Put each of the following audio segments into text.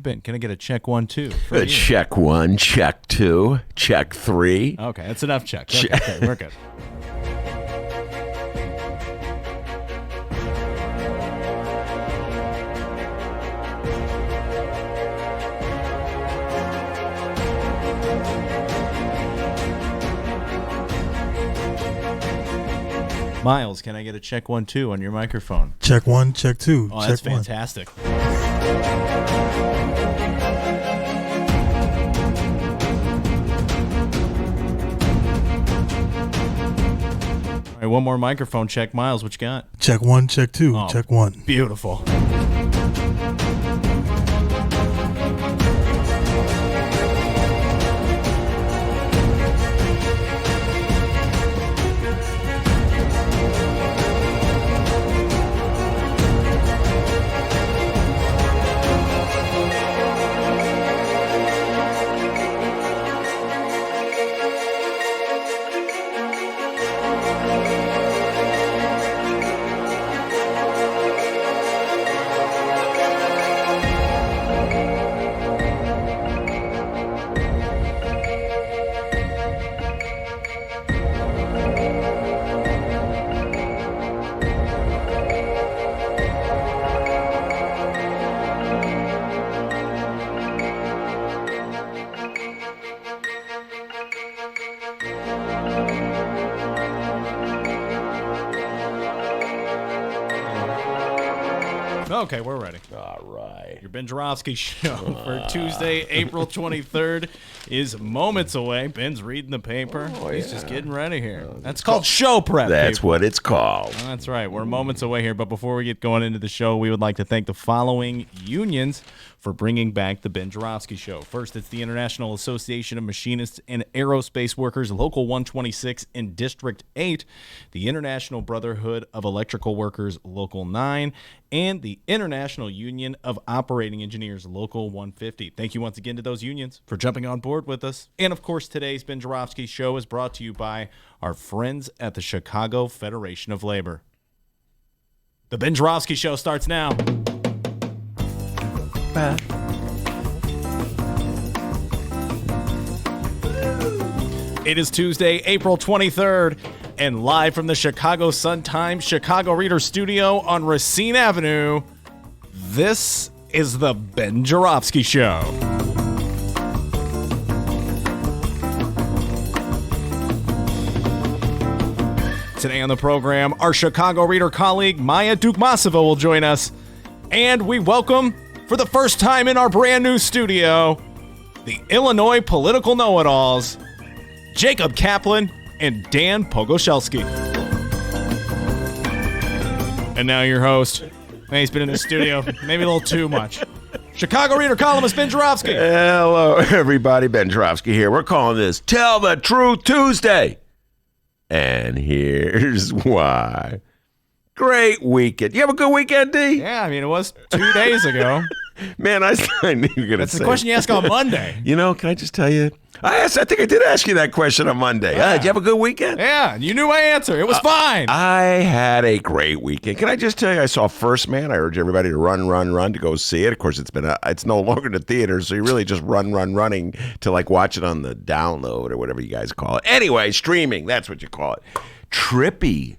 Ben, can I get a check 1, 2? For you? Check 1, check 2, check 3. Okay, that's enough checks. Okay, we're good. Miles, can I get a check 1, 2 on your microphone? Check 1, check 2. Oh, check that's 1. fantastic. All right, one more microphone check. Miles, what you got? Check 1, check 2. Oh, check 1. Beautiful. Okay, we're ready. All right. Your Ben Joravsky show for Tuesday, April 23rd is moments away. Ben's reading the paper. He's just getting ready here. That's called show prep. That's people. what it's called. That's right. We're moments away here. But before we get going into the show, we would like to thank the following unions for bringing back the Ben Joravsky show. First, it's the International Association of Machinists and Aerospace Workers, Local 126 in District 8, the International Brotherhood of Electrical Workers, Local 9, and the International Union of Operating Engineers, Local 150. Thank you once again to those unions for jumping on board with us. And of course, today's Ben Joravsky show is brought to you by our friends at the Chicago Federation of Labor. The Ben Joravsky show starts now. It is Tuesday, April 23rd, and live from the Chicago Sun-Times Chicago Reader Studio on Racine Avenue, this is the Ben Joravsky Show. Today on the program, our Chicago Reader colleague Maya Dukmasova will join us, and we welcome, for the first time in our brand new studio, the Illinois political know-it-alls, Jacob Kaplan and Dan Pogoszelski. And now your host. He's been in the studio maybe a little too much. Chicago Reader columnist Ben Joravsky. Hello, everybody. Ben Joravsky here. We're calling this Tell the Truth Tuesday. And here's why. Great weekend. You have a good weekend, D? Yeah, I mean, it was 2 days ago. Man, I knew you were going to say That's the question you ask on Monday. You know, can I just tell you? I think I did ask you that question on Monday. Yeah. Did you have a good weekend? Yeah, you knew my answer. It was fine. I had a great weekend. Can I just tell you, I saw First Man. I urge everybody to run to go see it. Of course, it's no longer in the theaters, so you really just running to like watch it on the download or whatever you guys call it. Anyway, streaming, that's what you call it. Trippy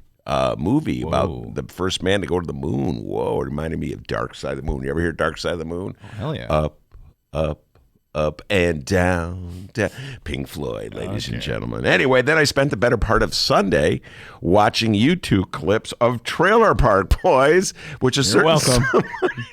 movie about the first man to go to the moon. Whoa, it reminded me of Dark Side of the Moon. You ever hear Dark Side of the Moon? Oh, hell yeah. Up and down. Pink Floyd, ladies and gentlemen. Anyway, then I spent the better part of Sunday watching YouTube clips of Trailer Park Boys, which is You're welcome.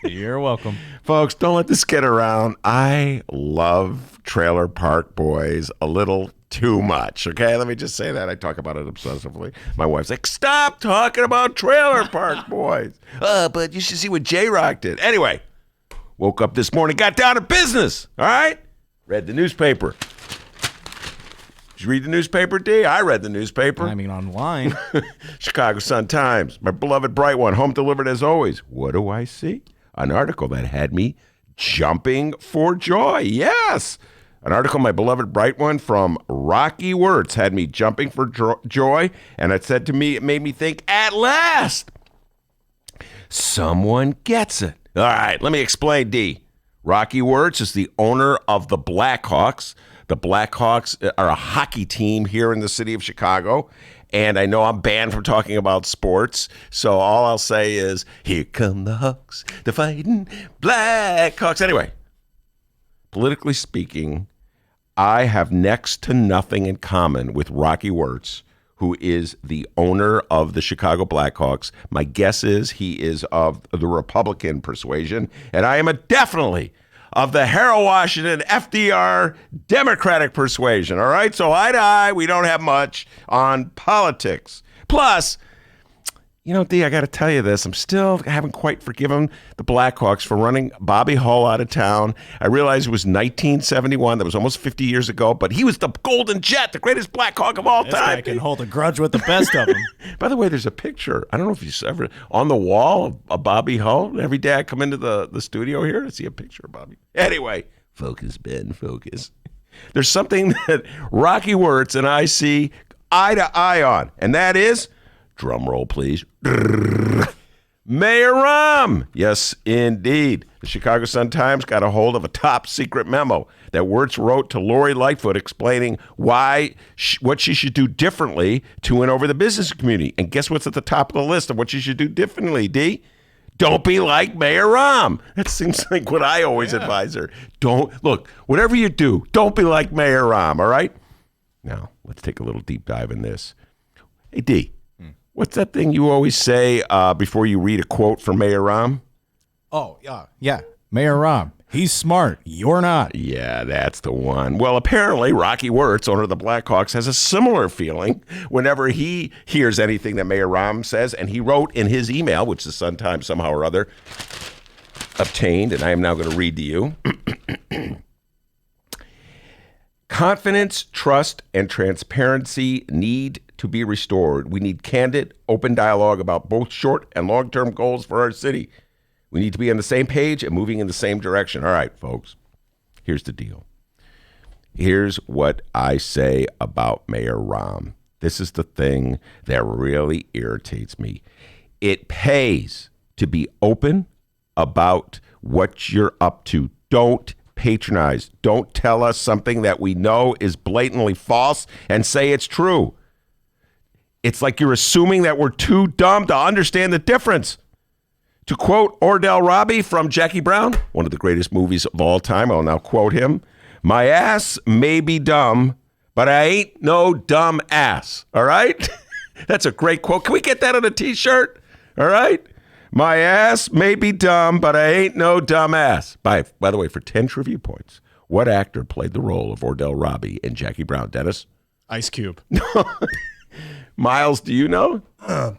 You're welcome. Folks, don't let this get around. I love Trailer Park Boys a little too much, okay? Let me just say that. I talk about it obsessively. My wife's like, stop talking about Trailer Park Boys. But you should see what J-Rock did. Anyway, woke up this morning, got down to business, all right? Read the newspaper. Did you read the newspaper, D? I read the newspaper. I mean, online. Chicago Sun-Times, my beloved bright one, home delivered as always. What do I see? An article that had me jumping for joy. Yes. An article, my beloved bright one, from Rocky Words had me jumping for joy, and it said to me, it made me think, at last, someone gets it. All right, let me explain, D. Rocky Wirtz is the owner of the Blackhawks. The Blackhawks are a hockey team here in the city of Chicago. And I know I'm banned from talking about sports, so all I'll say is, here come the Hawks, the fighting Blackhawks. Anyway, politically speaking, I have next to nothing in common with Rocky Wirtz, who is the owner of the Chicago Blackhawks. My guess is he is of the Republican persuasion, and I am definitely of the Harold Washington FDR Democratic persuasion. All right, so eye to eye, we don't have much on politics. Plus, you know, D, I got to tell you this. I haven't quite forgiven the Blackhawks for running Bobby Hull out of town. I realize it was 1971. That was almost 50 years ago, but he was the Golden Jet, the greatest Blackhawk of all This time. guy can hold a grudge with the best of them. By the way, there's a picture. I don't know if you've ever, on the wall of Bobby Hull. Every day I come into the studio here to see a picture of Bobby. Anyway, focus, Ben, focus. There's something that Rocky Wirtz and I see eye to eye on, and that is, drum roll, please, Mayor Rahm. Yes, indeed. The Chicago Sun-Times got a hold of a top secret memo that Wirtz wrote to Lori Lightfoot explaining what she should do differently to win over the business community. And guess what's at the top of the list of what she should do differently, D? Don't be like Mayor Rahm. That seems like what I always advise her. Look, whatever you do, don't be like Mayor Rahm, all right? Now, let's take a little deep dive in this. Hey, D, what's that thing you always say before you read a quote from Mayor Rahm? Oh, yeah. Mayor Rahm, he's smart. You're not. Yeah, that's the one. Well, apparently, Rocky Wirtz, owner of the Blackhawks, has a similar feeling whenever he hears anything that Mayor Rahm says. And he wrote in his email, which the Sun-Times somehow or other obtained, and I am now going to read to you. Confidence, trust, and transparency need to be restored. We need candid, open dialogue about both short and long-term goals for our city. We need to be on the same page and moving in the same direction. All right, folks, here's the deal. Here's what I say about Mayor Rahm. This is the thing that really irritates me. It pays to be open about what you're up to. Don't patronize. Don't tell us something that we know is blatantly false and say it's true. It's like you're assuming that we're too dumb to understand the difference. To quote Ordell Robbie from Jackie Brown, one of the greatest movies of all time, I'll now quote him, "My ass may be dumb, but I ain't no dumb ass." All right? That's a great quote. Can we get that on a t-shirt? All right? My ass may be dumb, but I ain't no dumb ass. By the way, for 10 trivia points, what actor played the role of Ordell Robbie in Jackie Brown? Dennis? Ice Cube. Miles, do you know?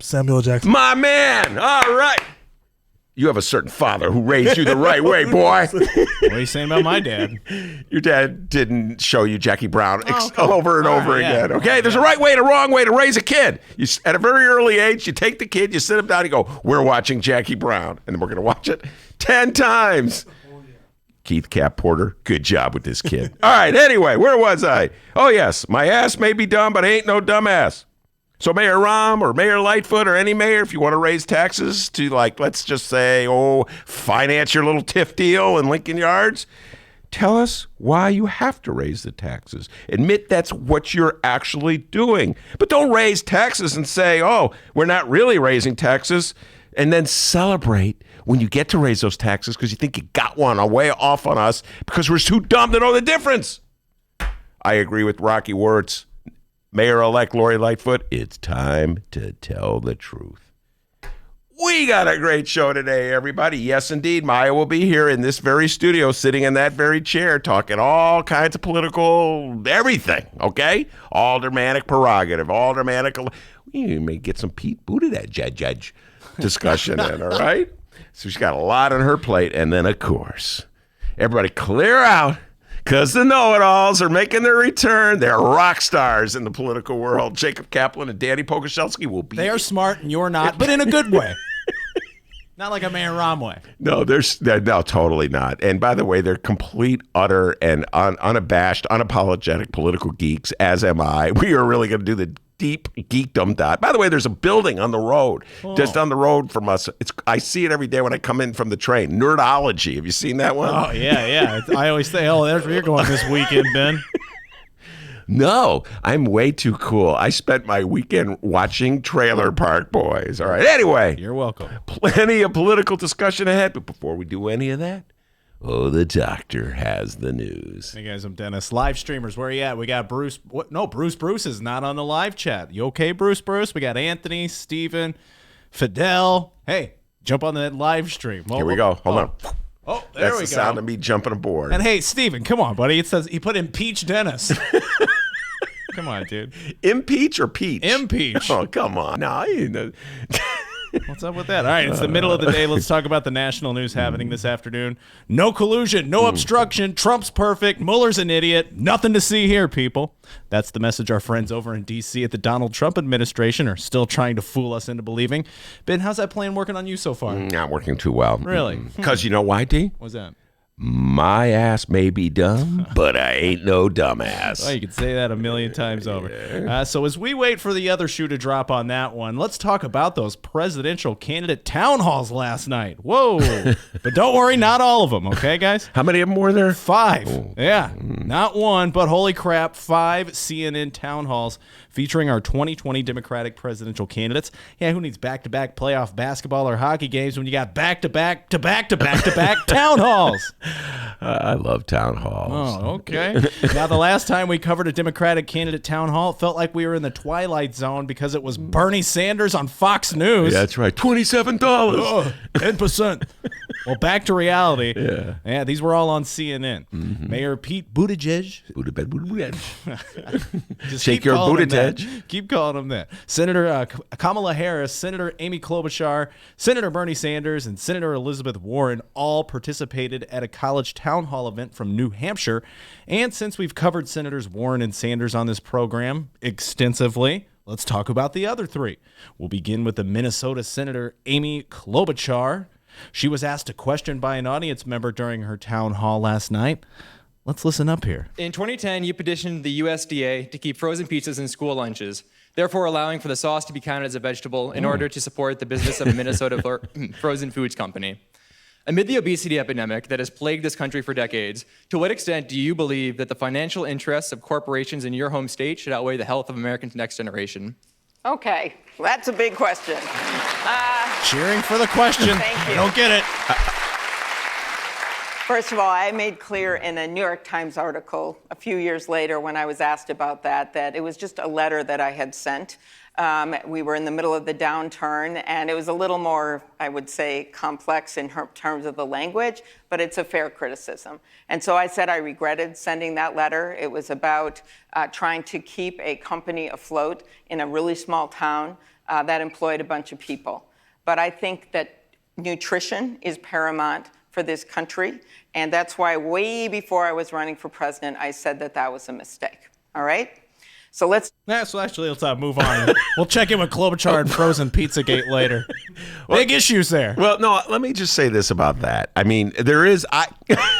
Samuel Jackson. My man! All right. You have a certain father who raised you the right way, boy. What are you saying about my dad? Your dad didn't show you Jackie Brown okay. over and over again. Okay, there's a right way and a wrong way to raise a kid. At a very early age, you take the kid, you sit him down, you go, "We're watching Jackie Brown," and then we're going to watch it 10 times. Keith Cap Porter, good job with this kid. All right, anyway, where was I? Oh, yes, my ass may be dumb, but I ain't no dumb ass. So Mayor Rahm or Mayor Lightfoot or any mayor, if you want to raise taxes to, like, let's just say, finance your little TIF deal in Lincoln Yards, tell us why you have to raise the taxes. Admit that's what you're actually doing. But don't raise taxes and say, we're not really raising taxes, and then celebrate when you get to raise those taxes because you think you got one way off on us because we're too dumb to know the difference. I agree with Rocky Wirtz. Mayor-elect Lori Lightfoot, it's time to tell the truth. We got a great show today, everybody. Yes, indeed. Maya will be here in this very studio, sitting in that very chair, talking all kinds of political everything, okay? Aldermanic prerogative, we may get some Pete Buttigieg judge discussion in, all right? So she's got a lot on her plate. And then, of course, everybody clear out. Because the know-it-alls are making their return. They're rock stars in the political world. Jacob Kaplan and Danny Pogoszelski will be. They are smart and you're not, but in a good way. Not like a Mayor Rahm way. No, no, totally not. And by the way, they're complete, utter, and unabashed, unapologetic political geeks, as am I. We are really going to do the deep geekdom dive. By the way, there's a building on the road, just down the road from us. I see it every day when I come in from the train. Nerdology. Have you seen that one? Oh, yeah. I always say, oh, there's where you're going this weekend, Ben. No, I'm way too cool. I spent my weekend watching Trailer Park Boys. All right. Anyway. You're welcome. Plenty of political discussion ahead. But before we do any of that, the doctor has the news. Hey, guys, I'm Dennis. Live streamers, where are you at? We got Bruce. What? No, Bruce is not on the live chat. You okay, Bruce? We got Anthony, Steven, Fidel. Hey, jump on that live stream. Here we go. Hold on. Oh, there That's we go. the sound of me jumping aboard. And hey, Steven, come on, buddy. It says he put impeach Dennis. Come on, dude. Impeach or peach? Impeach. Oh, come on. No, you know. What's up with that? All right, it's the middle of the day. Let's talk about the national news happening this afternoon. No collusion, no obstruction. Trump's perfect. Mueller's an idiot. Nothing to see here, people. That's the message our friends over in D.C. at the Donald Trump administration are still trying to fool us into believing. Ben, how's that plan working on you so far? Not working too well. Really? Because you know why, D? What's that? My ass may be dumb, but I ain't no dumbass. Well, you can say that a million times over. So as we wait for the other shoe to drop on that one, let's talk about those presidential candidate town halls last night. Whoa. But don't worry, not all of them, okay, guys? How many of them were there? 5. Oh. Yeah, not one, but holy crap, 5 CNN town halls featuring our 2020 Democratic presidential candidates. Yeah, who needs back-to-back playoff basketball or hockey games when you got back-to-back town halls? I love town halls. Oh, okay. Now, the last time we covered a Democratic candidate town hall, it felt like we were in the Twilight Zone because it was Bernie Sanders on Fox News. Yeah, that's right. $27. Oh, 10%. Well, back to reality. Yeah. These were all on CNN. Mayor Pete Buttigieg. Just Shake keep your calling him Buttigieg. that. Keep calling him that. Senator Kamala Harris, Senator Amy Klobuchar, Senator Bernie Sanders, and Senator Elizabeth Warren all participated at a college town hall event from New Hampshire. And since we've covered Senators Warren and Sanders on this program extensively, let's talk about the other 3. We'll begin with the Minnesota Senator Amy Klobuchar. She was asked a question by an audience member during her town hall last night. Let's listen up here. In 2010, you petitioned the USDA to keep frozen pizzas in school lunches, therefore allowing for the sauce to be counted as a vegetable in order to support the business of a Minnesota frozen foods company. Amid the obesity epidemic that has plagued this country for decades, to what extent do you believe that the financial interests of corporations in your home state should outweigh the health of America's next generation? Okay, well, that's a big question. Cheering for the question. Thank you. I don't get it. First of all, I made clear in a New York Times article a few years later when I was asked about that it was just a letter that I had sent. We were in the middle of the downturn, and it was a little more, I would say, complex in terms of the language, but it's a fair criticism. And so I said I regretted sending that letter. It was about trying to keep a company afloat in a really small town that employed a bunch of people. But I think that nutrition is paramount for this country, and that's why way before I was running for president, I said that was a mistake. All right? So let's move on. We'll check in with Klobuchar and Frozen Pizzagate later. Big issues there. Well, no, let me just say this about that. I mean, there is,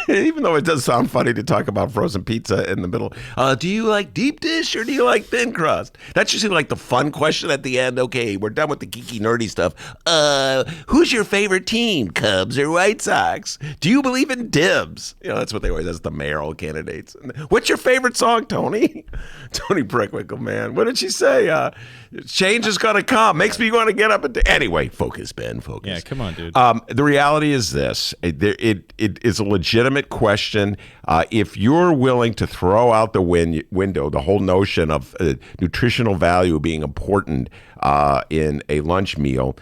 even though it does sound funny to talk about frozen pizza in the middle, do you like deep dish or do you like thin crust? That's usually like the fun question at the end. Okay, we're done with the geeky, nerdy stuff. Who's your favorite team, Cubs or White Sox? Do you believe in dibs? You know, that's what they always ask the mayoral candidates. What's your favorite song, Tony? Tony Brickwinkle, man. What did she say? Change is going to come. Makes me want to get up and anyway, focus, Ben, focus. Yeah, come on, dude. The reality is this. It is a legitimate question. If you're willing to throw out the window the whole notion of nutritional value being important in a lunch meal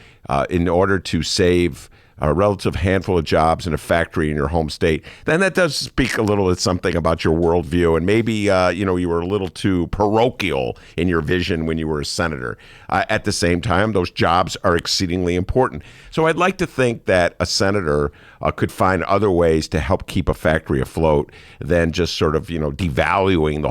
in order to save a relative handful of jobs in a factory in your home state, then that does speak a little at something about your worldview. And maybe, you were a little too parochial in your vision when you were a senator. At the same time, those jobs are exceedingly important. So I'd like to think that a senator could find other ways to help keep a factory afloat than just sort of, devaluing the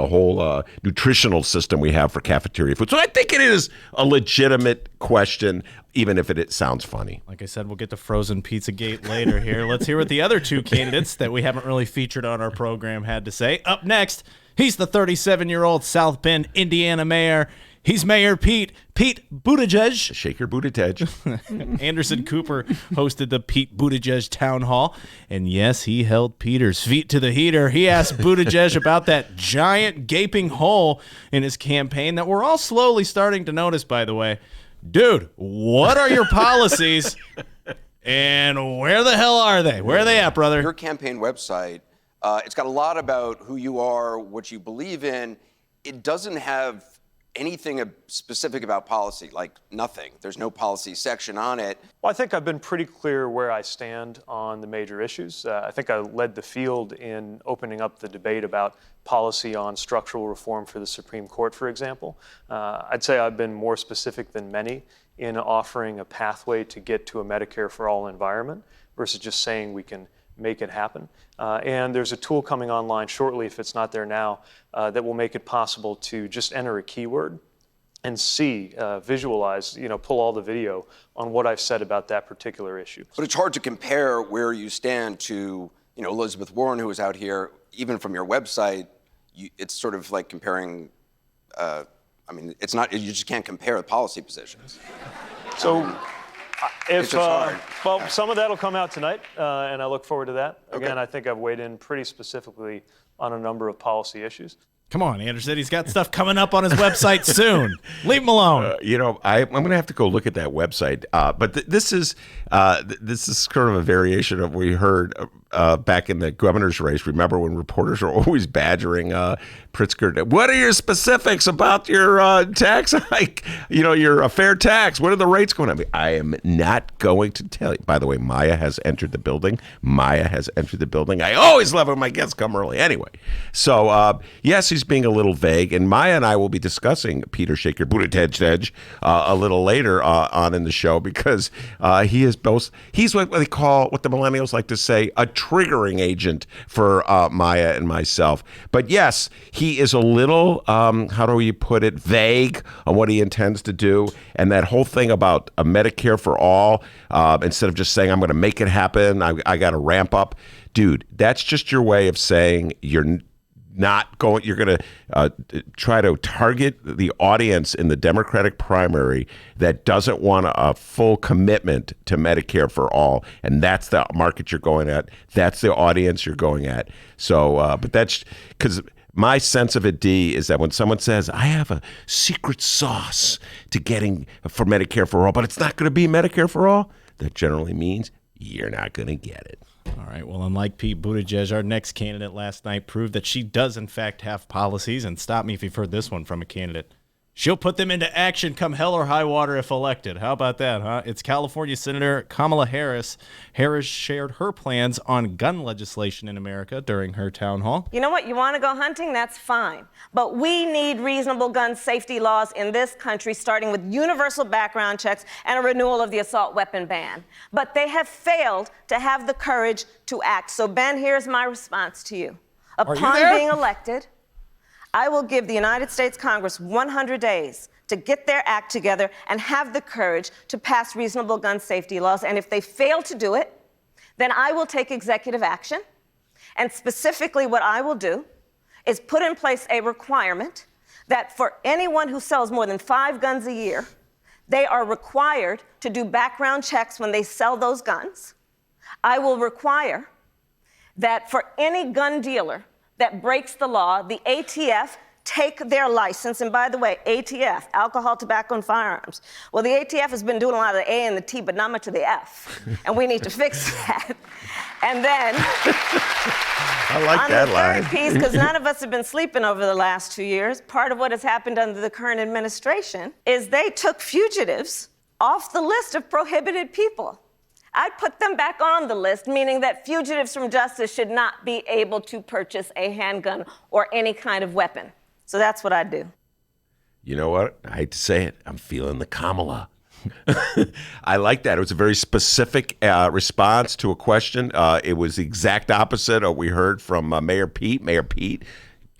whole nutritional system we have for cafeteria food. So I think it is a legitimate question, even if it sounds funny. Like I said, we'll get to Frozen Pizzagate later here. Let's hear what the other 2 candidates that we haven't really featured on our program had to say. Up next, he's the 37-year-old South Bend, Indiana mayor. He's Mayor Pete Buttigieg. Shake your Buttigieg. Anderson Cooper hosted the Pete Buttigieg town hall. And yes, he held Peter's feet to the heater. He asked Buttigieg about that giant gaping hole in his campaign that we're all slowly starting to notice, by the way. Dude, what are your policies? And where the hell are they? Where are they at, brother? Your campaign website, it's got a lot about who you are, what you believe in. It doesn't have anything specific about policy, like nothing. There's no policy section on it. Well, I think I've been pretty clear where I stand on the major issues. I think I led the field in opening up the debate about policy on structural reform for the Supreme Court, for example. I'd say I've been more specific than many in offering a pathway to get to a Medicare for all environment versus just saying we can make it happen. And there's a tool coming online shortly, if it's not there now, that will make it possible to just enter a keyword and see, visualize, pull all the video on what I've said about that particular issue. But it's hard to compare where you stand to, Elizabeth Warren, who is out here, even from your website. It's sort of like comparing, it's not, you just can't compare the policy positions. So. It's just hard. Well, some of that will come out tonight, and I look forward to that. Again, Okay. I think I've weighed in pretty specifically on a number of policy issues. Come on, Anderson. He's got stuff coming up on his website soon. Leave him alone. I'm going to have to go look at that website. But this is kind of a variation of what we heard back in the governor's race. Remember when reporters are always badgering Pritzker? What are your specifics about your tax hike? Your fair tax. What are the rates going to be? I am not going to tell you. By the way, Maya has entered the building. I always love when my guests come early. Anyway, so yes, he's being a little vague, and Maya and I will be discussing Peter Shaker Buttigieg a little later on in the show because he's what they call, what the millennials like to say, a triggering agent for Maya and myself. But yes, he is a little, how do you put it, vague on what he intends to do, and that whole thing about a Medicare for all, instead of just saying I'm going to make it happen, I got to ramp up. Dude, that's just your way of saying you're going to try to target the audience in the Democratic primary that doesn't want a full commitment to Medicare for all. And that's the market you're going at. That's the audience you're going at. So, but that's because my sense of it, D, is that when someone says, I have a secret sauce to getting for Medicare for all, but it's not going to be Medicare for all, that generally means you're not going to get it. All right. Well, unlike Pete Buttigieg, our next candidate last night proved that she does, in fact, have policies. And stop me if you've heard this one from a candidate. She'll put them into action come hell or high water if elected. How about that, huh? It's California Senator Kamala Harris. Harris shared her plans on gun legislation in America during her town hall. You know what? You want to go hunting? That's fine. But we need reasonable gun safety laws in this country, starting with universal background checks and a renewal of the assault weapon ban. But they have failed to have the courage to act. So, Ben, here's my response to you. Upon being elected, I will give the United States Congress 100 days to get their act together and have the courage to pass reasonable gun safety laws. And if they fail to do it, then I will take executive action. And specifically what I will do is put in place a requirement that for anyone who sells more than 5 guns a year, they are required to do background checks when they sell those guns. I will require that for any gun dealer that breaks the law, the ATF take their license. And by the way, ATF, alcohol, tobacco, and firearms. Well, the ATF has been doing a lot of the A and the T, but not much of the F. And we need to fix that. And then, I like that line. on the third piece, because none of us have been sleeping over the last 2 years, part of what has happened under the current administration is they took fugitives off the list of prohibited people. I'd put them back on the list, meaning that fugitives from justice should not be able to purchase a handgun or any kind of weapon. So that's what I do. You know what? I hate to say it. I'm feeling the Kamala. I like that. It was a very specific response to a question. It was the exact opposite of what we heard from Mayor Pete. Mayor Pete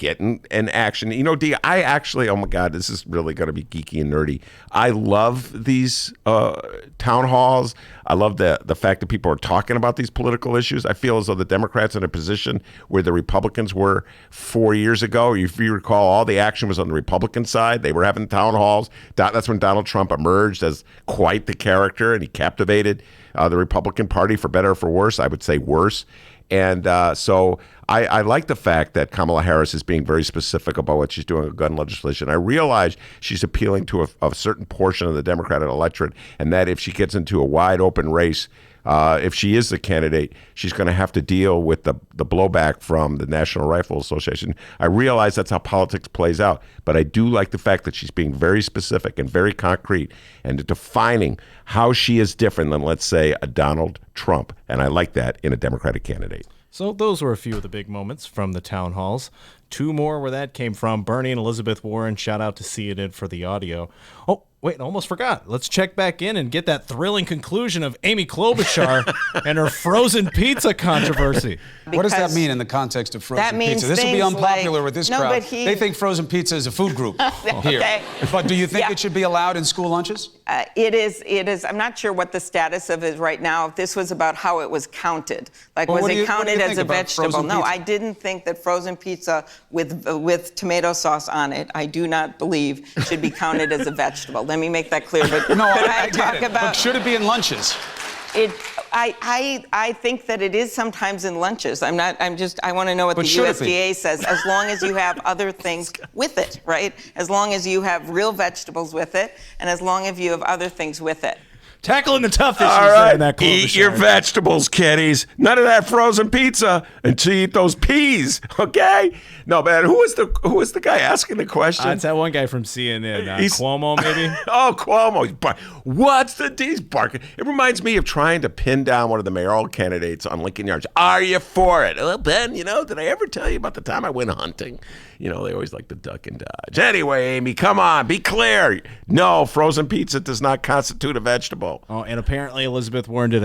get in action. You know, D, I actually, oh my God, this is really going to be geeky and nerdy. I love these town halls. I love the fact that people are talking about these political issues. I feel as though the Democrats are in a position where the Republicans were 4 years ago. If you recall, all the action was on the Republican side. They were having town halls. That's when Donald Trump emerged as quite the character, and he captivated the Republican Party, for better or for worse. I would say worse. And so I like the fact that Kamala Harris is being very specific about what she's doing with gun legislation. I realize she's appealing to a certain portion of the Democratic electorate, and that if she gets into a wide open race, if she is the candidate, she's going to have to deal with the blowback from the National Rifle Association. I realize that's how politics plays out, but I do like the fact that she's being very specific and very concrete and defining how she is different than, let's say, a Donald Trump. And I like that in a Democratic candidate. So those were a few of the big moments from the town halls. Two more where that came from. Bernie and Elizabeth Warren, shout out to CNN for the audio. Oh, wait, almost forgot. Let's check back in and get that thrilling conclusion of Amy Klobuchar and her frozen pizza controversy. What does that mean in the context of frozen that means pizza? This will be things unpopular like- with this No, crowd. but They think frozen pizza is a food group here. Okay. But do you think Yeah. it should be allowed in school lunches? It is. I'm not sure what the status of it is right now. This was about how it was counted. Like, Well, was what do it you counted think as a about vegetable? frozen No, pizza? I didn't think that frozen pizza with tomato sauce on it, I do not believe should be counted as a vegetable. Let me make that clear. But No, could I talk get it. about But should it be in lunches? it? I think that it is sometimes in lunches. I want to know what But the should it be? USDA says, as long as you have other things with it, right? As long as you have real vegetables with it, and as long as you have other things with it. Tackling the tough issues All there right, in that eat your Klobuchar. vegetables, kiddies. None of that frozen pizza until you eat those peas, okay? No, man, who was the guy asking the question? It's that one guy from CNN, He's- Cuomo, maybe? Oh, Cuomo. What's he's barking? It reminds me of trying to pin down one of the mayoral candidates on Lincoln Yards. Are you for it? Well, Ben, did I ever tell you about the time I went hunting? They always like to duck and dodge. Anyway, Amy, come on, be clear. No, frozen pizza does not constitute a vegetable. Oh, and apparently Elizabeth Warren did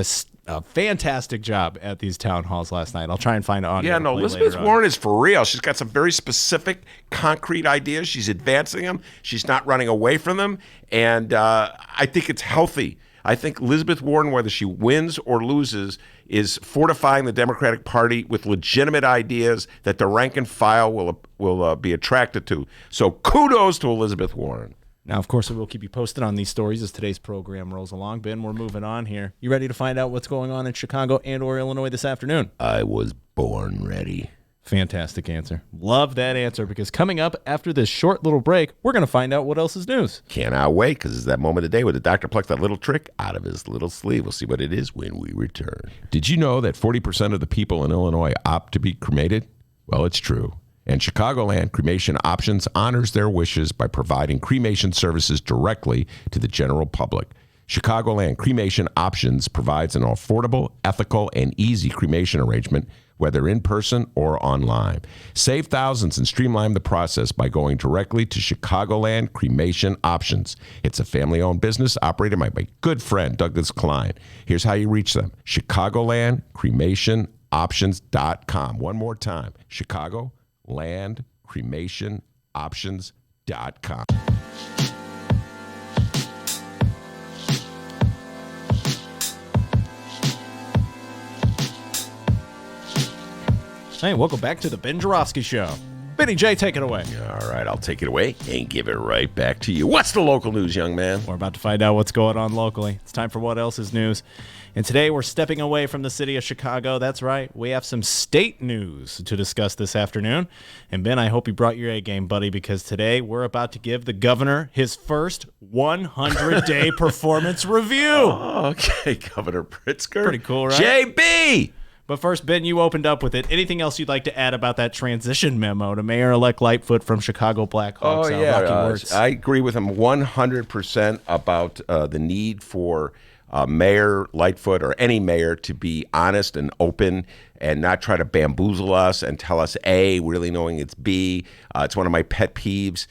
a fantastic job at these town halls last night. I'll try and find audio. Yeah, to no, play Elizabeth later on. Warren is for real. She's got some very specific, concrete ideas. She's advancing them. She's not running away from them. And I think it's healthy. I think Elizabeth Warren, whether she wins or loses, is fortifying the Democratic Party with legitimate ideas that the rank and file will be attracted to. So kudos to Elizabeth Warren. Now, of course, we will keep you posted on these stories as today's program rolls along. Ben, we're moving on here. You ready to find out what's going on in Chicago and or Illinois this afternoon? I was born ready. Fantastic answer. Love that answer, because coming up after this short little break, we're going to find out what else is news. Cannot wait, because it's that moment of the day where the doctor plucks that little trick out of his little sleeve. We'll see what it is when we return. Did you know that 40% of the people in Illinois opt to be cremated? Well, it's true. And Chicagoland Cremation Options honors their wishes by providing cremation services directly to the general public. Chicagoland Cremation Options provides an affordable, ethical, and easy cremation arrangement, whether in person or online. Save thousands and streamline the process by going directly to Chicagoland Cremation Options. It's a family-owned business operated by my good friend, Douglas Klein. Here's how you reach them. ChicagolandCremationOptions.com. One more time. ChicagolandCremationOptions.com. Hey, welcome back to the Ben Joravsky Show. Benny J, take it away. All right, I'll take it away and give it right back to you. What's the local news, young man? We're about to find out what's going on locally. It's time for What Else is News. And today we're stepping away from the city of Chicago. That's right. We have some state news to discuss this afternoon. And Ben, I hope you brought your A game, buddy, because today we're about to give the governor his first 100-day performance review. Oh, okay, Governor Pritzker. Pretty cool, right? JB! But first, Ben, you opened up with it. Anything else you'd like to add about that transition memo to Mayor-elect Lightfoot from Chicago Blackhawks? Rocky Works? I agree with him 100% about the need for Mayor Lightfoot or any mayor to be honest and open and not try to bamboozle us and tell us A, really knowing it's B. It's one of my pet peeves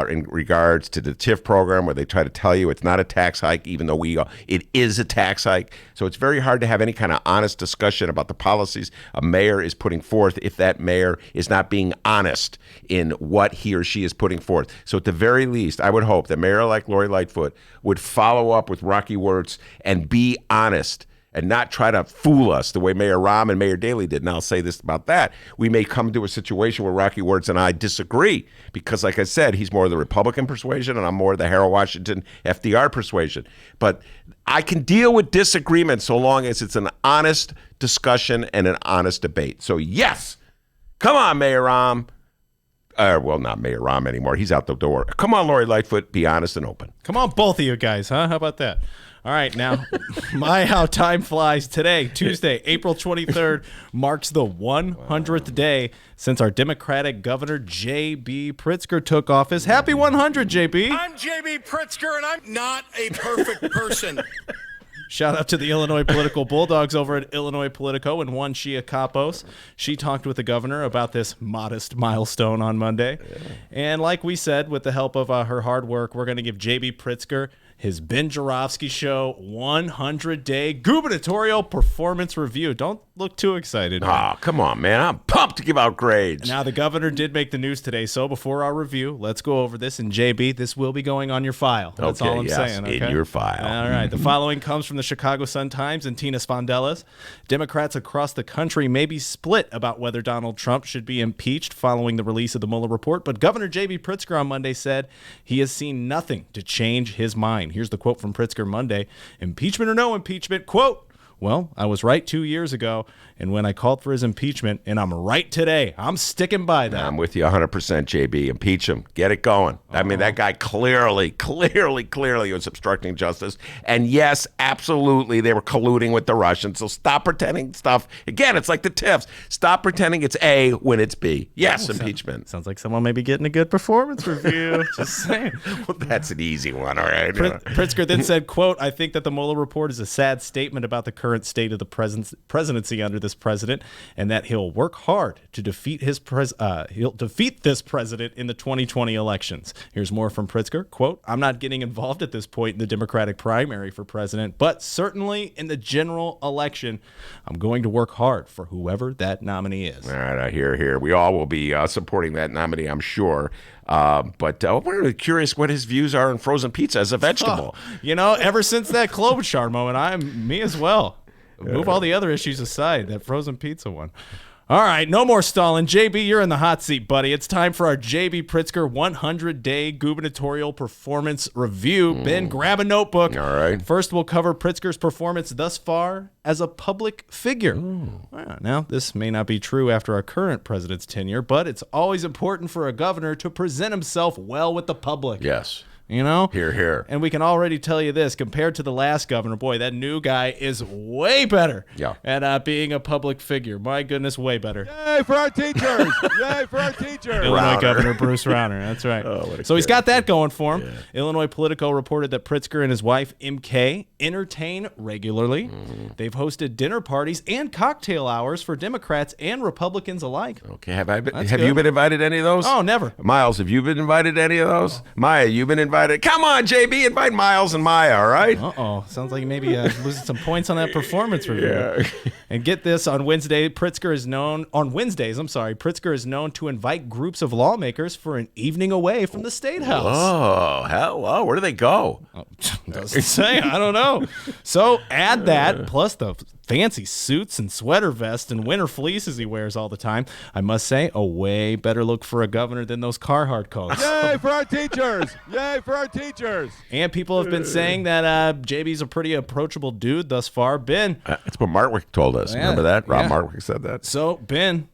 in regards to the TIF program, where they try to tell you it's not a tax hike, even though it is a tax hike. So it's very hard to have any kind of honest discussion about the policies a mayor is putting forth if that mayor is not being honest in what he or she is putting forth. So at the very least, I would hope that Mayor-elect Lori Lightfoot would follow up with Rocky Wirtz and be honest and not try to fool us the way Mayor Rahm and Mayor Daley did. And I'll say this about that. We may come to a situation where Rocky Wirtz and I disagree because, like I said, he's more of the Republican persuasion and I'm more of the Harold Washington FDR persuasion. But I can deal with disagreement so long as it's an honest discussion and an honest debate. So, yes, come on, Mayor Rahm. Well, not Mayor Rahm anymore. He's out the door. Come on, Lori Lightfoot. Be honest and open. Come on, both of you guys, huh? How about that? All right, now, how time flies. Today, Tuesday, April 23rd, marks the 100th day since our Democratic Governor, J.B. Pritzker, took office. Happy 100, J.B. I'm J.B. Pritzker, and I'm not a perfect person. Shout out to the Illinois Political Bulldogs over at Illinois Politico and Juan Chia Capos. She talked with the governor about this modest milestone on Monday. And like we said, with the help of her hard work, we're going to give J.B. Pritzker his Ben Joravsky Show 100-day gubernatorial performance review. Don't look too excited. Oh, come on, man. I'm pumped to give out grades. Now, the governor did make the news today, so before our review, let's go over this. And, JB, this will be going on your file. That's all I'm saying. Okay? In your file. All right. The following comes from the Chicago Sun-Times and Tina Spondelis. Democrats across the country may be split about whether Donald Trump should be impeached following the release of the Mueller report, but Governor J.B. Pritzker on Monday said he has seen nothing to change his mind. Here's the quote from Pritzker Monday. Impeachment or no impeachment, quote, well, I was right 2 years ago, and when I called for his impeachment, and I'm right today. I'm sticking by that. I'm with you 100%, JB. Impeach him. Get it going. I mean, that guy clearly was obstructing justice. And yes, absolutely, they were colluding with the Russians. So stop pretending stuff. Again, it's like the TIFs. Stop pretending it's A when it's B. Yes, impeachment. Sounds like someone may be getting a good performance review. Just saying. Well, that's an easy one, all right? Pritzker then said, quote, I think that the Mueller report is a sad statement about the current state of the presidency under this president, and that he'll work hard to defeat this president in the 2020 elections. Here's more from Pritzker. Quote, I'm not getting involved at this point in the Democratic primary for president, but certainly in the general election, I'm going to work hard for whoever that nominee is. All right, I hear. We all will be supporting that nominee, I'm sure. But we're curious what his views are on frozen pizza as a vegetable. Ever since that Klobuchar moment, me as well. Move all the other issues aside, that frozen pizza one. All right, no more stalling. JB, you're in the hot seat, buddy. It's time for our JB Pritzker 100-day gubernatorial performance review. Ben, grab a notebook. All right. First, we'll cover Pritzker's performance thus far as a public figure. Well, now, this may not be true after our current president's tenure, but it's always important for a governor to present himself well with the public. Yes. Here. And we can already tell you this, compared to the last governor, boy, that new guy is way better at being a public figure. My goodness, way better. Yay for our teachers! Yay for our teachers! Illinois Governor Bruce Rauner. That's right. So he's got that going for him. Yeah. Illinois Politico reported that Pritzker and his wife, MK, entertain regularly. They've hosted dinner parties and cocktail hours for Democrats and Republicans alike. Okay, have you been invited to any of those? Oh, never. Miles, have you been invited to any of those? Maya, you've been invited? Come on, JB, invite Miles and Maya, all right? Sounds like maybe losing some points on that performance review. Yeah. And get this, on Pritzker is known to invite groups of lawmakers for an evening away from the State House. Oh, hell, where do they go? Doesn't say, I don't know. So add that, plus the fancy suits and sweater vests and winter fleeces he wears all the time. I must say, a way better look for a governor than those Carhartt coats. Yay for our teachers! Yay for our teachers! And people have been saying that JB's a pretty approachable dude thus far. Ben. That's what Martwick told us. Remember that? Rob Martwick said that. So, Ben,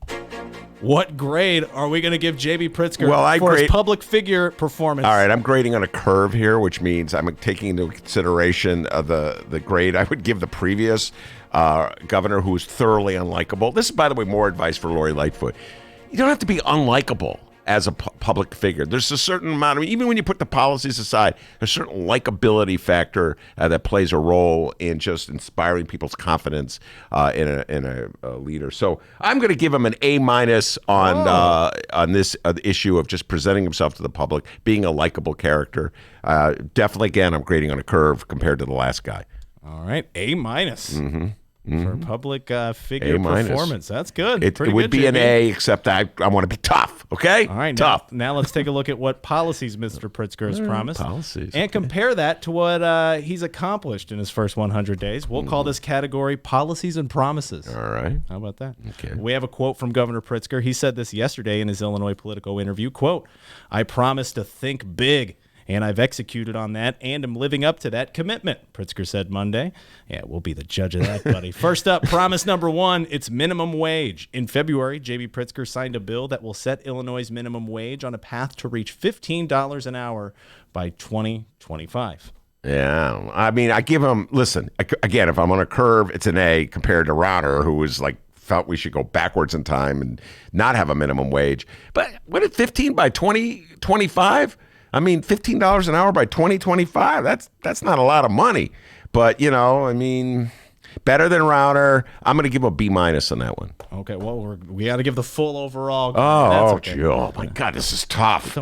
what grade are we going to give J.B. Pritzker for his public figure performance? All right, I'm grading on a curve here, which means I'm taking into consideration the grade I would give the previous governor, who was thoroughly unlikable. This is, by the way, more advice for Lori Lightfoot. You don't have to be unlikable as a public figure. There's a certain amount of, even when you put the policies aside, there's a certain likability factor that plays a role in just inspiring people's confidence in a leader. So I'm going to give him an A- on this issue of just presenting himself to the public, being a likable character. Definitely, again, I'm grading on a curve compared to the last guy. All right, A-. For public figure A-. performance. That's good. It Pretty would good, be an JB. A, except I want to be tough, okay? All right, tough. Now let's take a look at what policies Mr. Pritzker has promised. Policies. And compare that to what he's accomplished in his first 100 days. We'll call this category policies and promises. All right. How about that? Okay. We have a quote from Governor Pritzker. He said this yesterday in his Illinois Politico interview, quote, "I promise to think big, and I've executed on that and am living up to that commitment," Pritzker said Monday. Yeah, we'll be the judge of that, buddy. First up, promise number one, it's minimum wage. In February, J.B. Pritzker signed a bill that will set Illinois' minimum wage on a path to reach $15 an hour by 2025. Yeah, I mean, I give him, listen, again, if I'm on a curve, it's an A compared to Rauner, who was like, felt we should go backwards in time and not have a minimum wage. But what is 15 by 2025? I mean, $15 an hour by 2025, that's not a lot of money. But, you know, I mean, better than Rauner. I'm going to give him a B- on that one. Okay, well, we got to give the full overall. Oh, my God, this is tough.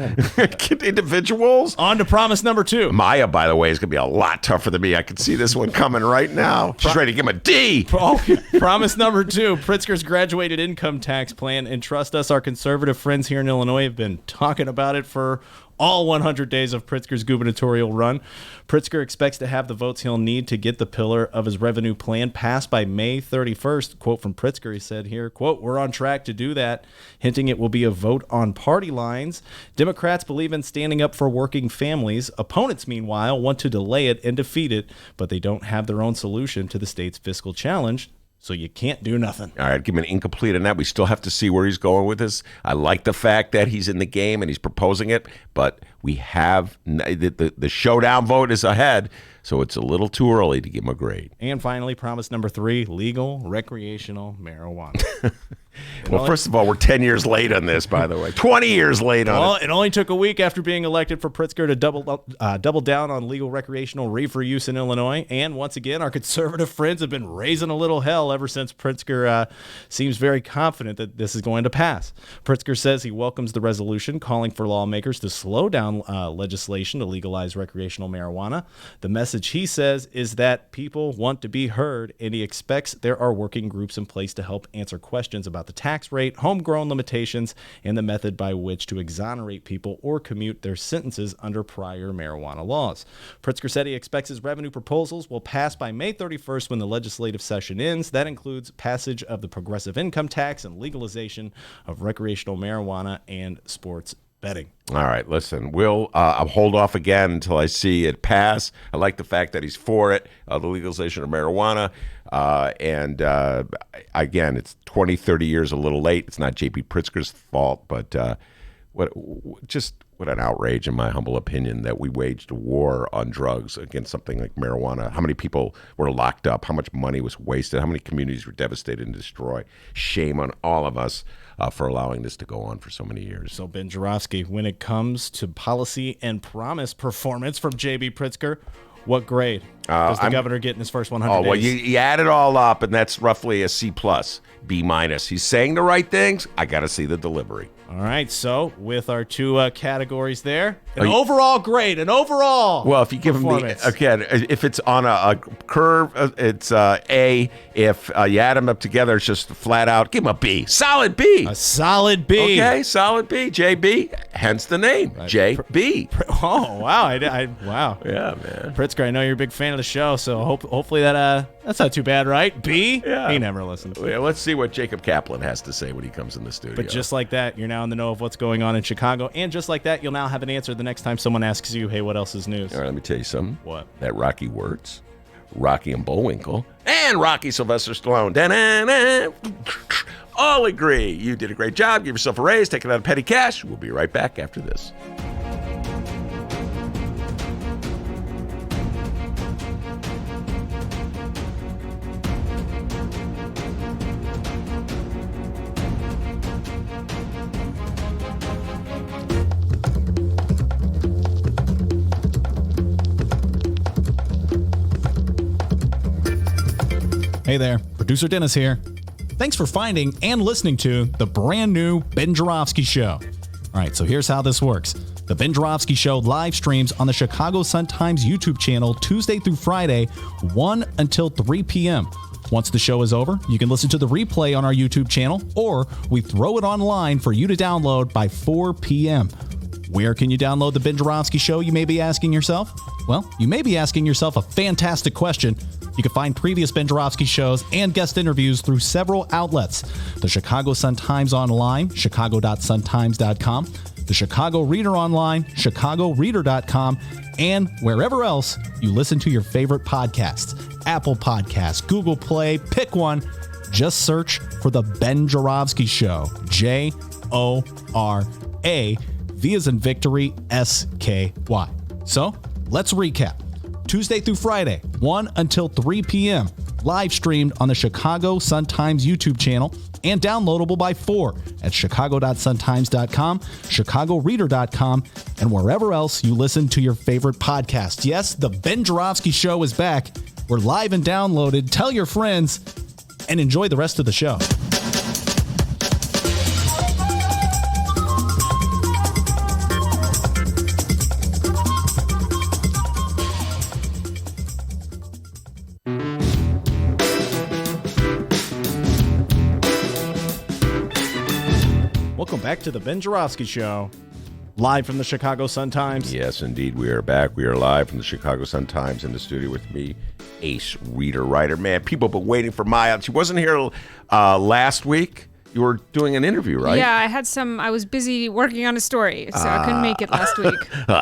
Individuals. On to promise number two. Maya, by the way, is going to be a lot tougher than me. I can see this one coming right now. She's ready to give him a D. Promise number two, Pritzker's graduated income tax plan. And trust us, our conservative friends here in Illinois have been talking about it for all 100 days of Pritzker's gubernatorial run. Pritzker expects to have the votes he'll need to get the pillar of his revenue plan passed by May 31st. Quote from Pritzker, he said here, quote, "We're on track to do that," hinting it will be a vote on party lines. Democrats believe in standing up for working families. Opponents, meanwhile, want to delay it and defeat it, but they don't have their own solution to the state's fiscal challenge. So you can't do nothing. All right, give him an incomplete on that. We still have to see where he's going with this. I like the fact that he's in the game and he's proposing it, but we have the showdown vote is ahead, so it's a little too early to give him a grade. And finally, promise number three, legal recreational marijuana. Well, first of all, we're 10 years late on this, by the way. 20 years late on Well, it. it only took a week after being elected for Pritzker to double down on legal recreational reefer use in Illinois. And once again, our conservative friends have been raising a little hell ever since Pritzker seems very confident that this is going to pass. Pritzker says he welcomes the resolution calling for lawmakers to slow down legislation to legalize recreational marijuana. The message, he says, is that people want to be heard, and he expects there are working groups in place to help answer questions about the tax rate, homegrown limitations, and the method by which to exonerate people or commute their sentences under prior marijuana laws. Pritzker said he expects his revenue proposals will pass by May 31st when the legislative session ends. That includes passage of the progressive income tax and legalization of recreational marijuana and sports betting. All right, listen, I'll hold off again until I see it pass. I like the fact that he's for it, the legalization of marijuana. And again, it's 20, 30 years a little late. It's not J.B. Pritzker's fault, but what an outrage, in my humble opinion, that we waged a war on drugs against something like marijuana. How many people were locked up? How much money was wasted? How many communities were devastated and destroyed? Shame on all of us for allowing this to go on for so many years. So, Ben Joravsky, when it comes to policy and promise performance from J.B. Pritzker, what grade does the governor get in his first 100 days? Well, you add it all up, and that's roughly a C+, B-. He's saying the right things. I got to see the delivery. All right, so with our two categories there, overall grade, an overall Well, if you give him again, if it's on a curve, it's A. If you add them up together, it's just flat out, give him a B. Solid B. A solid B. Okay, solid B. JB, hence the name, JB. Oh, wow. Wow. Yeah, man. Pritzker, I know you're a big fan of the show, so hopefully that's not too bad, right? B? Yeah. He never listens. Yeah, let's see what Jacob Kaplan has to say when he comes in the studio. But just like that, you're now in the know of what's going on in Chicago. And just like that, you'll now have an answer the next time someone asks you, hey, what else is news? All right, let me tell you something. What? That Rocky Wirtz, Rocky and Bullwinkle, and Rocky Sylvester Stallone, da-na-na, all agree you did a great job. Give yourself a raise. Take it out of petty cash. We'll be right back after this. Hey there, producer Dennis here. Thanks for finding and listening to the brand new Ben Joravsky Show. All right, so here's how this works. The Ben Joravsky Show live streams on the Chicago Sun-Times YouTube channel Tuesday through Friday, 1 until 3 p.m. Once the show is over, you can listen to the replay on our YouTube channel, or we throw it online for you to download by 4 p.m. Where can you download the Ben Joravsky Show, you may be asking yourself? Well, you may be asking yourself a fantastic question. You can find previous Ben Joravsky shows and guest interviews through several outlets. The Chicago Sun-Times Online, chicago.suntimes.com, the Chicago Reader Online, chicagoreader.com, and wherever else you listen to your favorite podcasts. Apple Podcasts, Google Play, pick one. Just search for The Ben Joravsky Show. J-O-R-A, V as in victory, S-K-Y. So, let's recap. Tuesday through Friday, 1 until 3 p.m. Live streamed on the Chicago Sun-Times YouTube channel and downloadable by 4 at chicago.suntimes.com, chicagoreader.com, and wherever else you listen to your favorite podcast. Yes, the Ben Joravsky Show is back. We're live and downloaded. Tell your friends and enjoy the rest of the show. Welcome back to the Ben Joravsky Show, live from the Chicago Sun-Times. Yes, indeed, we are back. We are live from the Chicago Sun-Times in the studio with me, ace reader, writer. Man, people have been waiting for Maya. She wasn't here last week. You were doing an interview, right? Yeah, I was busy working on a story, so I couldn't make it last week.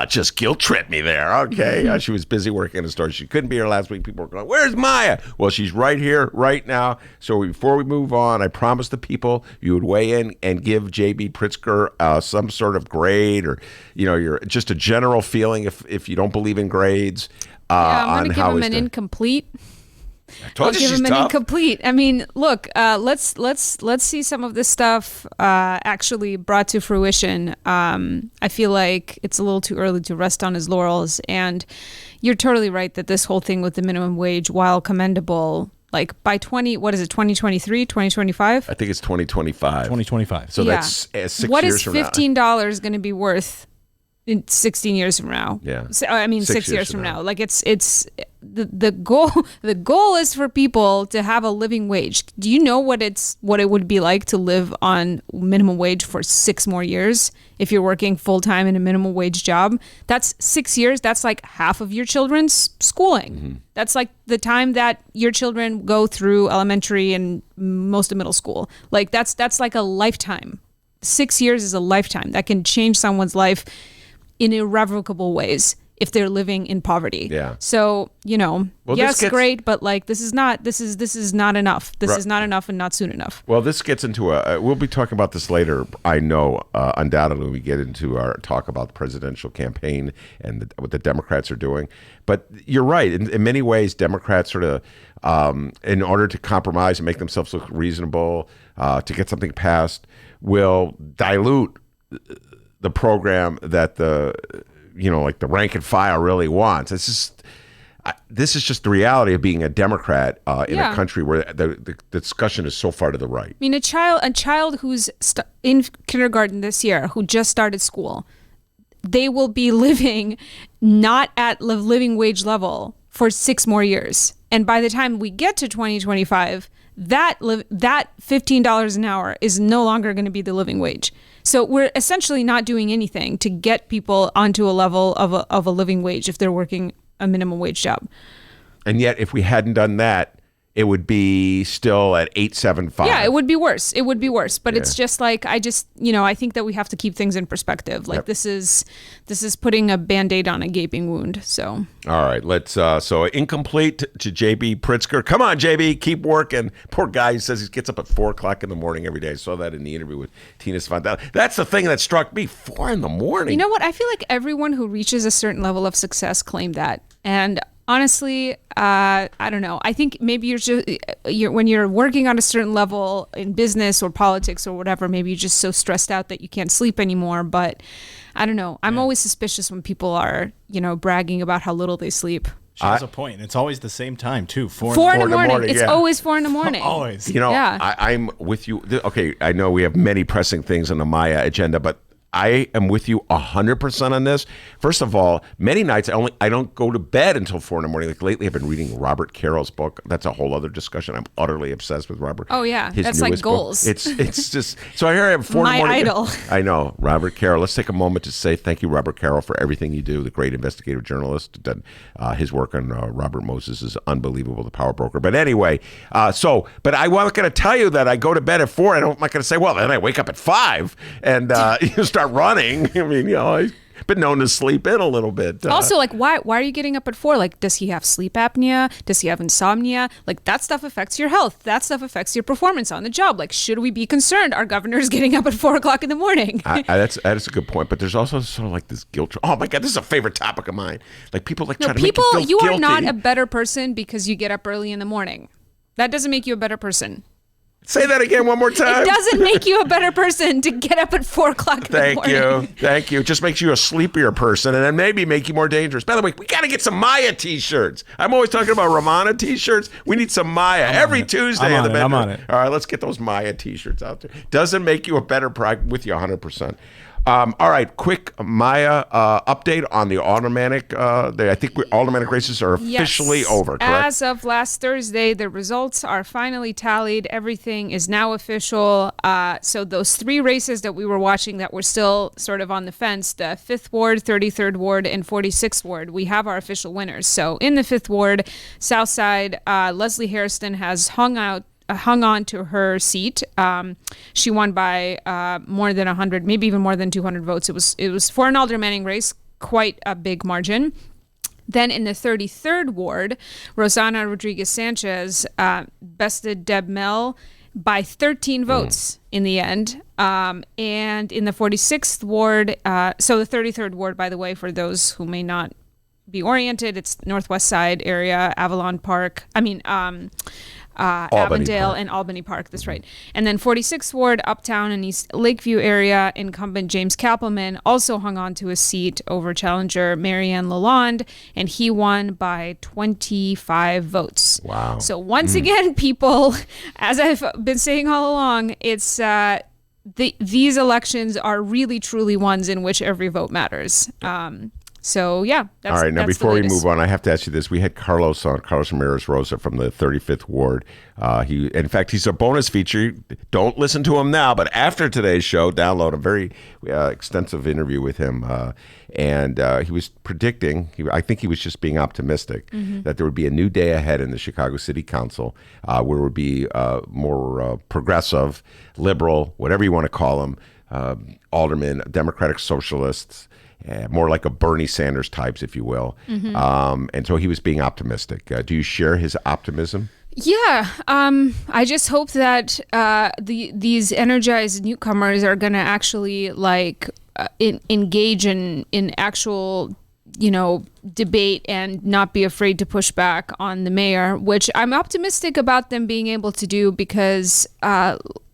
Just guilt trip me there. Okay. She was busy working on a story. She couldn't be here last week. People were going, where's Maya? Well, she's right here, right now. So before we move on, I promised the people you would weigh in and give J.B. Pritzker some sort of grade, or, you're just a general feeling if you don't believe in grades. I'm going to give him an incomplete. I'll give him an incomplete. I mean, look, let's see some of this stuff actually brought to fruition. I feel like it's a little too early to rest on his laurels, and you're totally right that this whole thing with the minimum wage, while commendable, like by 2023, 2025? I think it's 2025. 2025. So that's 6 years from now. What is $15 going to be worth in 16 years from now? Yeah. So, I mean, 6 years from now. Like it's the goal. The goal is for people to have a living wage. Do you know what it would be like to live on minimum wage for 6 more years if you're working full time in a minimum wage job? That's 6 years. That's like half of your children's schooling. Mm-hmm. That's like the time that your children go through elementary and most of middle school. Like that's like a lifetime. 6 years is a lifetime that can change someone's life in irrevocable ways if they're living in poverty. Yeah. So, yes, great, but like this is not enough. This is not enough and not soon enough. Well, this gets into we'll be talking about this later, I know, undoubtedly, when we get into our talk about the presidential campaign and what the Democrats are doing. But you're right. In many ways, Democrats sort of, in order to compromise and make themselves look reasonable, to get something passed, will dilute the program that the rank and file really wants. This is just the reality of being a Democrat in a country where the discussion is so far to the right. I mean, a child who's in kindergarten this year, who just started school, they will be living not at living wage level for 6 more years. And by the time we get to 2025, that $15 an hour is no longer going to be the living wage. So we're essentially not doing anything to get people onto a level of a living wage if they're working a minimum wage job. And yet, if we hadn't done that, it would be still at 875. Yeah, it would be worse. But it's just like, I think that we have to keep things in perspective. Like this is putting a Band-Aid on a gaping wound. So all right, let's so incomplete to JB Pritzker. Come on, JB, keep working. Poor guy, he says he gets up at 4:00 in the morning every day. I saw that in the interview with Tina Svandal. That's the thing that struck me, 4 in the morning. You know what? I feel like everyone who reaches a certain level of success claimed that. And honestly, I don't know. I think maybe when you're working on a certain level in business or politics or whatever, maybe you're just so stressed out that you can't sleep anymore. But I don't know. I'm always suspicious when people are, bragging about how little they sleep. She has a point. It's always the same time, too. 4 in the morning. It's yeah. always 4 in the morning. Always. You know, Yeah. I'm with you. Okay, I know we have many pressing things on the Maya agenda, but I am with you 100% on this. First of all, many nights I don't go to bed until 4 in the morning. Like lately, I've been reading Robert Carroll's book. That's a whole other discussion. I'm utterly obsessed with Robert. Oh, yeah. His That's like newest book. goals. It's just so I hear I have 4 in the My morning. idol. I know, Robert Carroll. Let's take a moment to say thank you, Robert Carroll, for everything you do. The great investigative journalist. His work on Robert Moses is unbelievable. The Power Broker. But anyway, but I'm not going to tell you that I go to bed at 4. I'm not going to say, well, then I wake up at 5 and start running. I mean, I've been known to sleep in a little bit. Also, like, why are you getting up at 4? Like, does he have sleep apnea? Does he have insomnia? Like, that stuff affects your health. That stuff affects your performance on the job. Like, should we be concerned our governor is getting up at 4 o'clock in the morning? That's a good point. But there's also sort of like this guilt. Oh my God, this is a favorite topic of mine. Like people like trying to make you feel you guilty. are not a better person because you get up early in the morning. That doesn't make you a better person. Say that again one more time. It doesn't make you a better person to get up at 4 o'clock in the morning. Thank you. It just makes you a sleepier person and then maybe make you more dangerous. By the way, we got to get some Maya t-shirts. I'm always talking about Ramana t-shirts. We need some Maya every Tuesday in the bedroom. I'm on it. All right, let's get those Maya t-shirts out there. Doesn't make you a better with you 100%. All right, quick Maya update on the automatic. I think automatic races are officially over, correct? As of last Thursday, the results are finally tallied. Everything is now official. So those 3 races that we were watching that were still sort of on the fence, the 5th Ward, 33rd Ward, and 46th Ward, we have our official winners. So in the 5th Ward, South Side, Leslie Hairston has hung on to her seat. She won by more than 100, maybe even more than 200 votes. It was for an aldermanic race, quite a big margin. Then in the 33rd Ward, Rosana Rodriguez-Sanchez bested Deb Mell by 13 votes in the end. And in the 46th Ward, so the 33rd Ward, by the way, for those who may not be oriented, it's Northwest Side area, Avalon Park. Avondale Park. And Albany Park, that's right. And then 46th Ward, Uptown and East Lakeview area, incumbent James Kappelman also hung on to a seat over challenger Marianne Lalonde, and he won by 25 votes. Wow. So once again, people, as I've been saying all along, it's these elections are really, truly ones in which every vote matters. So, yeah. All right. Now, before we move on, I have to ask you this. We had Carlos Ramirez Rosa from the 35th Ward. In fact, he's a bonus feature. Don't listen to him now, but after today's show, download a very extensive interview with him. And he was predicting, I think he was just being optimistic, that there would be a new day ahead in the Chicago City Council where it would be more progressive, liberal, whatever you want to call them, aldermen, democratic socialists, more like a Bernie Sanders types, if you will. And so he was being optimistic. Do you share his optimism? Yeah. I just hope that these energized newcomers are going to actually engage in actual debate and not be afraid to push back on the mayor, which I'm optimistic about them being able to do because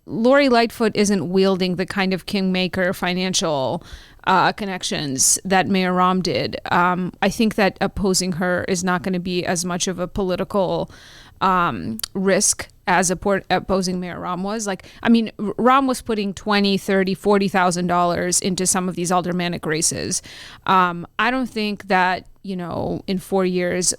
Lori Lightfoot isn't wielding the kind of kingmaker financial connections that Mayor Rahm did. I think that opposing her is not going to be as much of a political risk as opposing Mayor Rahm was. Rahm was putting $20,000, $30,000, $40,000 into some of these aldermanic races. I don't think that, in 4 years,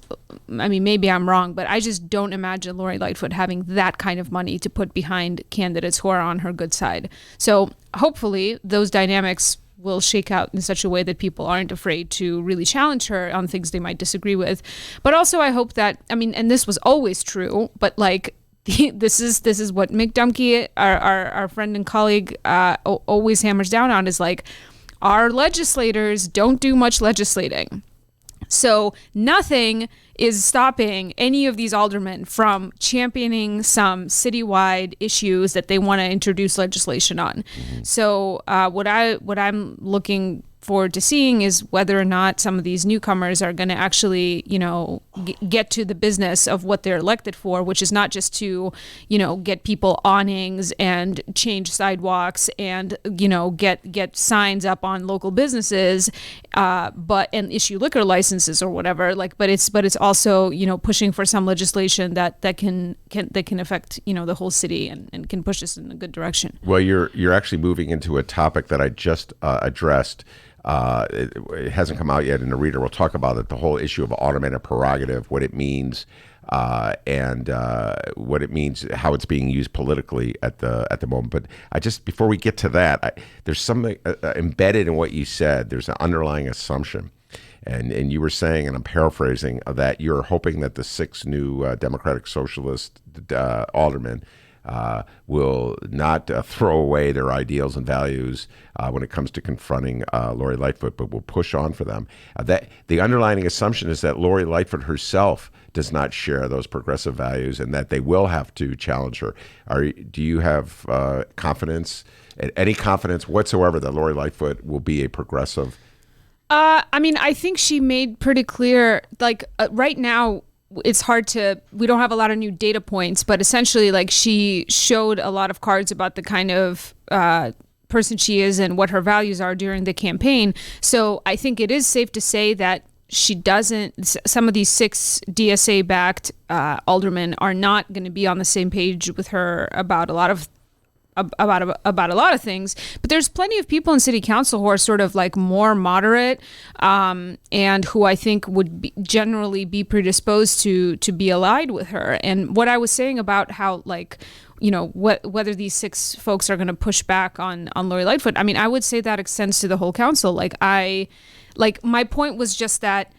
maybe I'm wrong, but I just don't imagine Lori Lightfoot having that kind of money to put behind candidates who are on her good side. So hopefully those dynamics will shake out in such a way that people aren't afraid to really challenge her on things they might disagree with. But also I hope that, and this was always true, but this is what Mick Dumke, our friend and colleague, always hammers down on is our legislators don't do much legislating. So nothing is stopping any of these aldermen from championing some citywide issues that they want to introduce legislation on. So what I'm looking forward to seeing is whether or not some of these newcomers are going to actually, get to the business of what they're elected for, which is not just to, get people awnings and change sidewalks and, get signs up on local businesses, and issue liquor licenses or whatever. But it's also, pushing for some legislation that can affect, the whole city and can push us in a good direction. Well, you're actually moving into a topic that I just addressed. It hasn't come out yet in the Reader. We'll talk about it. The whole issue of automated prerogative, what it means, and what it means, how it's being used politically at the moment. But before we get to that, there's something embedded in what you said. There's an underlying assumption. And you were saying, and I'm paraphrasing, that you're hoping that the 6 new Democratic Socialist aldermen will not throw away their ideals and values when it comes to confronting Lori Lightfoot, but will push on for them. That the underlying assumption is that Lori Lightfoot herself does not share those progressive values, and that they will have to challenge her. Do you have confidence, any confidence whatsoever, that Lori Lightfoot will be a progressive? I think she made pretty clear, right now, it's hard we don't have a lot of new data points, but essentially, she showed a lot of cards about the kind of person she is and what her values are during the campaign. So I think it is safe to say that some of these 6 DSA-backed aldermen are not going to be on the same page with her about a lot of things, but there's plenty of people in city council who are sort of more moderate, and who I think would generally be predisposed to be allied with her. And what I was saying about how whether these 6 folks are going to push back on Lori Lightfoot, I would say that extends to the whole council. My point was just that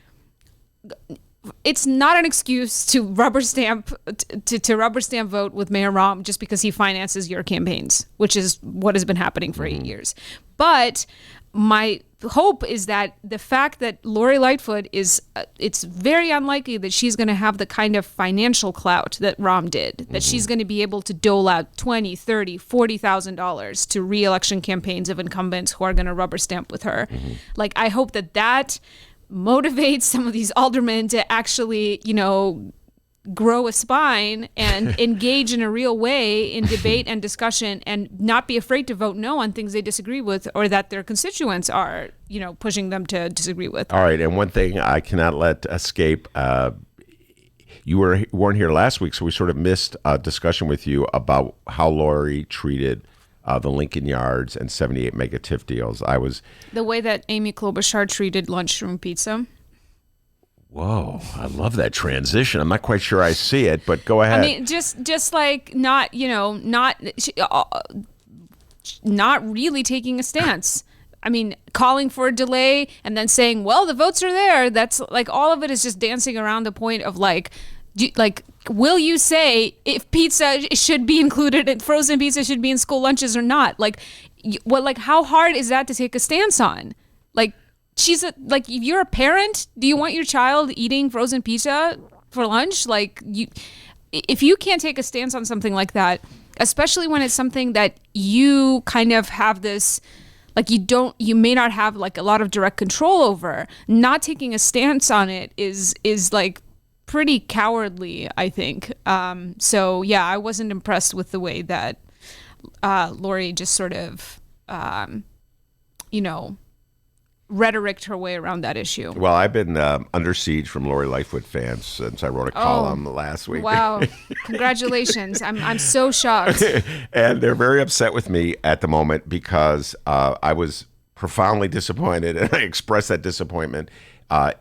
it's not an excuse to rubber stamp vote with Mayor Rahm just because he finances your campaigns, which is what has been happening for 8 years. But my hope is that the fact that Lori Lightfoot it's very unlikely that she's going to have the kind of financial clout that Rahm did, that she's going to be able to dole out $20,000, $30,000, $40,000 to re-election campaigns of incumbents who are going to rubber stamp with her. I hope that motivates some of these aldermen to actually, grow a spine and engage in a real way in debate and discussion, and not be afraid to vote no on things they disagree with or that their constituents are, pushing them to disagree with. All right, and one thing I cannot let escape, you weren't here last week, so we sort of missed a discussion with you about how Lori treated the Lincoln Yards and 78 Mega TIF deals. The way that Amy Klobuchar treated lunchroom pizza. Whoa, I love that transition. I'm not quite sure I see it, but go ahead. Just not really taking a stance. Calling for a delay and then saying, well, the votes are there. That's all of it is just dancing around the point of will you say if pizza should be included, frozen pizza should be in school lunches or not? How hard is that to take a stance on? If you're a parent, do you want your child eating frozen pizza for lunch? If you can't take a stance on something like that, especially when it's something that you kind of have this, you may not have a lot of direct control over, not taking a stance on it is pretty cowardly, I think. So yeah, I wasn't impressed with the way that Lori just sort of, rhetoricked her way around that issue. Well, I've been under siege from Lori Lightfoot fans since I wrote a column last week. Wow. Congratulations. I'm so shocked. And they're very upset with me at the moment because I was profoundly disappointed, and I expressed that disappointment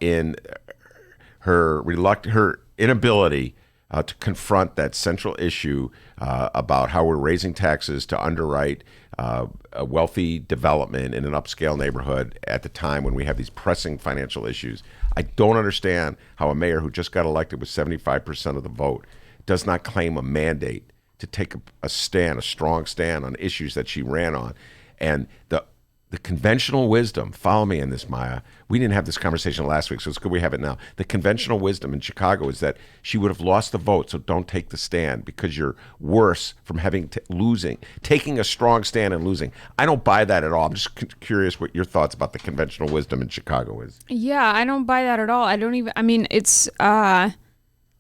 in her inability to confront that central issue about how we're raising taxes to underwrite a wealthy development in an upscale neighborhood at the time when we have these pressing financial issues. I don't understand how a mayor who just got elected with 75% of the vote does not claim a mandate to take a strong stand on issues that she ran on. And the conventional wisdom, follow me in this, Maya. We didn't have this conversation last week, so it's good we have it now. The conventional wisdom in Chicago is that she would have lost the vote, so don't take the stand because you're worse from taking a strong stand and losing. I don't buy that at all. I'm just curious what your thoughts about the conventional wisdom in Chicago is. Yeah, I don't buy that at all. It's,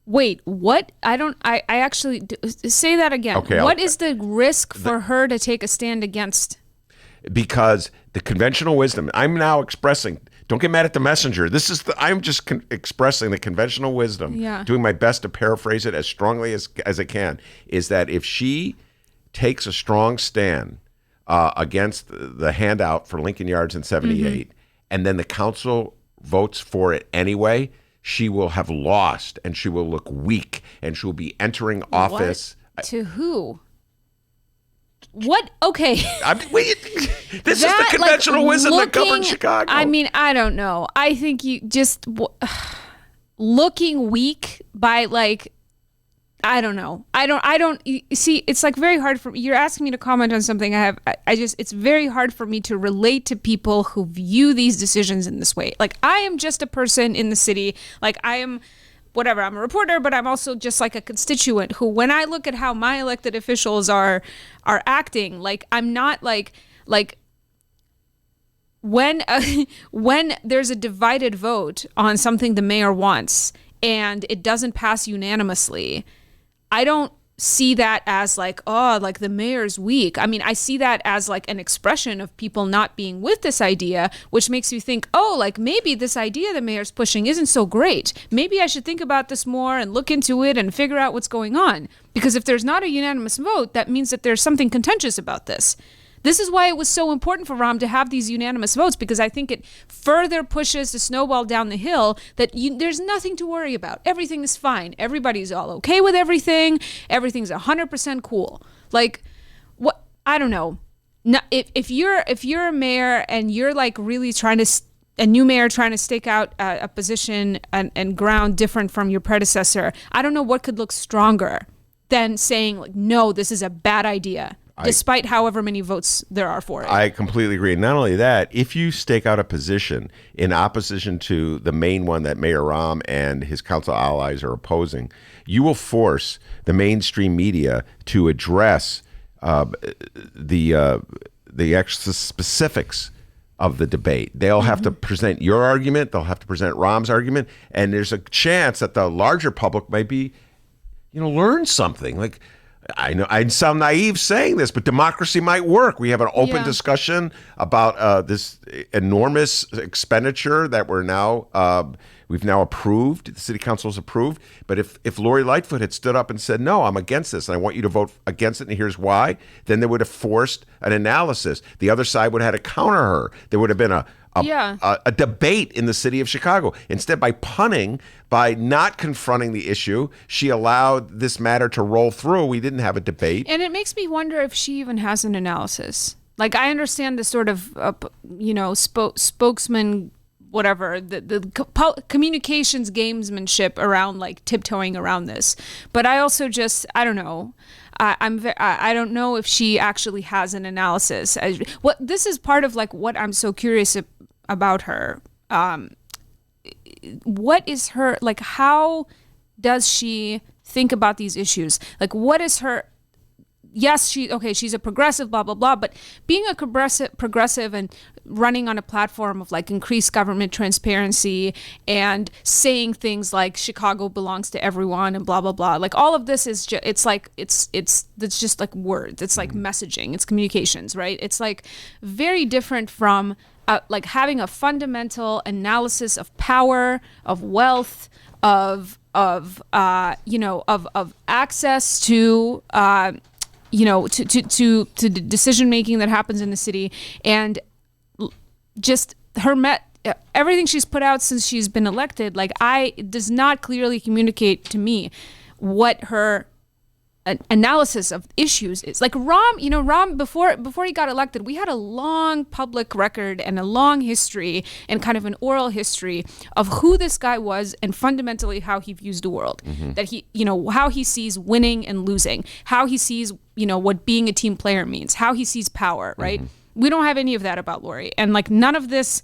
wait, what? I actually, say that again. Okay, what is the risk for her to take a stand against? Because the conventional wisdom, I'm now expressing, don't get mad at the messenger. I'm just expressing the conventional wisdom, doing my best to paraphrase it as strongly as I can, is that if she takes a strong stand against the handout for Lincoln Yards in 78, and then the council votes for it anyway, she will have lost and she will look weak and she will be entering office. What? To who? What? Okay. This is the conventional wisdom that governs Chicago. I mean, I don't know. I think you just looking weak by I don't know. I don't see. It's very hard for you're asking me to comment on something it's very hard for me to relate to people who view these decisions in this way. I am just a person in the city. I am whatever, I'm a reporter, but I'm also just a constituent who, when I look at how my elected officials are acting, I'm not when there's a divided vote on something the mayor wants and it doesn't pass unanimously, I don't see that as the mayor's weak. I mean, I see that as an expression of people not being with this idea, which makes you think, maybe this idea the mayor's pushing isn't so great. Maybe I should think about this more and look into it and figure out what's going on. Because if there's not a unanimous vote, that means that there's something contentious about this. This is why it was so important for Rahm to have these unanimous votes, because I think it further pushes the snowball down the hill that there's nothing to worry about. Everything is fine. Everybody's all okay with everything. Everything's 100% cool. What? I don't know. If you're a mayor and you're really trying to a new mayor trying to stake out a position and ground different from your predecessor, I don't know what could look stronger than saying no, this is a bad idea. Despite however many votes there are for it. I completely agree. Not only that, if you stake out a position in opposition to the main one that Mayor Rahm and his council allies are opposing, you will force the mainstream media to address the specifics of the debate. They'll have to present your argument. They'll have to present Rahm's argument. And there's a chance that the larger public might be, learn something. I know I sound naive saying this, but democracy might work. We have an open discussion about this enormous expenditure that we've now approved. The city council has approved. But if Lori Lightfoot had stood up and said, no, I'm against this and I want you to vote against it and here's why, then they would have forced an analysis. The other side would have had to counter her. There would have been a debate in the city of Chicago. Instead, by not confronting the issue, she allowed this matter to roll through. We didn't have a debate. And it makes me wonder if she even has an analysis. I understand the sort of, spokesman, whatever, the communications gamesmanship around tiptoeing around this. But I also I don't know. I don't know if she actually has an analysis. This is part of what I'm so curious about her. What is her how does she think about these issues? What is her? Yes, she's a progressive, blah blah blah. But being a progressive and running on a platform of increased government transparency and saying things like Chicago belongs to everyone and blah blah blah. All of this is just it's just words. It's messaging. It's communications, right? It's very different from having a fundamental analysis of power, of wealth, of access to to the decision making that happens in the city, and just everything she's put out since she's been elected. Does not clearly communicate to me what her analysis of issues is. Rahm, before he got elected, we had a long public record and a long history and kind of an oral history of who this guy was and fundamentally how he views the world. That he, how he sees winning and losing, how he sees, what being a team player means, how he sees power, right? We don't have any of that about Lori. And like none of this,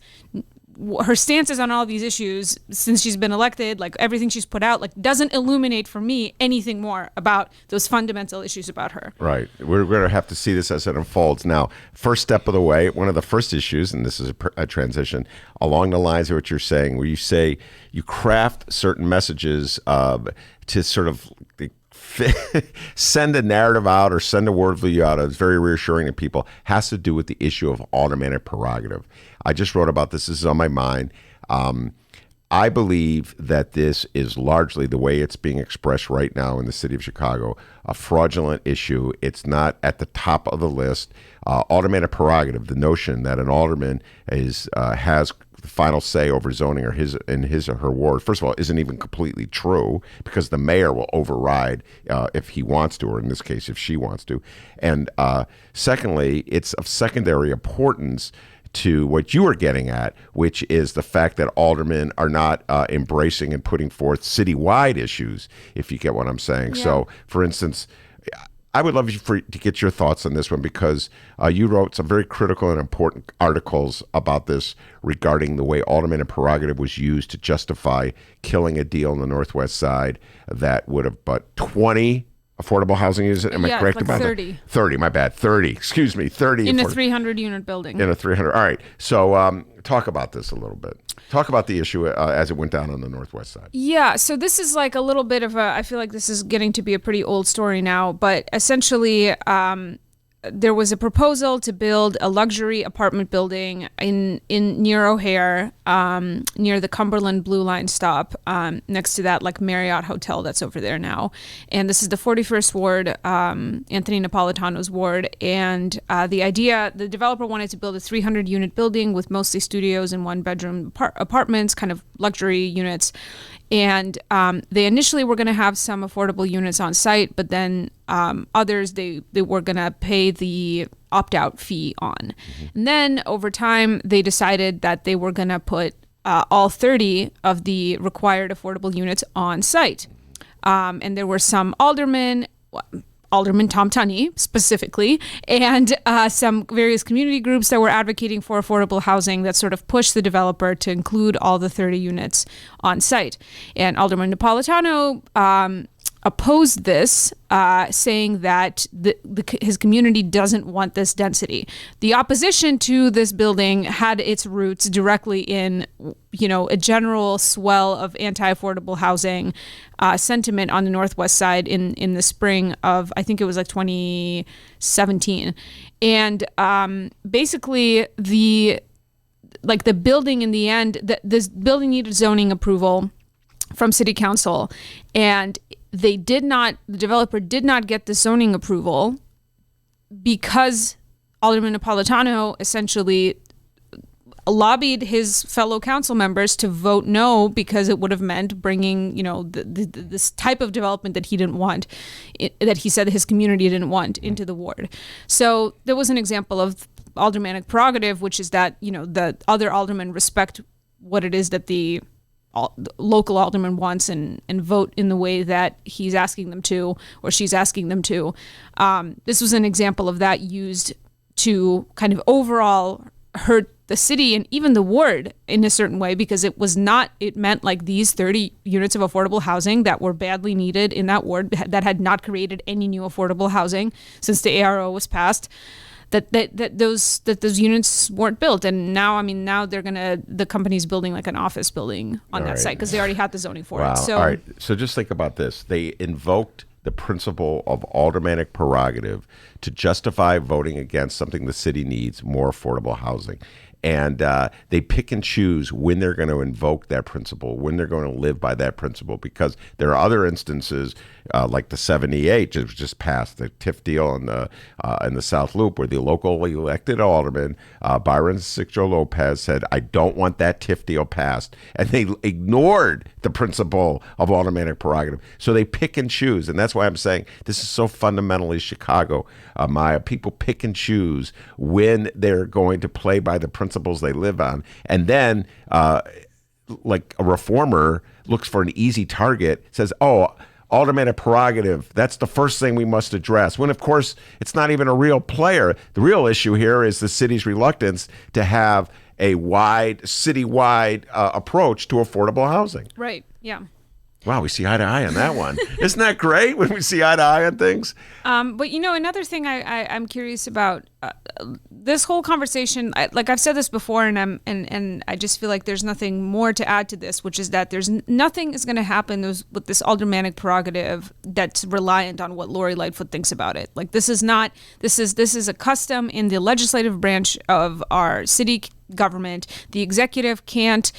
her stances on all these issues since she's been elected, like everything she's put out, like doesn't illuminate for me anything more about those fundamental issues about her. Right. We're going to have to see this as it unfolds. Now, first step of the way, one of the first issues, and this is a transition, along the lines of what you're saying, where you say you craft certain messages to sort of send a narrative out or send a worldview out that's very reassuring to people, has to do with the issue of aldermanic prerogative. I just wrote about this. This is on my mind. I believe that this is largely the way it's being expressed right now in the city of Chicago, a fraudulent issue. It's not at the top of the list. Aldermanic prerogative, the notion that an alderman has the final say over zoning or his or her ward, first of all, isn't even completely true, because the mayor will override if he wants to, or in this case, if she wants to. And secondly, it's of secondary importance to what you are getting at, which is the fact that aldermen are not embracing and putting forth citywide issues, if you get what I'm saying. Yeah. So, for instance, I would love to get your thoughts on this one, because you wrote some very critical and important articles about this regarding the way aldermanic prerogative was used to justify killing a deal on the Northwest Side that would have but 20 affordable housing units. Am I correct about 30. that? 30, my bad. 30, excuse me, 30. In a 300-unit building. In a 300. All right. So talk about this a little bit. Talk about the issue as it went down on the Northwest Side. Yeah, so this is like a little bit of I feel like this is getting to be a pretty old story now, but essentially there was a proposal to build a luxury apartment building in near O'Hare, near the Cumberland Blue Line stop, next to that like Marriott hotel that's over there now. And this is the 41st ward, Anthony Napolitano's ward. And the developer wanted to build a 300-unit building with mostly studios and one-bedroom apartments, kind of luxury units. And they initially were going to have some affordable units on site, but then others they were going to pay the opt-out fee on. Mm-hmm. And then over time, they decided that they were going to put all 30 of the required affordable units on site. And there were some Alderman Tom Tunney specifically, and some various community groups that were advocating for affordable housing that sort of pushed the developer to include all the 30 units on site. And Alderman Napolitano opposed this, saying that his community doesn't want this density. The opposition to this building had its roots directly in, a general swell of anti-affordable housing sentiment on the Northwest Side in the spring of, I think it was like 2017. And basically the building in the end, this building needed zoning approval from city council, and the developer did not get the zoning approval because Alderman Napolitano essentially lobbied his fellow council members to vote no, because it would have meant bringing, this type of development that he didn't want, that he said his community didn't want, into the ward. So there was an example of aldermanic prerogative, which is that, the other aldermen respect what it is that the local alderman wants and vote in the way that he's asking them to, or she's asking them to. This was an example of that used to kind of overall hurt the city and even the ward in a certain way, because it meant like these 30 units of affordable housing that were badly needed in that ward that had not created any new affordable housing since the ARO was passed. That those units weren't built, and now the company's building like an office building on that site because they already had the zoning for it. So, all right. So just think about this: they invoked the principle of aldermanic prerogative to justify voting against something the city needs, more affordable housing. And they pick and choose when they're going to invoke that principle, when they're going to live by that principle, because there are other instances like the 78 just passed, the TIF deal in the South Loop, where the local elected alderman, Byron Sixto Lopez, said, I don't want that TIF deal passed. And they ignored the principle of aldermanic prerogative. So they pick and choose. And that's why I'm saying this is so fundamentally Chicago. People pick and choose when they're going to play by the principles they live on. And then, like a reformer looks for an easy target, says, aldermanic prerogative. That's the first thing we must address. When, of course, it's not even a real player. The real issue here is the city's reluctance to have a citywide approach to affordable housing. Right. Yeah. Wow, we see eye to eye on that one. Isn't that great when we see eye to eye on things? But another thing I'm curious about this whole conversation. Like I've said this before, and I just feel like there's nothing more to add to this, which is that there's nothing is going to happen with this aldermanic prerogative that's reliant on what Lori Lightfoot thinks about it. Like this is a custom in the legislative branch of our city government. The executive can't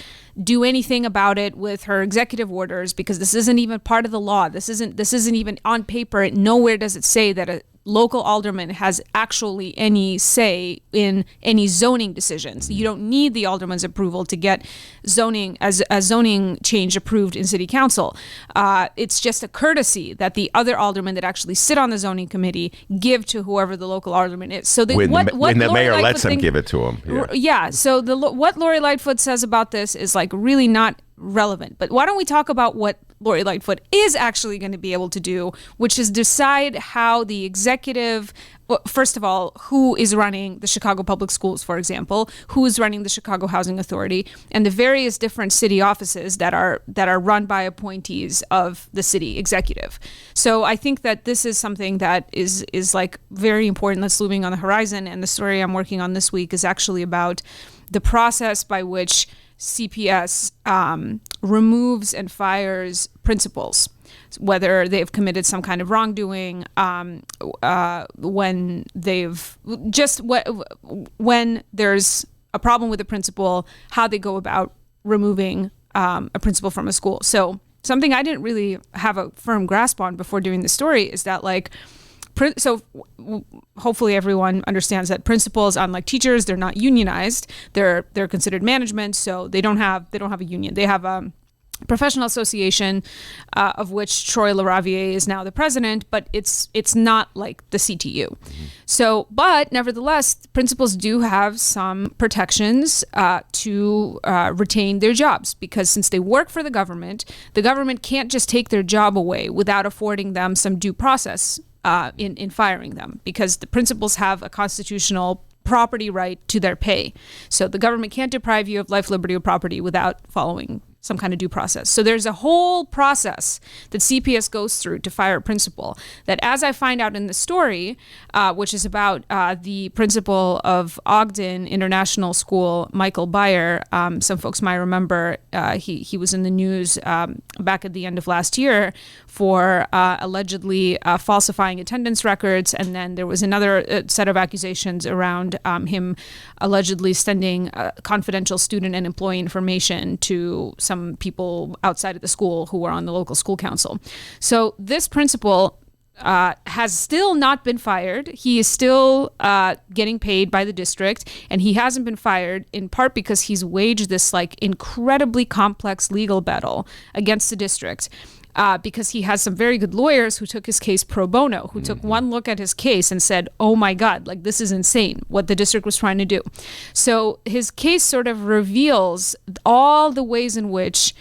do anything about it with her executive orders because this isn't even part of the law. This isn't even on paper. Nowhere does it say that a local alderman has actually any say in any zoning decisions. You don't need the alderman's approval to get zoning change approved in city council. It's just a courtesy that the other aldermen that actually sit on the zoning committee give to whoever the local alderman is. So when the mayor lets them give it to him. Yeah. So what Lori Lightfoot says about this is like really not relevant. But why don't we talk about what Lori Lightfoot is actually going to be able to do, which is decide how the executive, first of all, who is running the Chicago Public Schools, for example, who is running the Chicago Housing Authority, and the various different city offices that are run by appointees of the city executive. So I think that this is something that is like very important that's looming on the horizon. And the story I'm working on this week is actually about the process by which CPS removes and fires principals, whether they've committed some kind of wrongdoing, when there's a problem with a principal, how they go about removing a principal from a school. So something I didn't really have a firm grasp on before doing the story is that so hopefully everyone understands that principals, unlike teachers, they're not unionized. They're considered management, so they don't have a union. They have a professional association of which Troy LaRaviere is now the president, but it's not like the CTU. So, but nevertheless, principals do have some protections to retain their jobs, because since they work for the government can't just take their job away without affording them some due process in firing them, because the principals have a constitutional property right to their pay. So the government can't deprive you of life, liberty, or property without following some kind of due process. So there's a whole process that CPS goes through to fire a principal that, as I find out in the story, which is about the principal of Ogden International School, Michael Beyer. Some folks might remember he was in the news back at the end of last year for allegedly falsifying attendance records. And then there was another set of accusations around him allegedly sending confidential student and employee information to some people outside of the school who were on the local school council. So this principal has still not been fired. He is still getting paid by the district, and he hasn't been fired in part because he's waged this like incredibly complex legal battle against the district. Because he has some very good lawyers who took his case pro bono, who took one look at his case and said, oh my God, like this is insane what the district was trying to do. So his case sort of reveals all the ways in which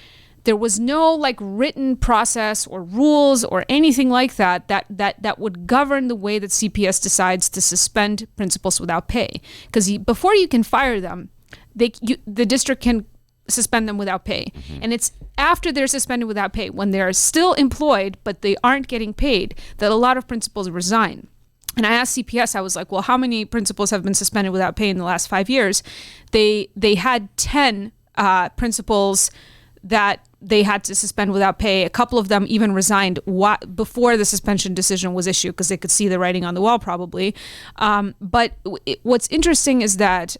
there was no like written process or rules or anything like that would govern the way that CPS decides to suspend principals without pay. Because before you can fire them, the district can suspend them without pay. And it's after they're suspended without pay, when they're still employed but they aren't getting paid, that a lot of principals resign. And I asked CPS, I was like, well, how many principals have been suspended without pay in the last 5 years? They had 10 principals that they had to suspend without pay. A couple of them even resigned before the suspension decision was issued because they could see the writing on the wall probably. But what's interesting is that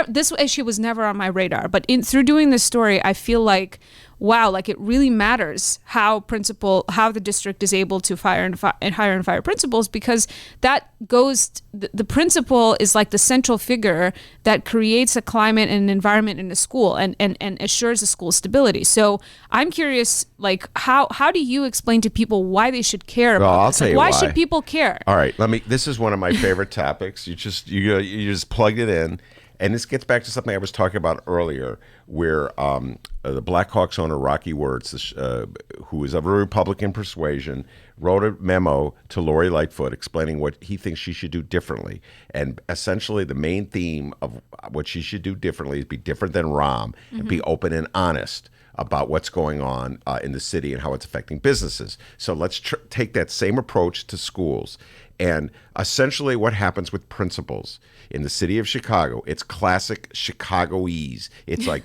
this issue was never on my radar, but through doing this story, I feel like, wow, like it really matters how the district is able to hire and fire principals, because that goes, the principal is like the central figure that creates a climate and an environment in a school and assures the school stability. So I'm curious, like how do you explain to people why they should care about I'll this? tell Like, you why should people care? All right, this is one of my favorite topics. You just plugged it in. And this gets back to something I was talking about earlier, where the Blackhawks owner Rocky Wirtz, who is of a Republican persuasion, wrote a memo to Lori Lightfoot explaining what he thinks she should do differently. And essentially the main theme of what she should do differently is be different than Rahm and be open and honest about what's going on in the city and how it's affecting businesses. So let's take that same approach to schools. And essentially what happens with principals in the city of Chicago, it's classic Chicagoese. It's like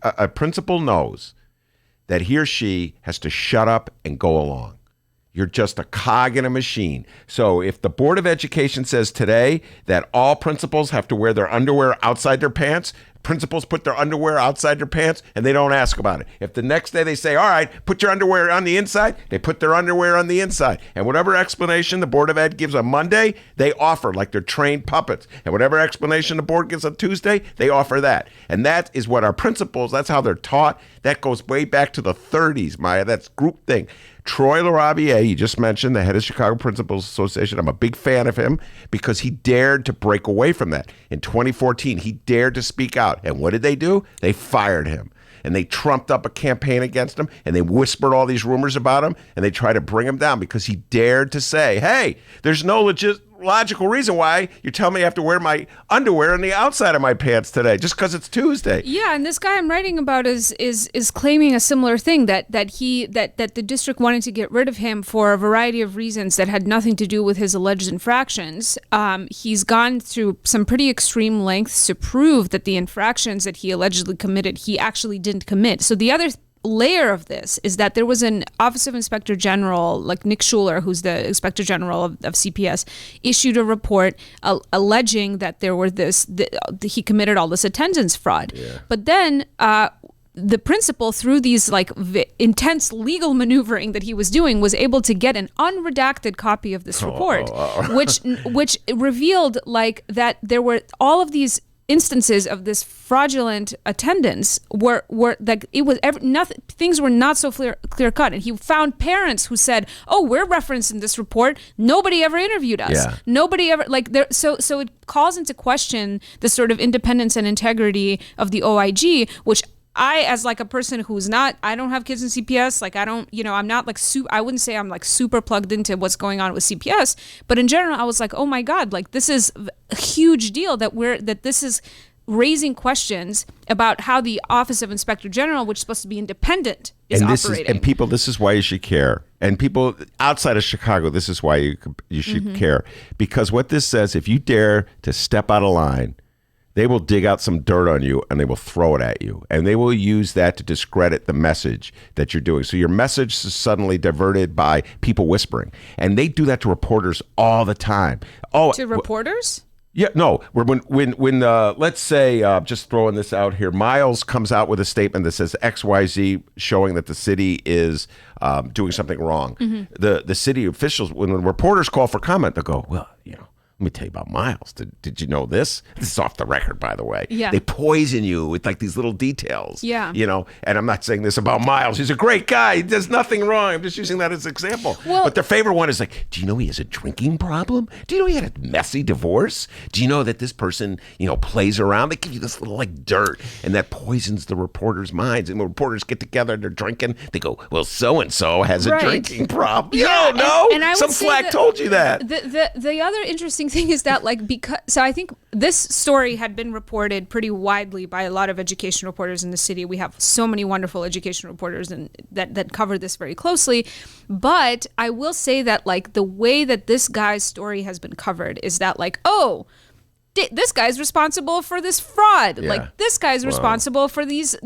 a principal knows that he or she has to shut up and go along. You're just a cog in a machine. So if the Board of Education says today that all principals have to wear their underwear outside their pants, principals put their underwear outside their pants and they don't ask about it. If the next day they say, all right, put your underwear on the inside, they put their underwear on the inside. And whatever explanation the Board of Ed gives on Monday, they offer like they're trained puppets. And whatever explanation the board gives on Tuesday, they offer that. And that is what our principals, that's how they're taught. That goes way back to the 30s, Maya. That's group thing. Troy LaRabier, you just mentioned, the head of Chicago Principals Association. I'm a big fan of him because he dared to break away from that. In 2014, he dared to speak out. And what did they do? They fired him. And they trumped up a campaign against him, and they whispered all these rumors about him, and they tried to bring him down because he dared to say, hey, there's no logical reason why you tell me I have to wear my underwear on the outside of my pants today just because it's Tuesday. Yeah, and this guy I'm writing about is claiming a similar thing, that the district wanted to get rid of him for a variety of reasons that had nothing to do with his alleged infractions. He's gone through some pretty extreme lengths to prove that the infractions that he allegedly committed, he actually didn't commit. So the other layer of this is that there was an Office of Inspector General, like Nick Schuler, who's the Inspector General of CPS, issued a report alleging that there were he committed all this attendance fraud. Yeah. But then the principal, through these intense legal maneuvering that he was doing, was able to get an unredacted copy of this report, which revealed that there were all of these instances of this fraudulent attendance were like it was nothing. Things were not so clear cut, and he found parents who said, "Oh, we're referenced in this report. Nobody ever interviewed us. Yeah. Nobody ever So it calls into question the sort of independence and integrity of the OIG, which I, as a person who's I don't have kids in CPS, I'm not I wouldn't say I'm super plugged into what's going on with CPS, but in general, I was like, oh my God, this is a huge deal that this is raising questions about how the Office of Inspector General, which is supposed to be independent, is operating. And people, this is why you should care. And people outside of Chicago, this is why you should care. Because what this says, if you dare to step out of line, they will dig out some dirt on you and they will throw it at you. And they will use that to discredit the message that you're doing. So your message is suddenly diverted by people whispering. And they do that to reporters all the time. To reporters? Yeah, no. When let's say, just throwing this out here, Miles comes out with a statement that says XYZ, showing that the city is doing something wrong. Mm-hmm. The city officials, when reporters call for comment, they'll go, well, let me tell you about Miles. Did you know this? This is off the record, by the way. Yeah. They poison you with these little details. Yeah. And I'm not saying this about Miles. He's a great guy. He does nothing wrong. I'm just using that as an example. Well, but their favorite one is do you know he has a drinking problem? Do you know he had a messy divorce? Do you know that this person, plays around? They give you this little dirt, and that poisons the reporters' minds. And when reporters get together and they're drinking, they go, well, so-and-so has a drinking problem. Yeah, You don't know. And I Some would say flack told you that. The other interesting thing is that so I think this story had been reported pretty widely by a lot of education reporters in the city. We have so many wonderful education reporters that cover this very closely. But I will say that the way that this guy's story has been covered is that this guy's responsible for this fraud. Yeah. This guy's responsible for this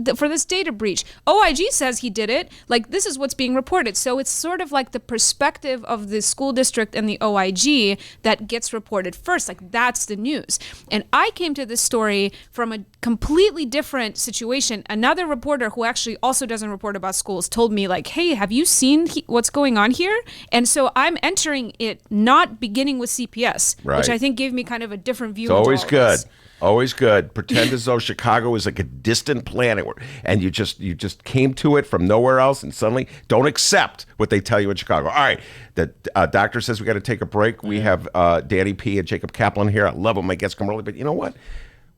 data breach. OIG says he did it. This is what's being reported. So it's sort of the perspective of the school district and the OIG that gets reported first. That's the news. And I came to this story from a completely different situation. Another reporter who actually also doesn't report about schools told me hey, have you seen what's going on here? And so I'm entering it not beginning with CPS, which I think gave me kind of a different view. Always good. Always good. Pretend as though Chicago is a distant planet, and you just came to it from nowhere else, and suddenly don't accept what they tell you in Chicago. All right, the doctor says we got to take a break. We have Danny P. and Jacob Kaplan here. I love when my guests come early, but you know what?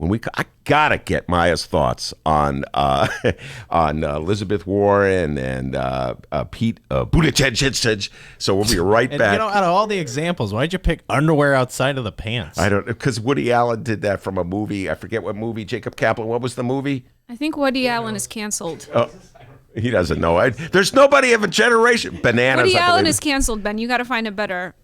I gotta get Maya's thoughts on on Elizabeth Warren and Pete Buttigieg. So we'll be right And back. you know, out of all the examples, why'd you pick underwear outside of the pants? I don't know, because Woody Allen did that from a movie. I forget what movie. Jacob Kaplan. What was the movie? I think Woody Allen is canceled. He doesn't know. There's nobody of a generation. Bananas. Woody I Allen believe. is canceled, Ben. You got to find a better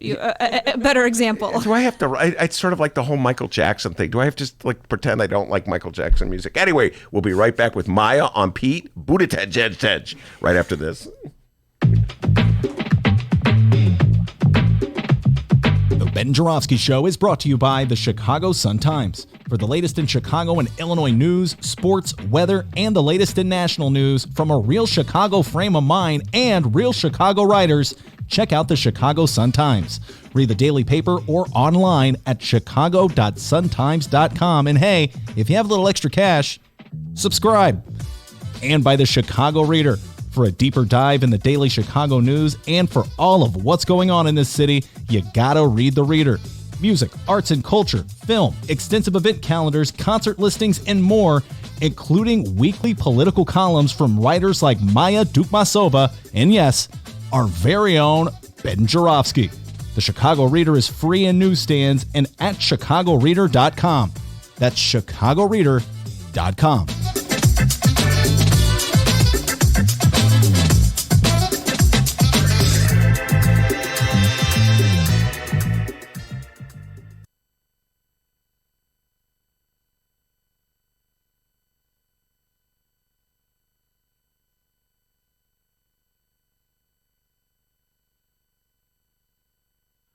example. Do I have to? It's sort of like the whole Michael Jackson thing. Do I have to just like pretend I don't like Michael Jackson music? Anyway, we'll be right back with Maya on Pete Buttigieg right after this. The Ben Joravsky Show is brought to you by the Chicago Sun-Times. For the latest in Chicago and Illinois news, sports, weather, and the latest in national news from a real Chicago frame of mind and real Chicago writers, check out the Chicago Sun-Times. Read the daily paper or online at chicago.suntimes.com. And hey, if you have a little extra cash, subscribe. And by the Chicago Reader. For a deeper dive in the daily Chicago news and for all of what's going on in this city, you gotta read the Reader. Music, arts and culture, film, extensive event calendars, concert listings, and more, including weekly political columns from writers like Maya Dukmasova and, yes, our very own Ben Joravsky. The Chicago Reader is free in newsstands and at chicagoreader.com. That's chicagoreader.com.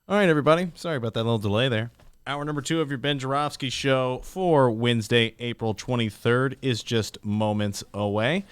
All right, everybody. Sorry about that little delay there. Hour number 2 of your Ben Joravsky Show for Wednesday, April 23rd is just moments away.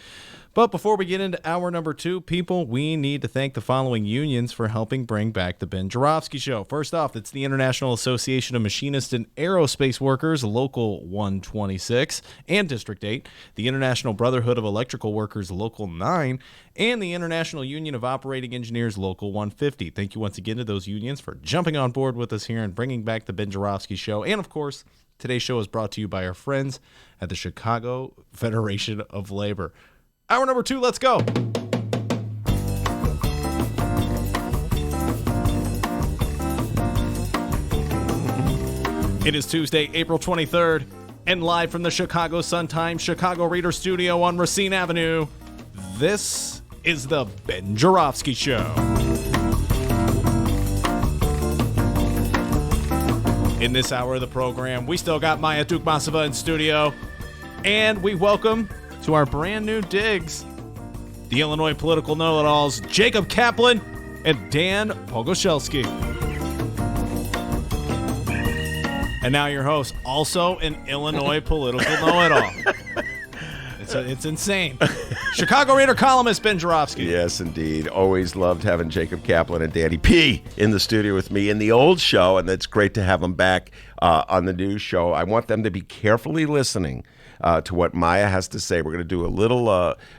But before we get into hour number 2, people, we need to thank the following unions for helping bring back the Ben Joravsky Show. First off, it's the International Association of Machinists and Aerospace Workers, Local 126, and District 8, the International Brotherhood of Electrical Workers, Local 9, and the International Union of Operating Engineers, Local 150. Thank you once again to those unions for jumping on board with us here and bringing back the Ben Joravsky Show. And, of course, today's show is brought to you by our friends at the Chicago Federation of Labor. Hour number 2, let's go. It is Tuesday, April 23rd, and live from the Chicago Sun-Times Chicago Reader Studio on Racine Avenue, this is the Ben Joravsky Show. In this hour of the program, we still got Maya Dukmasova in studio, and we welcome to our brand new digs, the Illinois political know-it-alls, Jacob Kaplan and Dan Pogoshelski. And now your host, also an Illinois political know-it-all. It's insane. Chicago Reader columnist Ben Joravsky. Yes, indeed. Always loved having Jacob Kaplan and Danny P. in the studio with me in the old show, and it's great to have them back on the new show. I want them to be carefully listening to what Maya has to say. We're going to do a little,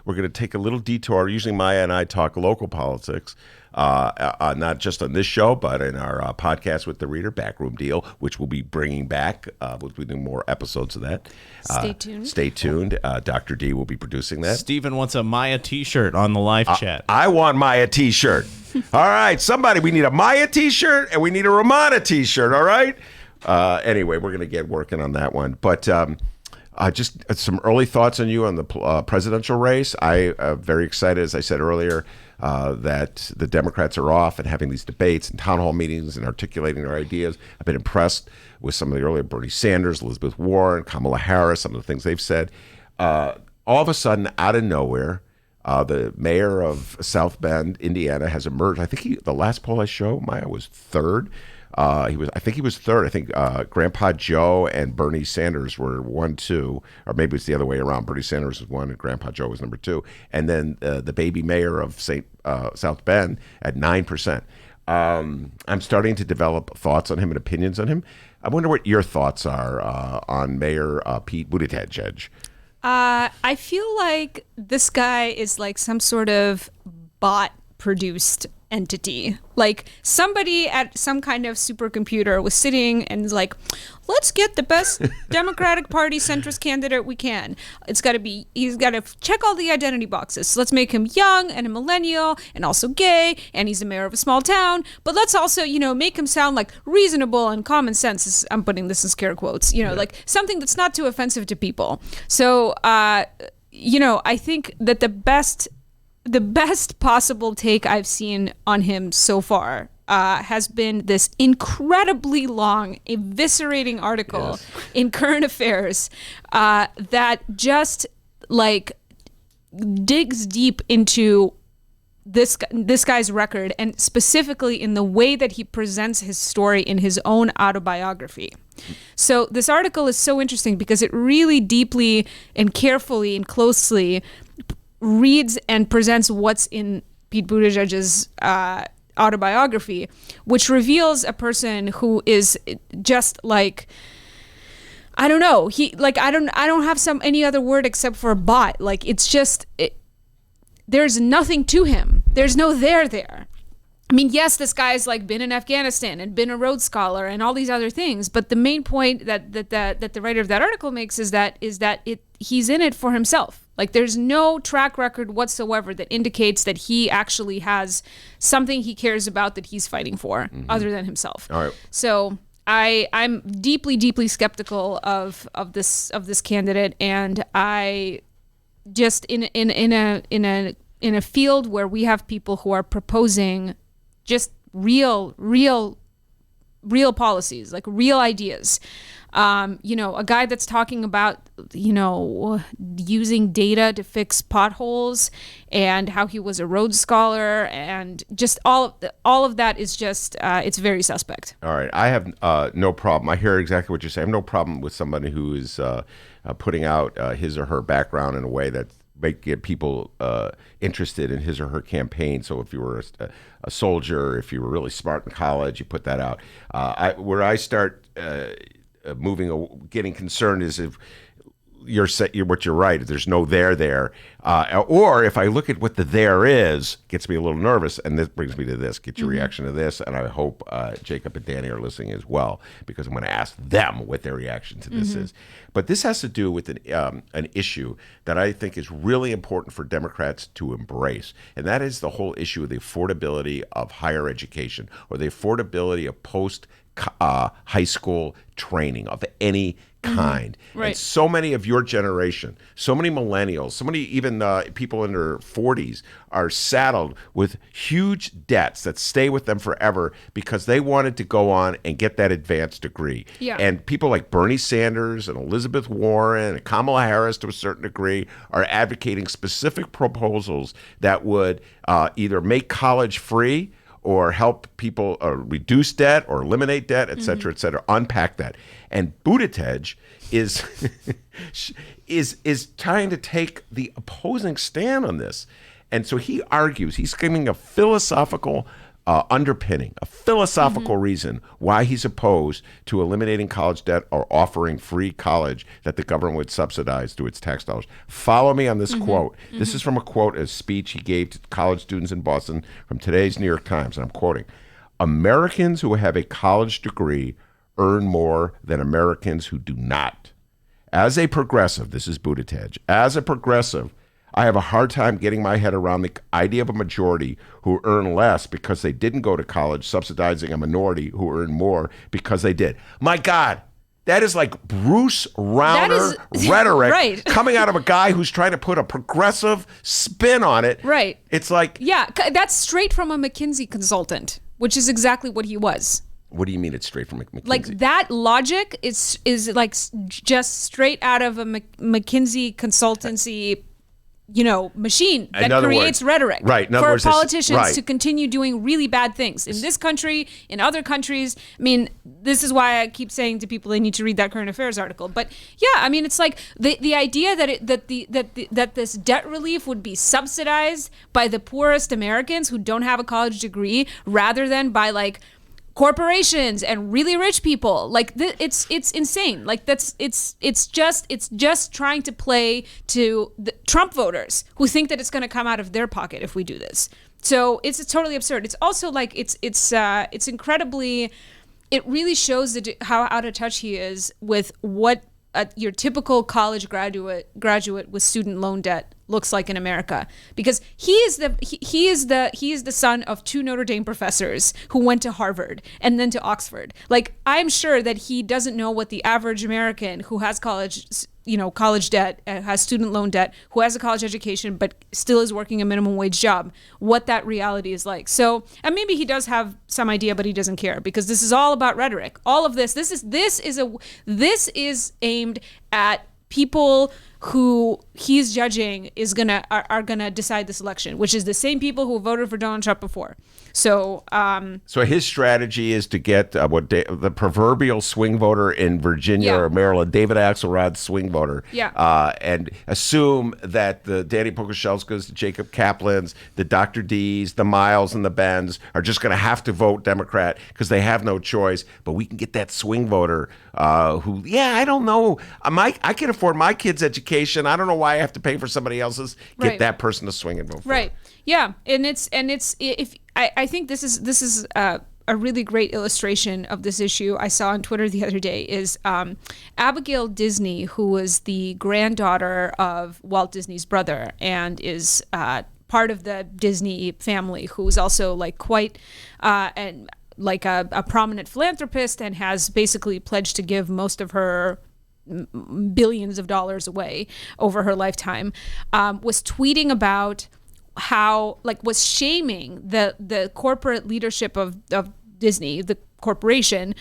we're going to take a little detour. Usually Maya and I talk local politics, not just on this show, but in our podcast with the Reader, Backroom Deal, which we'll be bringing back. We'll be doing more episodes of that. Stay tuned. Stay tuned. Dr. D will be producing that. Steven wants a Maya t-shirt on the live chat. I want Maya t-shirt. All right, somebody, we need a Maya t-shirt and we need a Romana t-shirt, all right? Anyway, we're going to get working on that one. But just some early thoughts on you on the presidential race. I am very excited, as I said earlier, that the Democrats are off and having these debates and town hall meetings and articulating their ideas. I've been impressed with some of the earlier Bernie Sanders, Elizabeth Warren, Kamala Harris, some of the things they've said. All of a sudden, out of nowhere, the mayor of South Bend, Indiana, has emerged. I think the last poll I showed, Maya, was third. I think he was third. I think Grandpa Joe and Bernie Sanders were 1, 2, or maybe it's the other way around. Bernie Sanders was 1 and Grandpa Joe was number 2. And then the baby mayor of South Bend at 9%. I'm starting to develop thoughts on him and opinions on him. I wonder what your thoughts are on Mayor Pete Buttigieg. I feel like this guy is like some sort of bot-produced entity. Like somebody at some kind of supercomputer was sitting and was like, let's get the best Democratic Party centrist candidate we can. He's got to check all the identity boxes. So let's make him young and a millennial and also gay, and he's the mayor of a small town. But let's also, make him sound like reasonable and common sense. I'm putting this in scare quotes, like something that's not too offensive to people. So, I think that the best possible take I've seen on him so far has been this incredibly long, eviscerating article in Current Affairs that just like digs deep into this guy's record, and specifically in the way that he presents his story in his own autobiography. So this article is so interesting because it really deeply and carefully and closely reads and presents what's in Pete Buttigieg's autobiography, which reveals a person who is just like, I don't know, I don't have any other word except for a bot. Like it's just there's nothing to him. There's no there. I mean, yes, this guy's like been in Afghanistan and been a Rhodes Scholar and all these other things, but the main point that the writer of that article makes is that he's in it for himself. Like there's no track record whatsoever that indicates that he actually has something he cares about that he's fighting for other than himself. All right. So I'm deeply, deeply skeptical of this candidate, and I just in a field where we have people who are proposing just real policies, like real ideas. A guy that's talking about, using data to fix potholes and how he was a Rhodes Scholar, and just all of that is just, it's very suspect. All right. I have no problem. I hear exactly what you're saying. I have no problem with somebody who is putting out his or her background in a way that might get people interested in his or her campaign. So if you were a soldier, if you were really smart in college, you put that out. Where I start getting concerned is if what you're right. If there's no there, or if I look at what the there is, gets me a little nervous. And this brings me to this. Get your reaction to this, and I hope Jacob and Danny are listening as well, because I'm going to ask them what their reaction to this is. But this has to do with an issue that I think is really important for Democrats to embrace, and that is the whole issue of the affordability of higher education, or the affordability of post high school training of any kind. Right. And so many of your generation, so many millennials, so many even people in their 40s are saddled with huge debts that stay with them forever because they wanted to go on and get that advanced degree. Yeah. And people like Bernie Sanders and Elizabeth Warren and Kamala Harris to a certain degree are advocating specific proposals that would either make college free or help people reduce debt or eliminate debt, et cetera, unpack that. And Buttigieg is trying to take the opposing stand on this. And so he argues, he's giving a philosophical underpinning, a philosophical reason why he's opposed to eliminating college debt or offering free college that the government would subsidize through its tax dollars. Follow me on this quote. This is from a speech he gave to college students in Boston from today's New York Times, and I'm quoting, "Americans who have a college degree earn more than Americans who do not. As a progressive," this is Buttigieg, "as a progressive, I have a hard time getting my head around the idea of a majority who earn less because they didn't go to college, subsidizing a minority who earn more because they did." My God, that is like Bruce Rauner rhetoric right. coming out of a guy who's trying to put a progressive spin on it. Right. It's like... Yeah, that's straight from a McKinsey consultant, which is exactly what he was. What do you mean it's straight from McKinsey? Like that logic is like just straight out of a McKinsey consultancy machine that creates rhetoric for politicians to continue doing really bad things in this country, in other countries. I mean, this is why I keep saying to people they need to read that Current Affairs article. But yeah, I mean, it's like the idea that this debt relief would be subsidized by the poorest Americans who don't have a college degree, rather than by like corporations and really rich people. Like it's insane. Like it's just trying to play to the Trump voters who think that it's going to come out of their pocket if we do this. So it's totally absurd. It's also like it's incredibly. It really shows how out of touch he is with what your typical college graduate with student loan debt looks like in America, because he is the son of 2 Notre Dame professors who went to Harvard and then to Oxford. Like, I'm sure that he doesn't know what the average American who has college debt, has student loan debt, who has a college education but still is working a minimum wage job, what that reality is like. So, and maybe he does have some idea, but he doesn't care, because this is all about rhetoric. All of this is aimed at people who he's judging are gonna decide this election, which is the same people who voted for Donald Trump before. So, so his strategy is to get the proverbial swing voter in Virginia or Maryland, David Axelrod's swing voter, and assume that the Danny Pokoshelskis, the Jacob Kaplans, the Dr. D's, the Miles, and the Bens are just going to have to vote Democrat because they have no choice. But we can get that swing voter who, I don't know, I can afford my kids' education. I don't know why I have to pay for somebody else's. Get that person to swing and vote for it. Yeah, and I think this is a really great illustration of this issue I saw on Twitter the other day is Abigail Disney, who was the granddaughter of Walt Disney's brother and is part of the Disney family, who is also like quite a prominent philanthropist and has basically pledged to give most of her billions of dollars away over her lifetime, was tweeting about how, was shaming the corporate leadership of Disney, the corporation,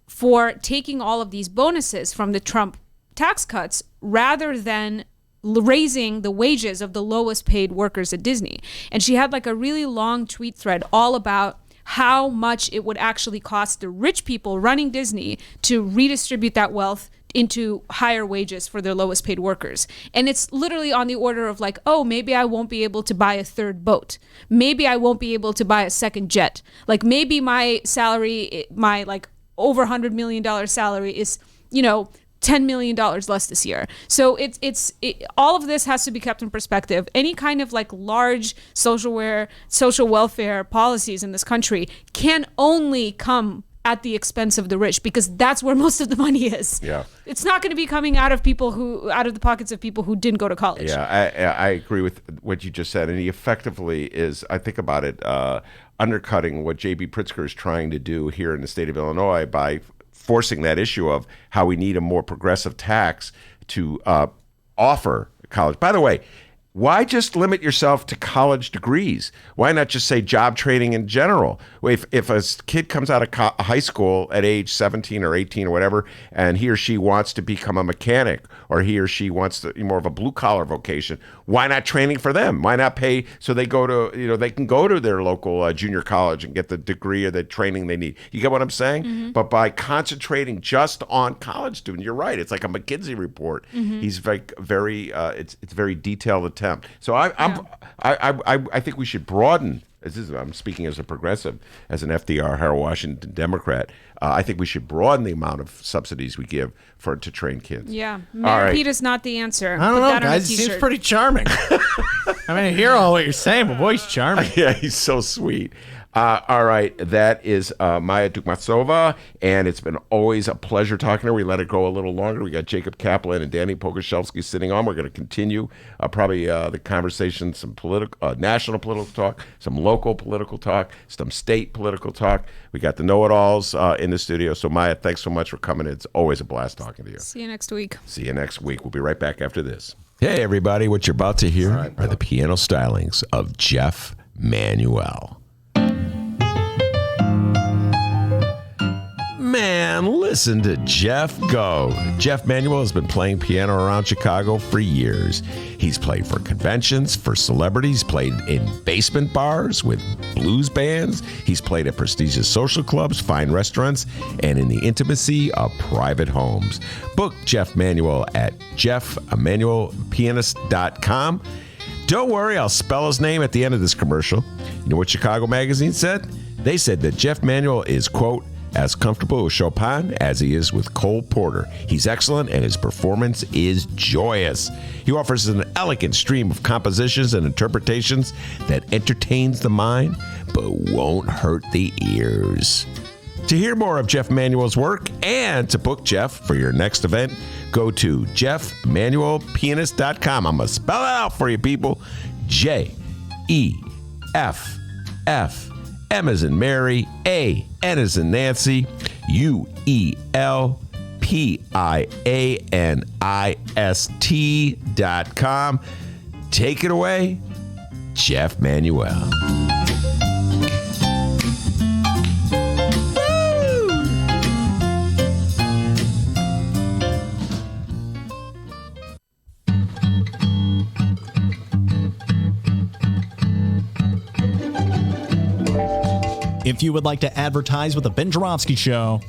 for taking all of these bonuses from the Trump tax cuts rather than raising the wages of the lowest paid workers at Disney. And she had a really long tweet thread all about how much it would actually cost the rich people running Disney to redistribute that wealth into higher wages for their lowest paid workers. And it's literally on the order of maybe I won't be able to buy a third boat. Maybe I won't be able to buy a second jet. Maybe my salary, my over $100 million salary is, $10 million less this year. So all of this has to be kept in perspective. Any kind of large social welfare policies in this country can only come at the expense of the rich, because that's where most of the money is. Yeah, it's not going to be coming out of the pockets of people who didn't go to college. Yeah, I agree with what you just said, and he effectively is. I think about it, undercutting what J.B. Pritzker is trying to do here in the state of Illinois by forcing that issue of how we need a more progressive tax to offer college. By the way, why just limit yourself to college degrees? Why not just say job training in general? If a kid comes out of high school at age 17 or 18 or whatever, and he or she wants to become a mechanic, or he or she wants more of a blue collar vocation, why not training for them? Why not pay so they go to, they can go to their local junior college and get the degree or the training they need? You get what I'm saying? Mm-hmm. But by concentrating just on college students, you're right. It's like a McKinsey report. Mm-hmm. He's very it's very detailed attempt. So I think we should broaden. I'm speaking as a progressive, as an FDR, Harold Washington Democrat. I think we should broaden the amount of subsidies we give to train kids. Yeah, Mayor Pete is not the answer. I don't know, guys. He seems pretty charming. I hear all what you're saying, but boy, he's charming. Yeah, he's so sweet. All right, that is Maya Dukmasova, and it's been always a pleasure talking to her. We let it go a little longer. We got Jacob Kaplan and Danny Pokoshelski sitting on. We're going to continue probably the conversation, some national political talk, some local political talk, some state political talk. We got the know-it-alls in the studio. So Maya, thanks so much for coming. It's always a blast talking to you. See you next week. See you next week. We'll be right back after this. Hey, everybody. What you're about to hear are the piano stylings of Jeff Manuel. Man, listen to Jeff go. Jeff Manuel has been playing piano around Chicago for years. He's played for conventions, for celebrities, played in basement bars with blues bands. He's played at prestigious social clubs, fine restaurants, and in the intimacy of private homes. Book Jeff Manuel at jeffemanuelpianist.com. Don't worry, I'll spell his name at the end of this commercial. You know what Chicago Magazine said? They said that Jeff Manuel is, quote, as comfortable with Chopin as he is with Cole Porter. He's excellent and his performance is joyous. He offers an elegant stream of compositions and interpretations that entertains the mind but won't hurt the ears. To hear more of Jeff Manuel's work and to book Jeff for your next event, go to jeffmanuelpianist.com. I'm going to spell it out for you, people. J-E-F-F. M as in Mary, A, N as in Nancy, UELPIANIST.com. Take it away, Jeff Manuel. If you would like to advertise with the Ben Joravsky Show,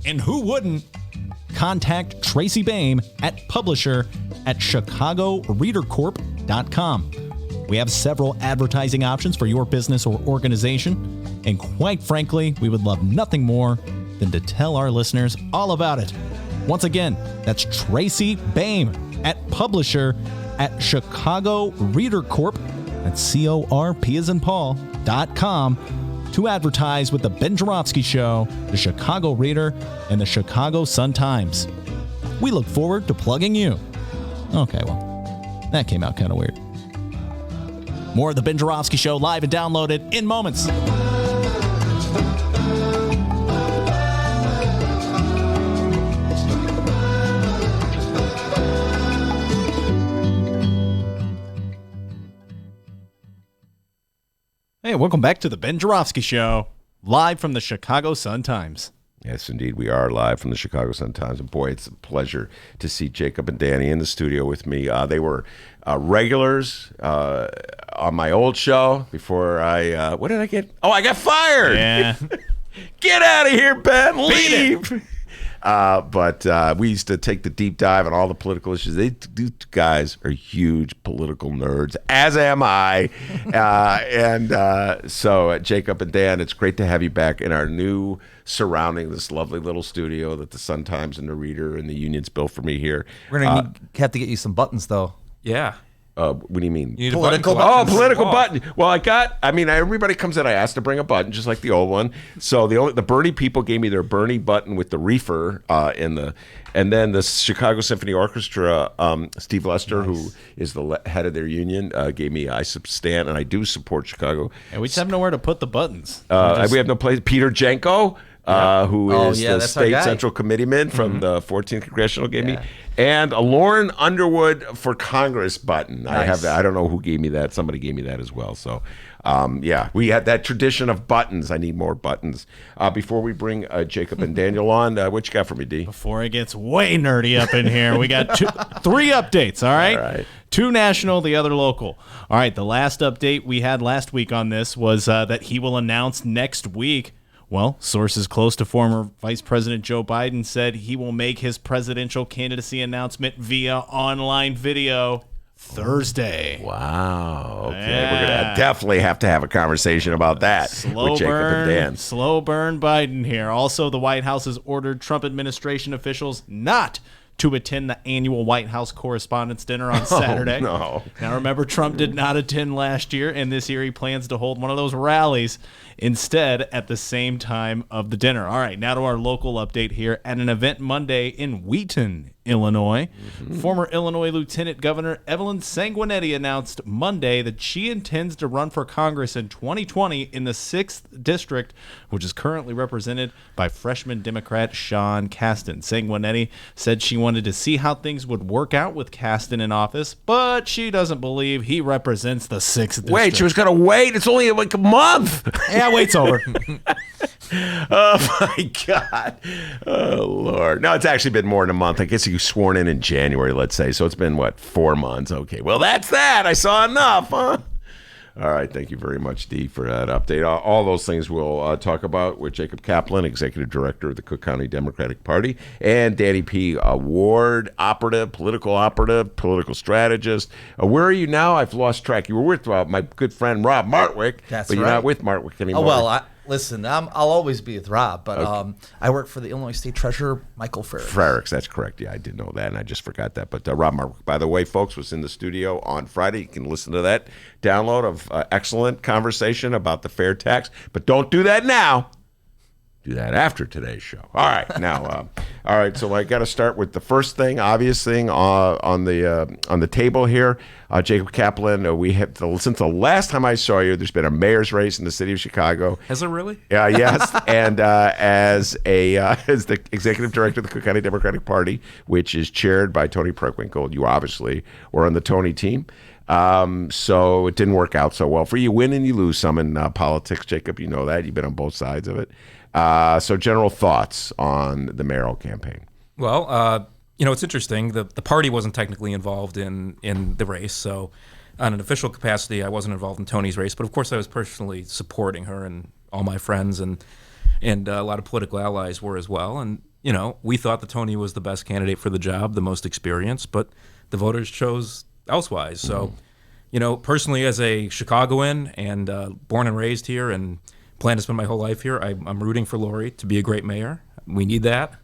and who wouldn't, contact Tracy Baim at publisher@chicagoreadercorp.com. We have several advertising options for your business or organization, and quite frankly, we would love nothing more than to tell our listeners all about it. Once again, that's Tracy Baim at publisher@chicagoreadercorp, that's CORP as in Paul.com, to advertise with the Ben Joravsky Show, the Chicago Reader, and the Chicago Sun-Times. We look forward to plugging you. Okay, well, that came out kind of weird. More of the Ben Joravsky Show live and downloaded in moments. Hey, welcome back to the Ben Joravsky Show, live from the Chicago Sun-Times. Yes, indeed. We are live from the Chicago Sun-Times. And boy, it's a pleasure to see Jacob and Danny in the studio with me. They were regulars on my old show before I, what did I get? Oh, I got fired. Yeah. Get out of here, Ben. Leave. But we used to take the deep dive on all the political issues. These guys are huge political nerds, as am I. So Jacob and Dan, it's great to have you back in our new surrounding, this lovely little studio that the Sun-Times and the Reader and the unions built for me here. We're going to have to get you some buttons, though. Yeah. What do you mean? You need political buttons. Oh, political button. Well, everybody comes in, I asked to bring a button, just like the old one. So the Bernie people gave me their Bernie button with the reefer and then the Chicago Symphony Orchestra, Steve Lester, who is the head of their union, gave me I stand, and I do support Chicago. And we just have nowhere to put the buttons. We have no place. Peter Jenko, who is the state central committeeman from the 14th Congressional, gave me. And a Lauren Underwood for Congress button. Nice. I have that. I don't know who gave me that. Somebody gave me that as well. So, we had that tradition of buttons. I need more buttons. Before we bring Jacob and Daniel on, what you got for me, D? Before it gets way nerdy up in here, we got 3 updates, all right? All right. 2 national, the other local. All right, the last update we had last week on this was that he will announce next week. Well, sources close to former Vice President Joe Biden said he will make his presidential candidacy announcement via online video Thursday. Wow. Okay. Yeah. We're going to definitely have to have a conversation about that with Jacob and Dan. Slow burn Biden here. Also, the White House has ordered Trump administration officials not to attend the annual White House Correspondents' Dinner on Saturday. Oh, no. Now, remember, Trump did not attend last year, and this year he plans to hold one of those rallies instead at the same time of the dinner. All right, now to our local update here. At an event Monday in Wheaton, Illinois, former Illinois Lieutenant Governor Evelyn Sanguinetti announced Monday that she intends to run for Congress in 2020 in the 6th District, which is currently represented by freshman Democrat Sean Casten. Sanguinetti said she wanted to see how things would work out with Casten in office, but she doesn't believe he represents the 6th District. Wait, she was going to wait? It's only like a month. Yeah, wait's over. Oh, my God. Oh, Lord. No, it's actually been more than a month. I guess he was sworn in January, let's say. So it's been, 4 months? Okay. Well, that's that. I saw enough, huh? All right. Thank you very much, Dee, for that update. All those things we'll talk about with Jacob Kaplan, Executive Director of the Cook County Democratic Party, and Danny P., ward operative, political strategist. Where are you now? I've lost track. You were with my good friend Rob Martwick, That's but you're right. not with Martwick anymore. Oh, well, Listen, I'll always be with Rob, but I work for the Illinois State Treasurer, Michael Frericks. Frericks, that's correct. Yeah, I did know that, and I just forgot that. But Rob Mark, by the way, folks, was in the studio on Friday. You can listen to that download of excellent conversation about the fair tax. But don't do that now. Do that after today's show. All right, now, all right. So I got to start with the first thing, obvious thing on the table here. Jacob Kaplan, we have since the last time I saw you, there's been a mayor's race in the city of Chicago. Has there really? Yes, and as the executive director of the Cook County Democratic Party, which is chaired by Tony Preckwinkle, you obviously were on the Tony team. So it didn't work out so well for you. You win and you lose some in politics, Jacob. You know that. You've been on both sides of it. So general thoughts on the mayoral campaign. Well, it's interesting. The party wasn't technically involved in the race. So on an official capacity, I wasn't involved in Tony's race. But of course, I was personally supporting her, and all my friends and a lot of political allies were as well. And, we thought that Tony was the best candidate for the job, the most experienced, but the voters chose elsewise. So, personally as a Chicagoan and born and raised here and plan to spend my whole life here, I'm rooting for Lori to be a great mayor. We need that.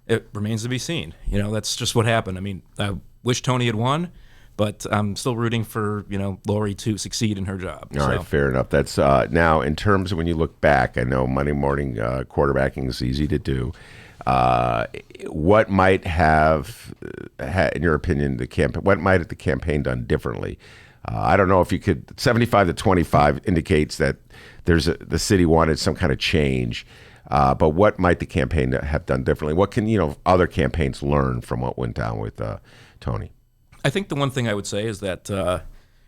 It remains to be seen. That's just what happened. I mean, I wish Tony had won, but I'm still rooting for, Lori to succeed in her job. All right, fair enough. That's now in terms of when you look back, I know Monday morning quarterbacking is easy to do. What might have, in your opinion, what might the campaign done differently? I don't know if you could. 75-25 indicates that the city wanted some kind of change, but what might the campaign have done differently? What can other campaigns learn from what went down with Tony? I think the one thing I would say is that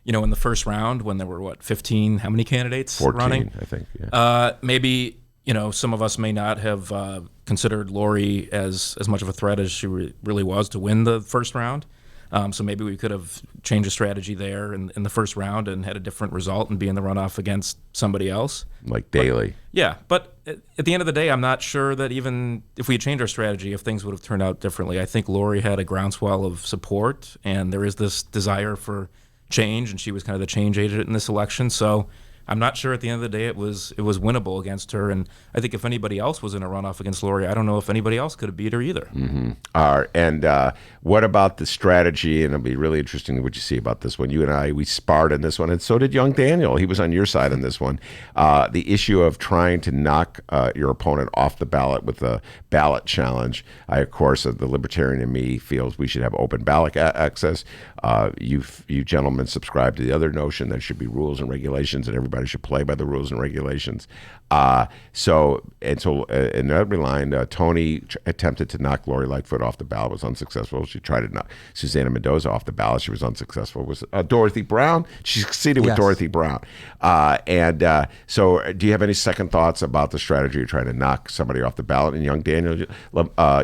in the first round when there were 15, how many candidates 14, running? I think. Yeah. Maybe some of us may not have considered Lori as much of a threat as she really was to win the first round. So maybe we could have changed a strategy there in the first round and had a different result and be in the runoff against somebody else. Like Daley. But at the end of the day, I'm not sure that even if we had changed our strategy, if things would have turned out differently. I think Lori had a groundswell of support, and there is this desire for change, and she was kind of the change agent in this election. So I'm not sure at the end of the day it was winnable against her. And I think if anybody else was in a runoff against Lori, I don't know if anybody else could have beat her either. Mm-hmm. And what about the strategy? And it'll be really interesting what you see about this one. You and I, we sparred in this one, and so did young Daniel. He was on your side on this one. The issue of trying to knock your opponent off the ballot with a ballot challenge. Of course, the libertarian in me feels we should have open ballot access. You gentlemen subscribe to the other notion that there should be rules and regulations, and everybody should play by the rules and regulations. So in every line, Tony attempted to knock Lori Lightfoot off the ballot, was unsuccessful. She tried to knock Susanna Mendoza off the ballot. She was unsuccessful. It was Dorothy Brown. She succeeded with Dorothy Brown. So do you have any second thoughts about the strategy of trying to knock somebody off the ballot? And young Daniel,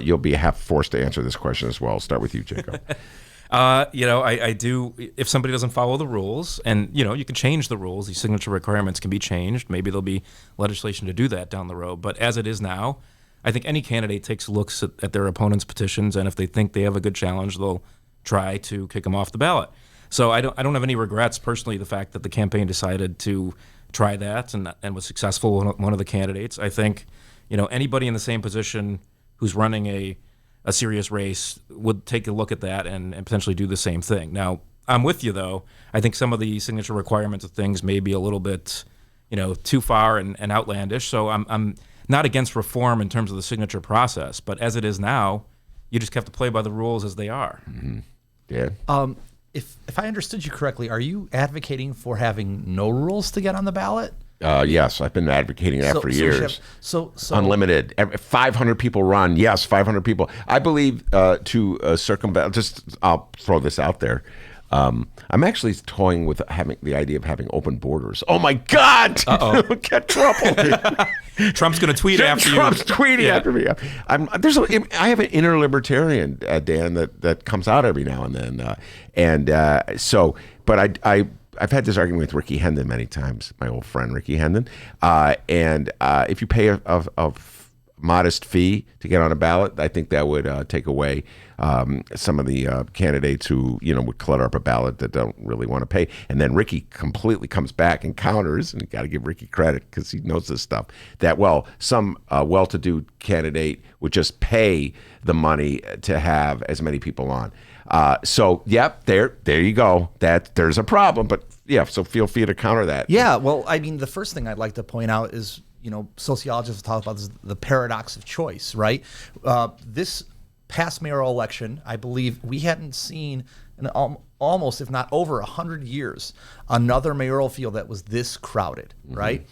you'll be forced to answer this question as well. I'll start with you, Jacob. I do. If somebody doesn't follow the rules, and you can change the rules, these signature requirements can be changed. Maybe there'll be legislation to do that down the road. But as it is now, I think any candidate takes looks at their opponent's petitions, and if they think they have a good challenge, they'll try to kick them off the ballot. So I don't have any regrets personally. The fact that the campaign decided to try that and was successful with one of the candidates. I think anybody in the same position who's running a serious race would take a look at that and potentially do the same thing. Now, I'm with you, though. I think some of the signature requirements of things may be a little bit, too far and outlandish. So I'm not against reform in terms of the signature process. But as it is now, you just have to play by the rules as they are. Mm-hmm. Yeah. If I understood you correctly, are you advocating for having no rules to get on the ballot? Yes, I've been advocating that for years. So unlimited. 500 people run. Yes, 500 people. I believe to circumvent. I'll throw this out there. I'm actually toying with the idea of having open borders. Oh my God! Get trouble. Trump's going to tweet after you. Trump's tweeting after me. I have an inner libertarian, Dan, that comes out every now and then, but I've had this argument with Ricky Hendon many times, my old friend Ricky Hendon, and if you pay a modest fee to get on a ballot, I think that would take away some of the candidates who would clutter up a ballot that don't really want to pay. And then Ricky completely comes back and counters, and you got to give Ricky credit because he knows this stuff. That some well-to-do candidate would just pay the money to have as many people on. So yep, there you go. There's a problem, but yeah. So feel free to counter that. Yeah. Well, I mean, the first thing I'd like to point out is, sociologists talk about this, the paradox of choice, right? This past mayoral election, I believe we hadn't seen in almost, if not over 100 years, another mayoral field that was this crowded, right?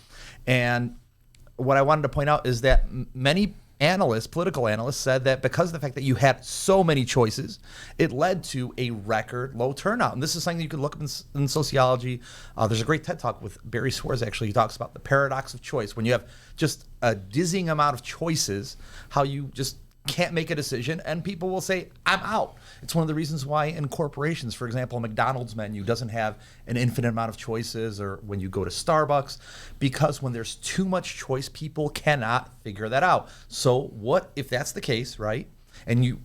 And what I wanted to point out is that many political analysts said that because of the fact that you had so many choices, it led to a record low turnout. And this is something you can look up in sociology. There's a great TED Talk with Barry Schwartz, actually. He talks about the paradox of choice. When you have just a dizzying amount of choices, how you just can't make a decision, and people will say, I'm out. It's one of the reasons why in corporations, for example, a McDonald's menu doesn't have an infinite amount of choices, or when you go to Starbucks, because when there's too much choice, people cannot figure that out. So what if that's the case, right? And you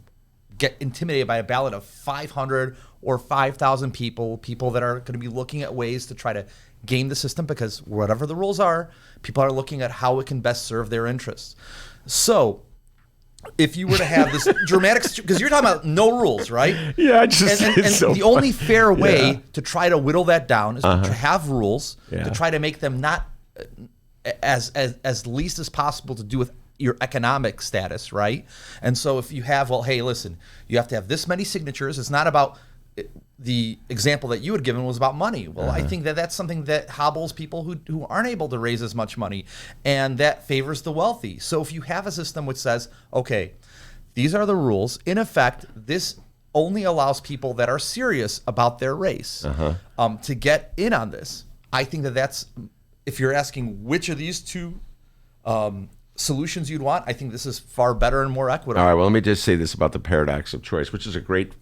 get intimidated by a ballot of 500 or 5,000 people that are going to be looking at ways to try to game the system, because whatever the rules are, people are looking at how it can best serve their interests. So if you were to have this dramatic, because you're talking about no rules, right? Yeah, and so the only fair way to try to whittle that down is to have rules, to try to make them not as least as possible to do with your economic status, right? And so if you have, hey, listen, you have to have this many signatures. It's not about, the example that you had given was about money. Well, I think that that's something that hobbles people who aren't able to raise as much money, and that favors the wealthy. So if you have a system which says, okay, these are the rules, in effect, this only allows people that are serious about their race to get in on this. I think that's, if you're asking which of these two solutions you'd want, I think this is far better and more equitable. All right, well, let me just say this about the paradox of choice, which is a great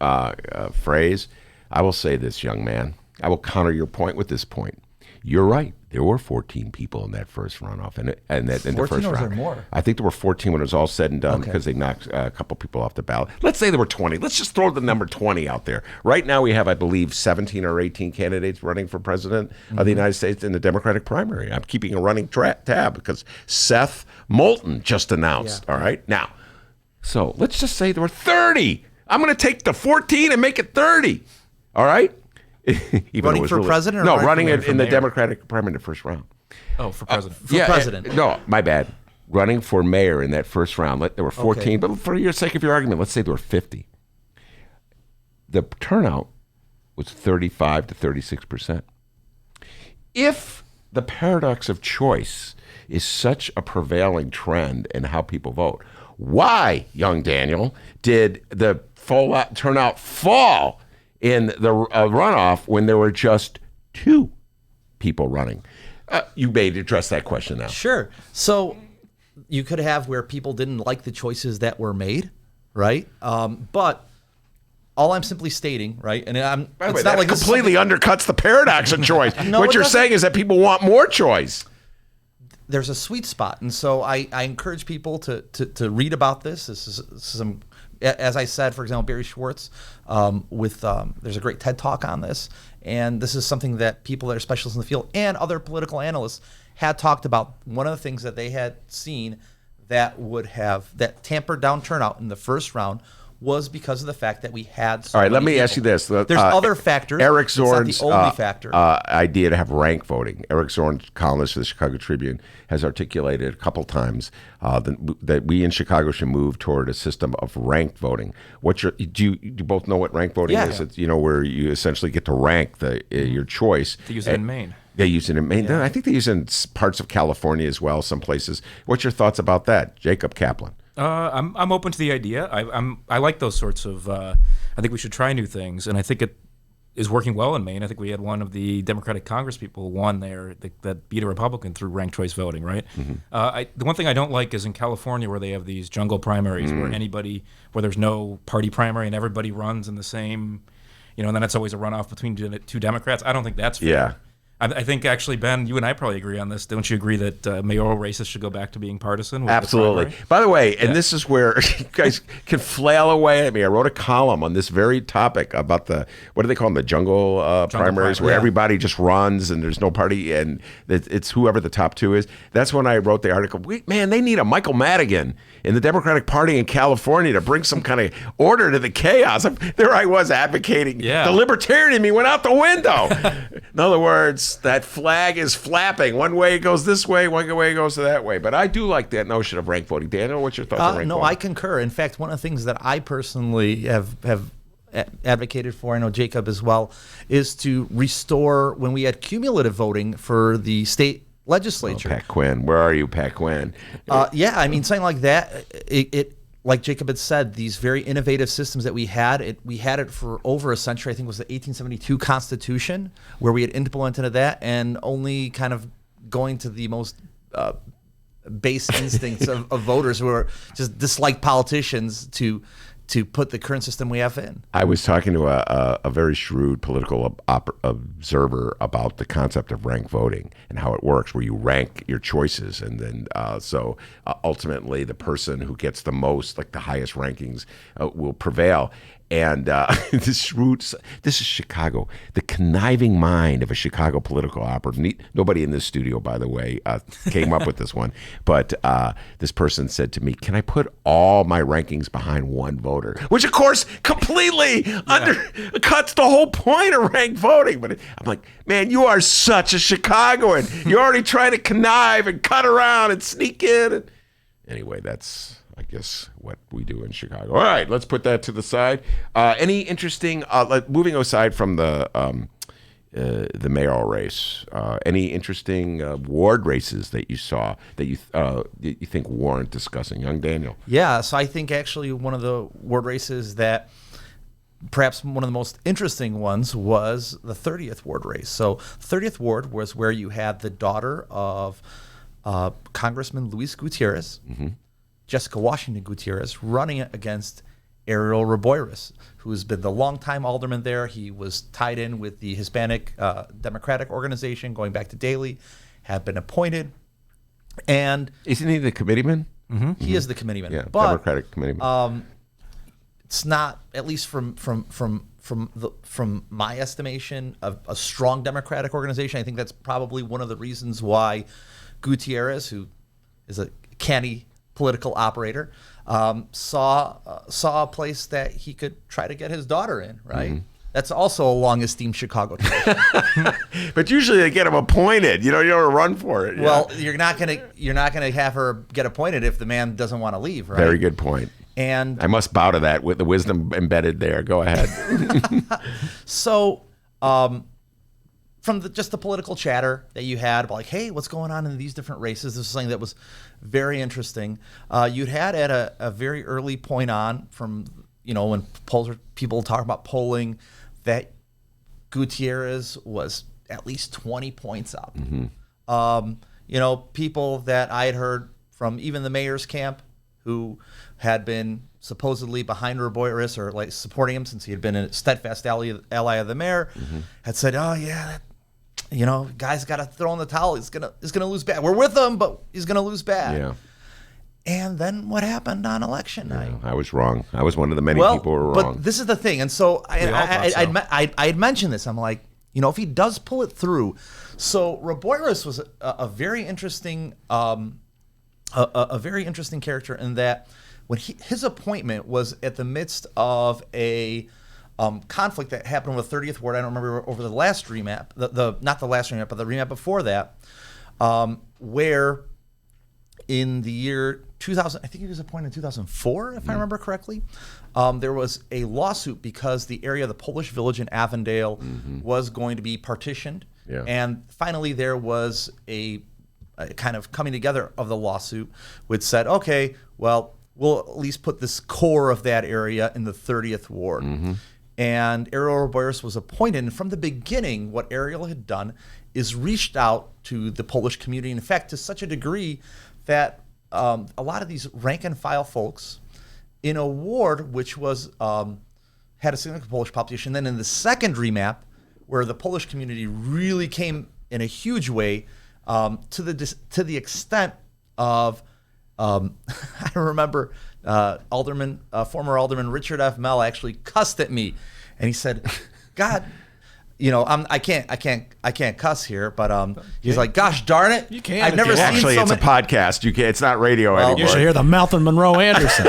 phrase. I will say this, young man. I will counter your point with this point. You're right. There were 14 people in that first runoff, in the first round. 14 or was there more? I think there were 14 when it was all said and done, because they knocked a couple people off the ballot. Let's say there were 20. Let's just throw the number 20 out there. Right now we have, I believe, 17 or 18 candidates running for president of the United States in the Democratic primary. I'm keeping a running tab because Seth Moulton just announced. All right? Now, so let's just say there were 30. I'm going to take the 14 and make it 30. All right? Running for president? No, running in the Democratic primary in the first round. Oh, for president. For president. No, my bad. Running for mayor in that first round. There were 14, but for your sake of your argument, let's say there were 50. The turnout was 35 to 36%. If the paradox of choice is such a prevailing trend in how people vote, why, young Daniel, did the turnout fall in the runoff when there were just 2 people running? You may address that question now. Sure. So you could have where people didn't like the choices that were made, right? But all I'm simply stating, right? And it's not like this completely undercuts the paradox of choice. No, what you're saying is that people want more choice. There's a sweet spot, and so I encourage people to read about this. This is some. As I said, for example, Barry Schwartz, there's a great TED Talk on this, and this is something that people that are specialists in the field and other political analysts had talked about. One of the things that they had seen that tampered down turnout in the first round was because of the fact that we had so All right, let many me people. ask you this. There's other factors. Eric It's not Zorn's the only factor. idea to have rank voting. Eric Zorn, columnist for the Chicago Tribune, has articulated a couple times that we in Chicago should move toward a system of ranked voting. Do you both know what ranked voting is? It's, where you essentially get to rank your choice. They use it in Maine. They use it in Maine. I think they use it in parts of California as well, some places. What's your thoughts about that, Jacob Kaplan? I'm open to the idea. I like those sorts of. I think we should try new things, and I think it is working well in Maine. I think we had one of the Democratic Congress people won there that beat a Republican through ranked choice voting, right? The one thing I don't like is in California where they have these jungle primaries where there's no party primary and everybody runs in the same, and then it's always a runoff between 2 Democrats. I don't think that's fair. Yeah. I think actually, Ben, you and I probably agree on this. Don't you agree that mayoral races should go back to being partisan? With the Absolutely. primary? By the way, and this is where you guys can flail away at me. I wrote a column on this very topic about what do they call them, the jungle primaries, where everybody just runs and there's no party, and it's whoever the top two is. That's when I wrote the article. Man, they need a Michael Madigan in the Democratic Party in California to bring some kind of order to the chaos. There I was advocating. The libertarian in me went out the window. In other words, that flag is flapping. One way it goes this way, one way it goes that way. But I do like that notion of rank voting. Daniel, what's your thoughts on rank voting? I concur. In fact, one of the things that I personally have advocated for, I know Jacob as well, is to restore when we had cumulative voting for the state legislature. Pat Quinn, where are you, Pat Quinn? Yeah, I mean, something like that. It like Jacob had said, these very innovative systems that we had it for over a century. I think it was the 1872 Constitution where we had implemented that, and only kind of going to the most base instincts of voters who are just dislike politicians to put the current system we have in. I was talking to a very shrewd political observer about the concept of rank voting and how it works, where you rank your choices, and then ultimately the person who gets the most, like the highest rankings, will prevail. And this is Chicago, the conniving mind of a Chicago political operative. Nobody in this studio, by the way, came up with this one. But this person said to me, can I put all my rankings behind one voter? Which, of course, completely undercuts the whole point of ranked voting. But I'm like, man, you are such a Chicagoan. You're already trying to connive and cut around and sneak in. Anyway, that's, I guess, what we do in Chicago. All right, let's put that to the side. Any interesting, moving aside from the mayoral race, any interesting ward races that you saw that you think warrant discussing? Young Daniel. Yeah, so I think actually one of the ward races that perhaps one of the most interesting ones was the 30th ward race. So 30th ward was where you had the daughter of Congressman Luis Gutierrez, Jessica Washington Gutierrez, running against Ariel Reboyras, who's been the longtime alderman there. He was tied in with the Hispanic Democratic Organization going back to Daley, had been appointed. And isn't he the committeeman? He is the committeeman. Yeah, but, Democratic committeeman. It's not, at least from my estimation, a strong Democratic organization. I think that's probably one of the reasons why Gutierrez, who is a canny political operator, saw a place that he could try to get his daughter in, right? That's also a long-esteemed Chicago tradition. But usually they get him appointed. You don't run for it. Well, you're not gonna have her get appointed if the man doesn't want to leave, right? Very good point. And I must bow to that with the wisdom embedded there. Go ahead. So, from just the political chatter that you had about, like, hey, what's going on in these different races? This is something that was very interesting. You'd had at a very early point on, from when people talk about polling, that Gutierrez was at least 20 points up. People that I had heard from even the mayor's camp, who had been supposedly behind Reboyras or like supporting him since he had been a steadfast ally of the mayor, had said, "Oh yeah, guy's got to throw in the towel. He's gonna lose bad. We're with him, but he's gonna lose bad." Yeah. And then what happened on election night? I was wrong. I was one of the many people who were wrong. But this is the thing, and so I had mentioned this. I'm like, if he does pull it through. So Reboyras was a very interesting, a very interesting character in that when his appointment was at the midst of a conflict that happened with 30th Ward. I don't remember over the last remap, not the last remap, but the remap before that, where in the year 2000, I think he was appointed in 2004, if I remember correctly. There was a lawsuit because the area of the Polish village in Avondale was going to be partitioned. Yeah. And finally there was a kind of coming together of the lawsuit, which said, okay, well, we'll at least put this core of that area in the 30th Ward. And Ariel Reboyras was appointed. And from the beginning, what Ariel had done is reached out to the Polish community, in fact, to such a degree that a lot of these rank and file folks in a ward which was had a significant Polish population. Then in the second remap, where the Polish community really came in a huge way, to the extent of I remember former Alderman Richard F. Mell actually cussed at me, and he said, "God." I can't cuss here, but he's like, "Gosh darn it, you can. I've never seen Actually, so it's many." a podcast. You can't. It's not radio anymore. You should hear the mouth of Monroe Anderson.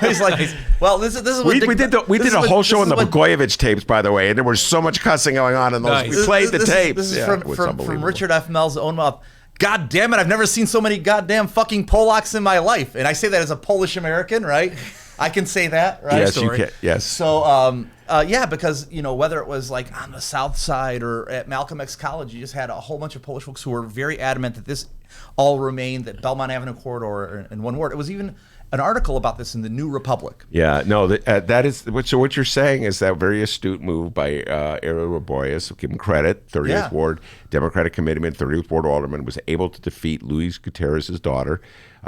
He's like, "Well, this is what we did a whole show on the Blagojevich tapes, by the way, and there was so much cussing going on in those. Nice. We played the tapes. This is Yeah, it was from unbelievable. Richard F. Mell's own mouth. God damn it, I've never seen so many goddamn fucking Polacks in my life, and I say that as a Polish American, right? I can say that, right? Yes, you can. Yes. So, yeah, because, whether it was like on the South Side or at Malcolm X College, you just had a whole bunch of Polish folks who were very adamant that this all remained, that Belmont Avenue corridor in one ward. It was even an article about this in the New Republic. Yeah, no, that is so. What you're saying is that very astute move by Ariel Roboyas, give him credit. 30th Ward Democratic Committeeman, 30th Ward Alderman, was able to defeat Luis Gutierrez's daughter,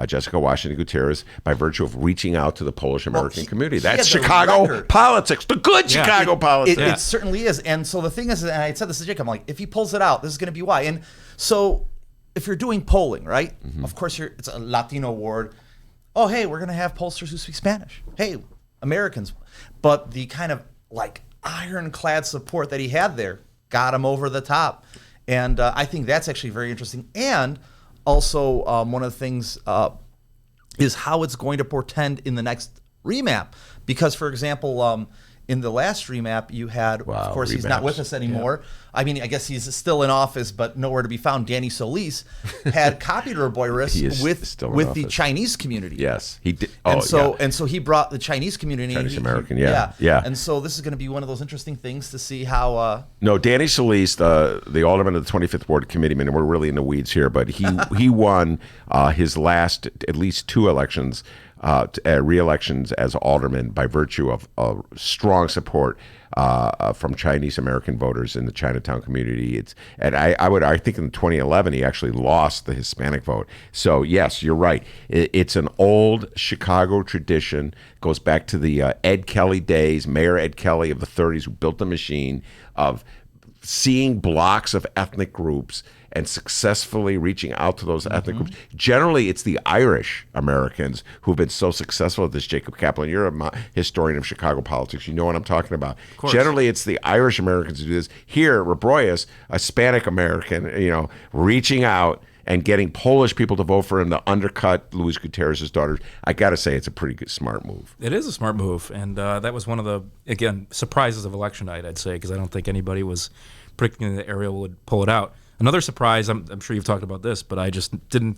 Jessica Washington Gutierrez, by virtue of reaching out to the Polish American community. That's Chicago politics, the good Chicago politics. It certainly is. And so the thing is, and I said this to Jake, I'm like, if he pulls it out, this is going to be why. And so if you're doing polling, right? Of course, it's a Latino ward. Oh, hey, we're going to have pollsters who speak Spanish. Hey, Americans. But the kind of like ironclad support that he had there got him over the top. And I think that's actually very interesting. And also, one of the things is how it's going to portend in the next remap. Because, for example, in the last remap, you had, of course, he's not with us anymore. Yeah. I mean, I guess he's still in office, but nowhere to be found. Danny Solis had copied Roboyas with the Chinese community. Yes, he did. And so he brought the Chinese community. Chinese American, yeah. And so this is going to be one of those interesting things to see how. No, Danny Solis, the alderman of the 25th Ward committeeman, and we're really in the weeds here, but he won his last at least 2 elections. Re-elections as alderman by virtue of strong support from Chinese American voters in the Chinatown community. I think in 2011 he actually lost the Hispanic vote. So yes, you're right. It's an old Chicago tradition. Goes back to the Ed Kelly days, Mayor Ed Kelly of the 30s, who built the machine of seeing blocks of ethnic groups and successfully reaching out to those ethnic groups. Generally, it's the Irish Americans who've been so successful at this. Jacob Kaplan, you're a historian of Chicago politics. You know what I'm talking about. Generally, it's the Irish Americans who do this. Here, Roboyas, a Hispanic American, reaching out and getting Polish people to vote for him to undercut Luis Gutierrez's daughter. I got to say, it's a pretty good, smart move. It is a smart move, and that was one of the, again, surprises of election night, I'd say, because I don't think anybody was predicting that Ariel would pull it out. Another surprise, I'm sure you've talked about this, but I just didn't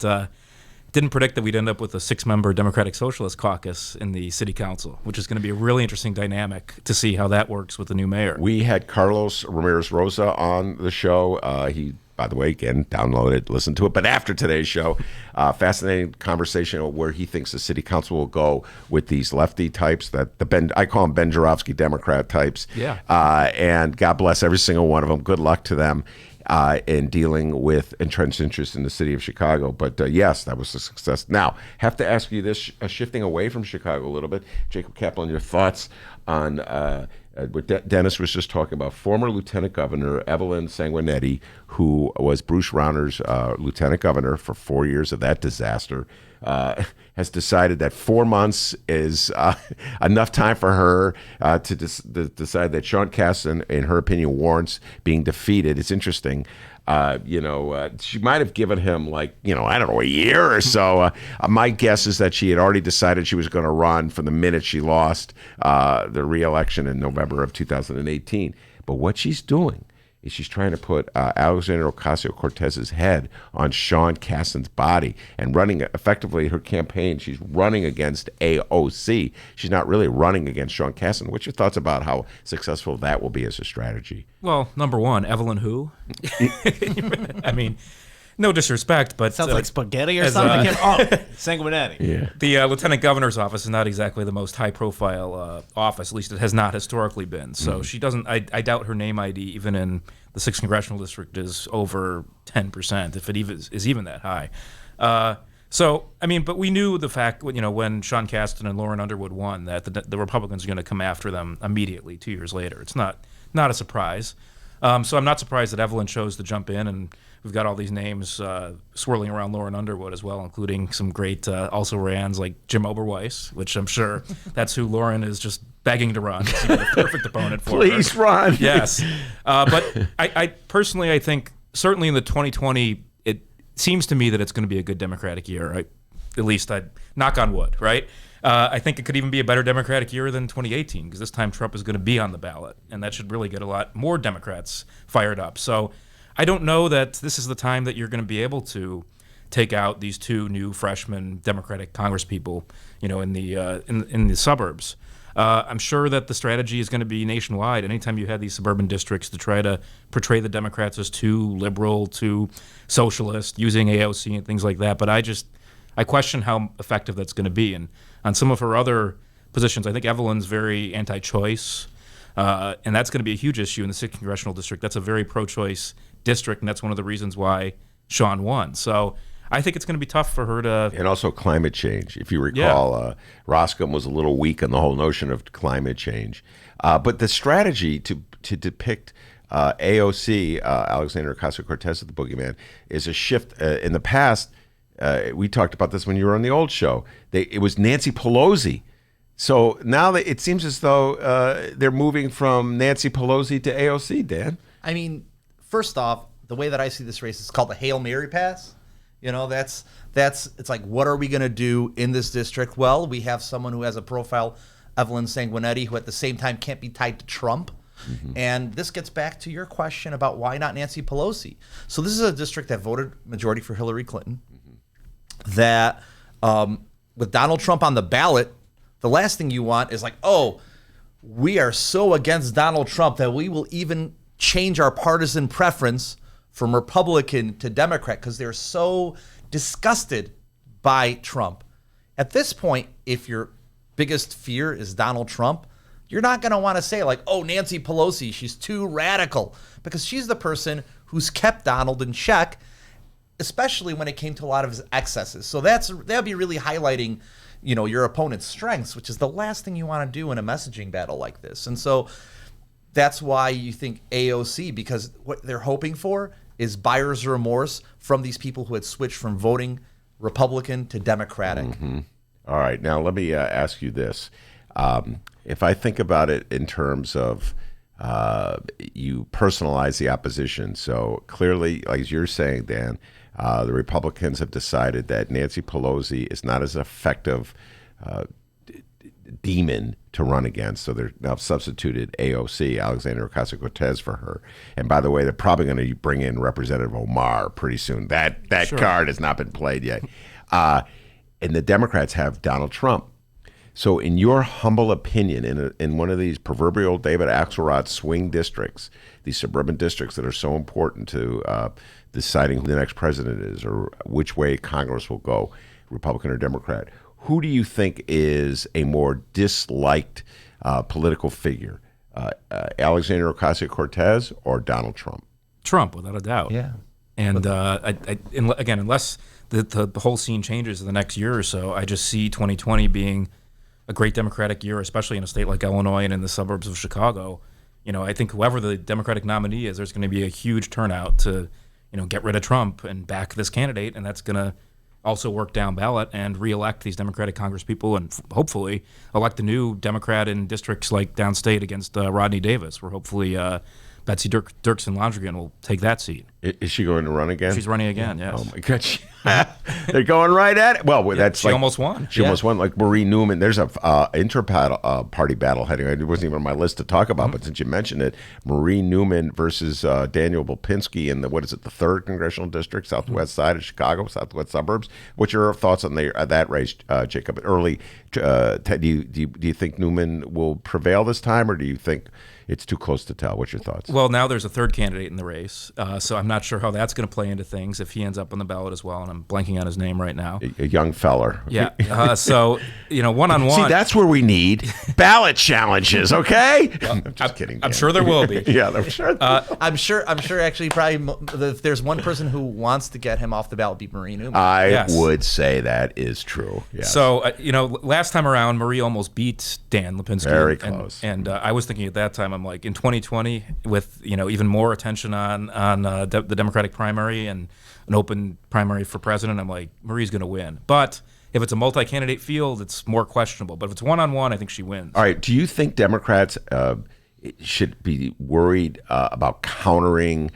predict that we'd end up with a 6-member Democratic Socialist caucus in the city council, which is going to be a really interesting dynamic to see how that works with the new mayor. We had Carlos Ramirez Rosa on the show. He, by the way, again, download it, listen to it. But after today's show, fascinating conversation where he thinks the city council will go with these lefty types, I call them Ben Joravsky Democrat types. Yeah. And God bless every single one of them. Good luck to them. In dealing with entrenched interests in the city of Chicago. But yes, that was a success. Now, have to ask you this, shifting away from Chicago a little bit, Jacob Kaplan, your thoughts on what Dennis was just talking about. Former Lieutenant Governor Evelyn Sanguinetti, who was Bruce Rauner's Lieutenant Governor for 4 years of that disaster, has decided that 4 months is enough time for her to decide that Sean Casten, in her opinion, warrants being defeated. It's interesting. She might have given him a year or so. My guess is that she had already decided she was going to run from the minute she lost the re-election in November of 2018. But what she's doing is she's trying to put Alexandria Ocasio-Cortez's head on Sean Casten's body and running effectively her campaign. She's running against AOC. She's not really running against Sean Casten. What's your thoughts about how successful that will be as a strategy? Well, number one, Evelyn who? I mean, no disrespect, but sounds like spaghetti or something. Sanguinetti. Yeah. The lieutenant governor's office is not exactly the most high-profile office. At least it has not historically been. So she doesn't. I doubt her name ID, even in the 6th congressional district, is over 10%, if it even is even that high. But we knew the fact, when Sean Casten and Lauren Underwood won, that the Republicans are going to come after them immediately 2 years later. It's not a surprise. So I'm not surprised that Evelyn chose to jump in, and we've got all these names swirling around Lauren Underwood as well, including some great also rans like Jim Oberweis, which I'm sure that's who Lauren is just begging to run. She's the perfect opponent for her. Please run. Yes. But I personally, I think certainly in the 2020, it seems to me that it's going to be a good Democratic year. At least I'd knock on wood, right? I think it could even be a better Democratic year than 2018 because this time Trump is going to be on the ballot, and that should really get a lot more Democrats fired up. So I don't know that this is the time that you're going to be able to take out these two new freshman Democratic congresspeople, in the suburbs. I'm sure that the strategy is going to be nationwide. Anytime you have these suburban districts to try to portray the Democrats as too liberal, too socialist, using AOC and things like that. But I question how effective that's going to be. And on some of her other positions, I think Evelyn's very anti-choice, and that's going to be a huge issue in the 6th Congressional District. That's a very pro-choice district, and that's one of the reasons why Sean won. So I think it's going to be tough for her to... And also climate change. If you recall, Roscom was a little weak on the whole notion of climate change. But the strategy to depict AOC, Alexandria Ocasio-Cortez, as the boogeyman, is a shift. In the past, we talked about this when you were on the old show. It was Nancy Pelosi. So now it seems as though they're moving from Nancy Pelosi to AOC, Dan. I mean, first off, the way that I see this race is called the Hail Mary pass. That's it's like, what are we going to do in this district? Well, we have someone who has a profile, Evelyn Sanguinetti, who at the same time can't be tied to Trump. Mm-hmm. And this gets back to your question about why not Nancy Pelosi. So this is a district that voted majority for Hillary Clinton. Mm-hmm. That with Donald Trump on the ballot, the last thing you want is like, oh, we are so against Donald Trump that we will even change our partisan preference from Republican to Democrat because they're so disgusted by Trump. At this point, if your biggest fear is Donald Trump, you're not going to want to say like, oh, Nancy Pelosi, she's too radical, because she's the person who's kept Donald in check, especially when it came to a lot of his excesses. So that'd be really highlighting, your opponent's strengths, which is the last thing you want to do in a messaging battle like this. And so that's why you think AOC, because what they're hoping for is buyer's remorse from these people who had switched from voting Republican to Democratic. Mm-hmm. All right. Now, let me ask you this. If I think about it in terms of you personalize the opposition, so clearly, like you're saying, Dan, the Republicans have decided that Nancy Pelosi is not as effective demon to run against, so they're now substituted AOC, Alexandria Ocasio-Cortez, for her. And by the way, they're probably going to bring in Representative Omar pretty soon. That sure. Card has not been played yet. And the Democrats have Donald Trump. So in your humble opinion, in one of these proverbial David Axelrod swing districts, these suburban districts that are so important to deciding who the next president is or which way Congress will go, Republican or Democrat, who do you think is a more disliked political figure, Alexandria Ocasio-Cortez or Donald Trump? Trump, without a doubt. Yeah. And again, unless the whole scene changes in the next year or so, I just see 2020 being a great Democratic year, especially in a state like Illinois and in the suburbs of Chicago. I think whoever the Democratic nominee is, there's going to be a huge turnout to, get rid of Trump and back this candidate, and that's going to also work down ballot and reelect these Democratic congresspeople and hopefully elect a new Democrat in districts like downstate against Rodney Davis, where hopefully Betsy Dirksen Londrigan will take that seat. Is she going to run again? She's running again, yes. Oh, my God. They're going right at it. Well, that's she almost won. She almost won. Like Marie Newman. There's a inter-party battle heading. It wasn't even on my list to talk about, but since you mentioned it, Marie Newman versus Daniel Lipinski in the 3rd Congressional District, southwest side of Chicago, southwest suburbs. What's your thoughts on that race, Jacob? Early, do you think Newman will prevail this time, or do you think it's too close to tell? What's your thoughts? Well, now there's a third candidate in the race, so I'm not sure how that's going to play into things if he ends up on the ballot as well, and I'm blanking on his name right now. A young feller. Yeah. So, one-on-one. See, that's where we need ballot challenges, okay? I'm just kidding. I'm sure there will be. Yeah, I'm sure. I'm sure. Actually, probably if there's one person who wants to get him off the ballot, be Marie Newman. I would say that is true. Yes. So, last time around, Marie almost beat Dan Lipinski. Very close. And I was thinking at that time, I'm like, in 2020, with even more attention on the Democratic primary and an open primary for president, I'm like, Marie's going to win. But if it's a multi-candidate field, it's more questionable. But if it's one-on-one, I think she wins. All right. Do you think Democrats should be worried about countering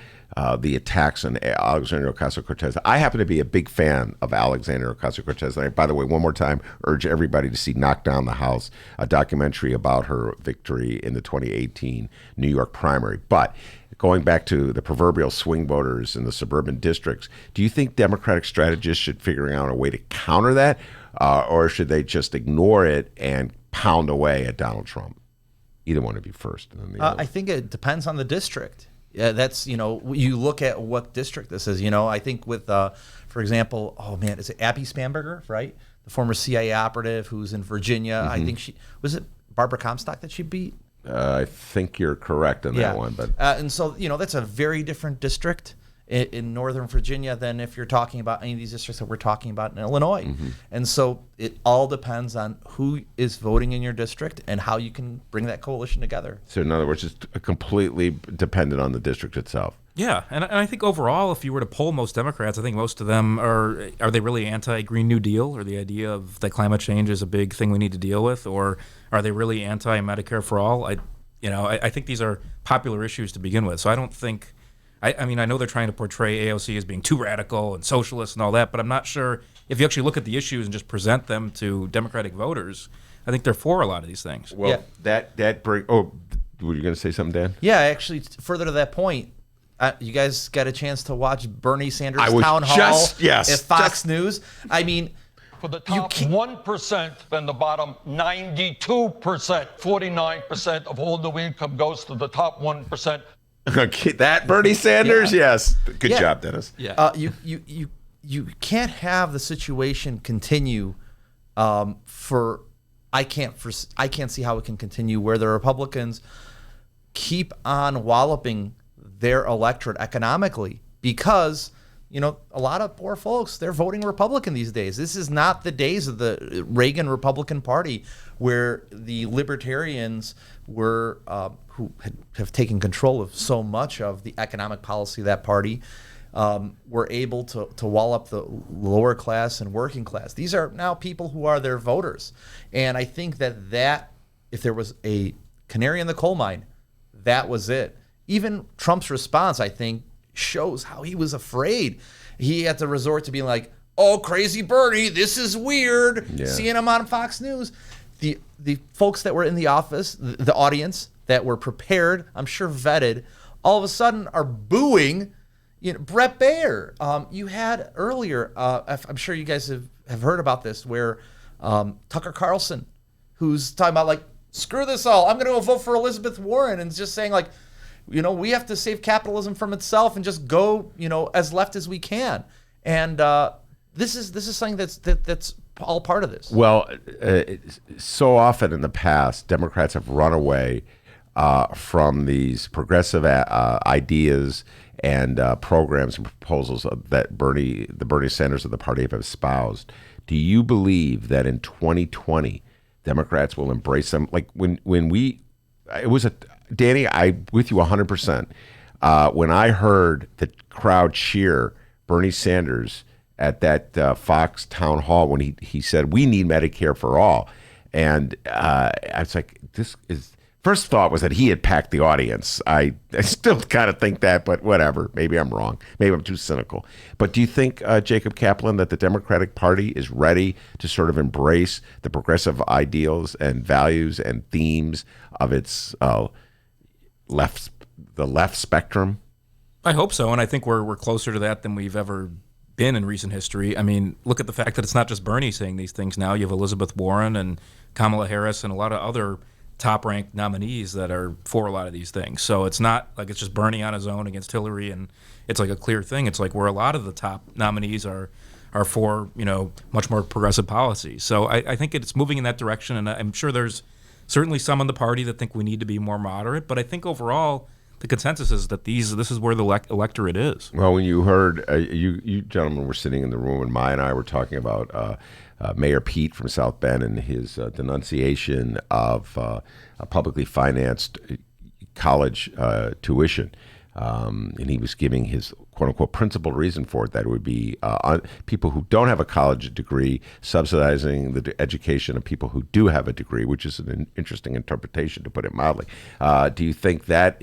the attacks on Alexandria Ocasio-Cortez? I happen to be a big fan of Alexandria Ocasio-Cortez. And by the way, one more time, urge everybody to see Knock Down the House, a documentary about her victory in the 2018 New York primary. But going back to the proverbial swing voters in the suburban districts, do you think Democratic strategists should figure out a way to counter that, or should they just ignore it and pound away at Donald Trump? Either one of you first. And then the other. I think it depends on the district. Yeah, that's, you look at what district this is. I think with, for example, is it Abby Spanberger, right? The former CIA operative who's in Virginia. I think was it Barbara Comstock that she beat? I think you're correct on that one. But and so, that's a very different district in Northern Virginia than if you're talking about any of these districts that we're talking about in Illinois. And so it all depends on who is voting in your district and how you can bring that coalition together. So in other words, it's completely dependent on the district itself. Yeah, and I think overall, if you were to poll most Democrats, I think most of them are they really anti-Green New Deal, or the idea of that climate change is a big thing we need to deal with, or are they really anti-Medicare for all? I think these are popular issues to begin with, so I don't think. I know they're trying to portray AOC as being too radical and socialist and all that, but I'm not sure if you actually look at the issues and just present them to Democratic voters. I think they're for a lot of these things. Well, that bring. Oh, were you going to say something, Dan? Yeah, actually, further to that point. You guys got a chance to watch Bernie Sanders' town hall at Fox News. I mean, for the top 1% and the bottom 92%, 49% of all new income goes to the top 1%. Okay, that Bernie Sanders, yes. Good job, Dennis. Yeah. You can't have the situation continue for. I can't see how it can continue where the Republicans keep on walloping their electorate economically, because a lot of poor folks, they're voting Republican these days. This is not the days of the Reagan Republican Party where the libertarians were who have taken control of so much of the economic policy of that party were able to wall up the lower class and working class. These are now people who are their voters. And I think that if there was a canary in the coal mine, that was it. Even Trump's response, I think, shows how he was afraid. He had to resort to being like, oh, crazy Bernie, this is weird. Seeing him on Fox News. The folks that were in the office, the audience that were prepared, I'm sure vetted, all of a sudden are booing Brett Baer. You had earlier, I'm sure you guys have heard about this, where Tucker Carlson, who's talking about like, screw this all, I'm going to go vote for Elizabeth Warren, and just saying like, we have to save capitalism from itself and just go, as left as we can. And this is something that's all part of this. Well, so often in the past, Democrats have run away from these progressive ideas and programs and proposals that the Bernie Sanders of the party have espoused. Do you believe that in 2020, Democrats will embrace them? Like Danny, I'm with you 100%. When I heard the crowd cheer Bernie Sanders at that Fox town hall when he said, we need Medicare for all. And I was like, first thought was that he had packed the audience. I still kind of think that, but whatever. Maybe I'm wrong. Maybe I'm too cynical. But do you think, Jacob Kaplan, that the Democratic Party is ready to sort of embrace the progressive ideals and values and themes of its the left spectrum? I hope so, and I think we're closer to that than we've ever been in recent history. I mean, look at the fact that it's not just Bernie saying these things now. You have Elizabeth Warren and Kamala Harris and a lot of other top-ranked nominees that are for a lot of these things. So it's not like it's just Bernie on his own against Hillary, and it's like a clear thing. It's like where a lot of the top nominees are for, much more progressive policies. So I think it's moving in that direction, and I'm sure there's certainly some in the party that think we need to be more moderate. But I think overall, the consensus is that this is where the electorate is. Well, when you heard, you gentlemen were sitting in the room, and Maya and I were talking about Mayor Pete from South Bend and his denunciation of publicly financed college tuition. And he was giving his quote-unquote principal reason for it, that it would be people who don't have a college degree subsidizing the education of people who do have a degree, which is an interesting interpretation, to put it mildly. Do you think that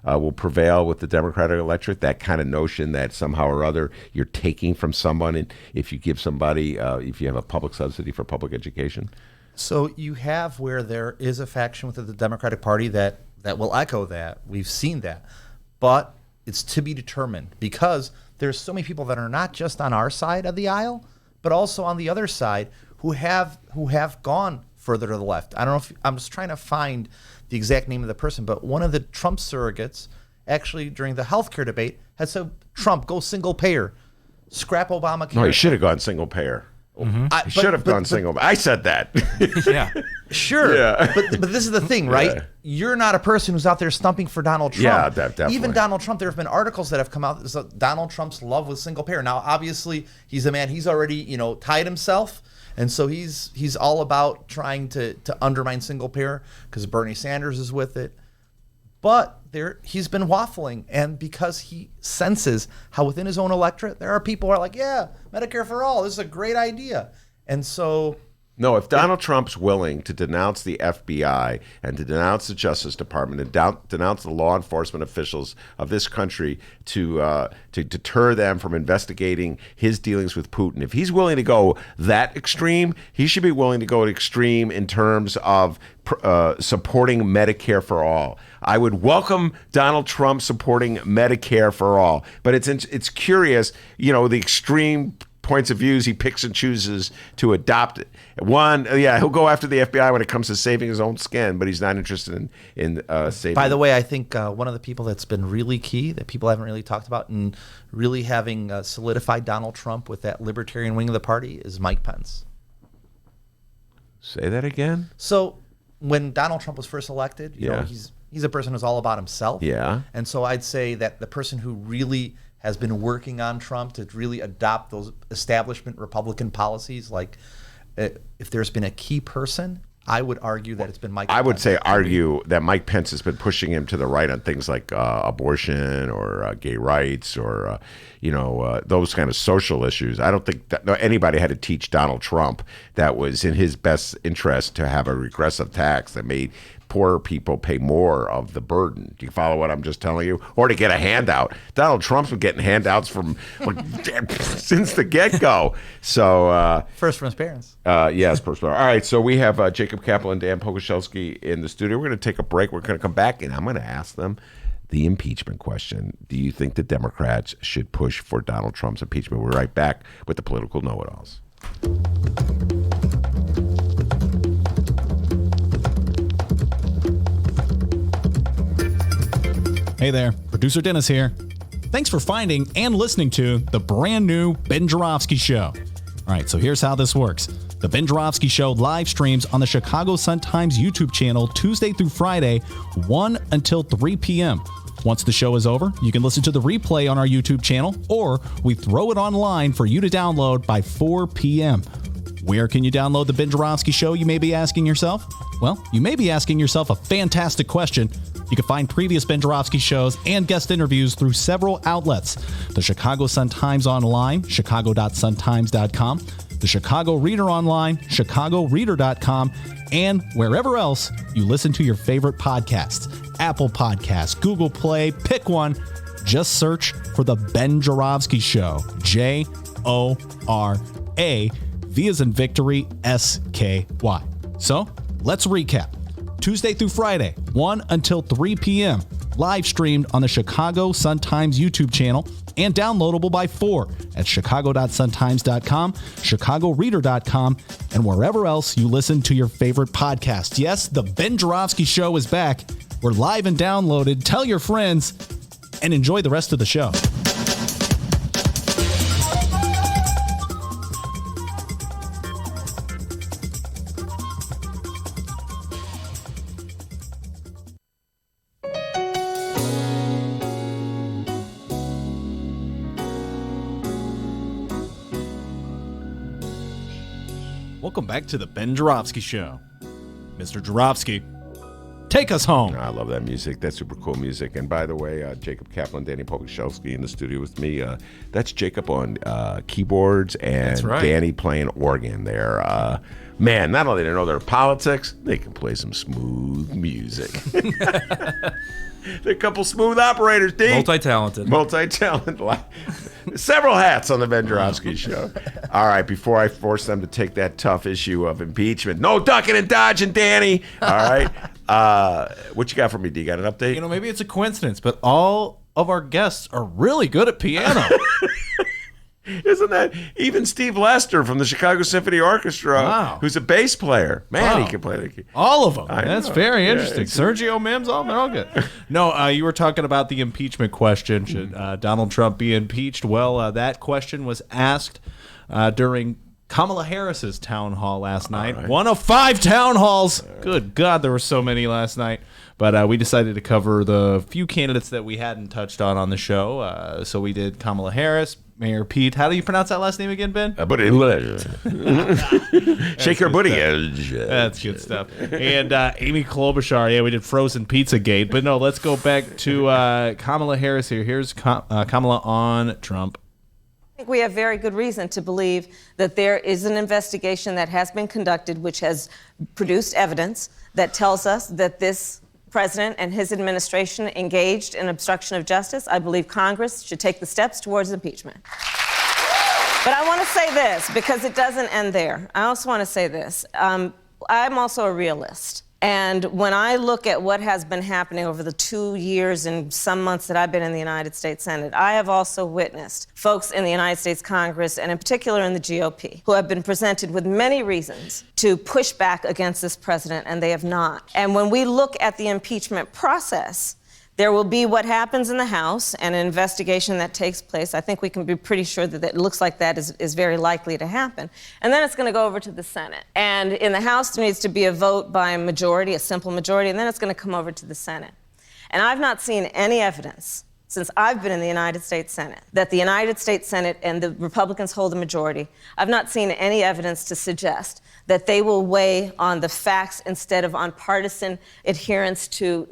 will prevail with the Democratic electorate, that kind of notion that somehow or other you're taking from someone, and if you give somebody, if you have a public subsidy for public education? So you have where there is a faction within the Democratic Party that will echo that. We've seen that. But it's to be determined, because there's so many people that are not just on our side of the aisle, but also on the other side who have gone further to the left. I don't know if I'm just trying to find the exact name of the person, but one of the Trump surrogates actually during the healthcare debate had said, Trump, go single payer, scrap Obamacare. No, he should have gone single payer. He should have gone single. I said that. Yeah. Sure. Yeah. But this is the thing, right? Yeah. You're not a person who's out there stumping for Donald Trump. Yeah, definitely. Even Donald Trump, there have been articles that have come out that Donald Trump's love with single payer. Now, obviously, he's a man, he's already, tied himself. And so he's all about trying to undermine single payer because Bernie Sanders is with it. But he's been waffling, and because he senses how within his own electorate, there are people who are like, yeah, Medicare for all, this is a great idea. And so... No, if Donald Trump's willing to denounce the FBI and to denounce the Justice Department and denounce the law enforcement officials of this country to deter them from investigating his dealings with Putin, if he's willing to go that extreme, he should be willing to go extreme in terms of supporting Medicare for all. I would welcome Donald Trump supporting Medicare for all, but it's curious, the extreme points of views he picks and chooses to adopt it. He'll go after the FBI when it comes to saving his own skin, but he's not interested in saving. By the way, I think one of the people that's been really key that people haven't really talked about and really having solidified Donald Trump with that libertarian wing of the party is Mike Pence. Say that again? So when Donald Trump was first elected, he's a person who's all about himself. Yeah. And so I'd say that the person who really has been working on Trump to really adopt those establishment Republican policies, like if there's been a key person, I would argue that it's been Mike Pence. I would argue that Mike Pence has been pushing him to the right on things like abortion or gay rights or, those kind of social issues. I don't think that anybody had to teach Donald Trump that was in his best interest to have a regressive tax that made poorer people pay more of the burden. Do you follow what I'm just telling you? Or to get a handout. Donald Trump's been getting handouts from since the get-go. So first from his parents. Yes, first. All right, so we have Jacob Kaplan and Dan Pogoszelski in the studio. We're going to take a break. We're going to come back, and I'm going to ask them the impeachment question. Do you think the Democrats should push for Donald Trump's impeachment? We're right back with the Political Know-It-Alls. Hey there, producer Dennis here. Thanks for finding and listening to the brand new Ben Joravsky Show. All right, so here's how this works. The Ben Joravsky Show live streams on the Chicago Sun-Times YouTube channel Tuesday through Friday, 1 until 3 p.m. Once the show is over, you can listen to the replay on our YouTube channel, or we throw it online for you to download by 4 p.m. Where can you download the Ben Joravsky Show, you may be asking yourself? Well, you may be asking yourself a fantastic question. You can find previous Ben Joravsky shows and guest interviews through several outlets. The Chicago Sun-Times Online, chicago.suntimes.com, the Chicago Reader Online, chicagoreader.com, and wherever else you listen to your favorite podcasts. Apple Podcasts, Google Play, pick one. Just search for The Ben Joravsky Show. Jora, V as in victory, SKY. So, let's recap. Tuesday through Friday, 1 until 3 p.m., live streamed on the Chicago Sun-Times YouTube channel and downloadable by 4 at chicago.suntimes.com, chicagoreader.com, and wherever else you listen to your favorite podcast. Yes, the Ben Joravsky Show is back. We're live and downloaded. Tell your friends and enjoy the rest of the show. Welcome back to the Ben Joravsky Show. Mr. Joravsky, take us home. I love that music. That's super cool music. And by the way, Jacob Kaplan, Danny Pogoshelski in the studio with me. That's Jacob on keyboards and Danny playing organ there. Man, not only do they know their politics, they can play some smooth music. They're a couple smooth operators, D. Multi-talented. Several hats on the Ben Joravsky Show. All right, before I force them to take that tough issue of impeachment, no ducking and dodging, Danny. All right. What you got for me, D? Got an update? You know, maybe it's a coincidence, but all of our guests are really good at piano. Isn't that even Steve Lester from the Chicago Symphony Orchestra, who's a bass player? Man, he can play the key. All of them. That's know. very Yeah, interesting. Sergio Mims, they're all good. No, you were talking about the impeachment question. Should Donald Trump be impeached? Well, that question was asked during Kamala Harris's town hall last night. Right. One of 5 town halls. Good God, there were so many last night. But we decided to cover the few candidates that we hadn't touched on the show. So we did Kamala Harris, Mayor Pete. How do you pronounce that last name again, Ben? Shaker Buttigieg. That's good stuff. And Amy Klobuchar. Yeah, we did Frozen Pizza Gate. But no, let's go back to Kamala Harris here. Here's Kamala on Trump. I think we have very good reason to believe that there is an investigation that has been conducted which has produced evidence that tells us that this president and his administration engaged in obstruction of justice. I believe Congress should take the steps towards impeachment. But I want to say this, because it doesn't end there. I also want to say this. I'm also a realist. And when I look at what has been happening over the 2 years and some months that I've been in the United States Senate, I have also witnessed folks in the United States Congress, and in particular in the GOP, who have been presented with many reasons to push back against this president, and they have not. And when we look at the impeachment process, there will be what happens in the House and an investigation that takes place. I think we can be pretty sure that it looks like that is very likely to happen. And then it's going to go over to the Senate. And in the House, there needs to be a vote by a majority, a simple majority, and then it's going to come over to the Senate. And I've not seen any evidence since I've been in the United States Senate that the United States Senate and the Republicans hold a majority. I've not seen any evidence to suggest that they will weigh on the facts instead of on partisan adherence to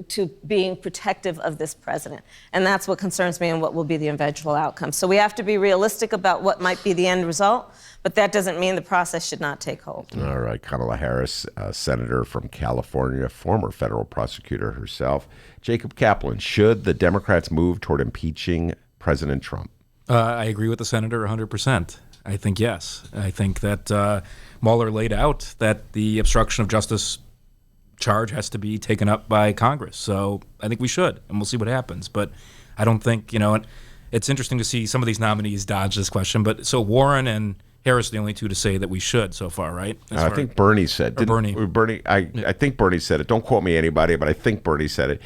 being protective of this president. And that's what concerns me and what will be the eventual outcome. So we have to be realistic about what might be the end result, but that doesn't mean the process should not take hold. All right, Kamala Harris, senator from California, former federal prosecutor herself. Jacob Kaplan, should the Democrats move toward impeaching President Trump? I agree with the senator 100%. I think yes. I think that Mueller laid out that the obstruction of justice charge has to be taken up by Congress. So I think we should, and we'll see what happens. But I don't think, it's interesting to see some of these nominees dodge this question. But so Warren and Harris are the only two to say that we should so far, right? I think Bernie said. I think Bernie said it. Don't quote me anybody, but I think Bernie said it.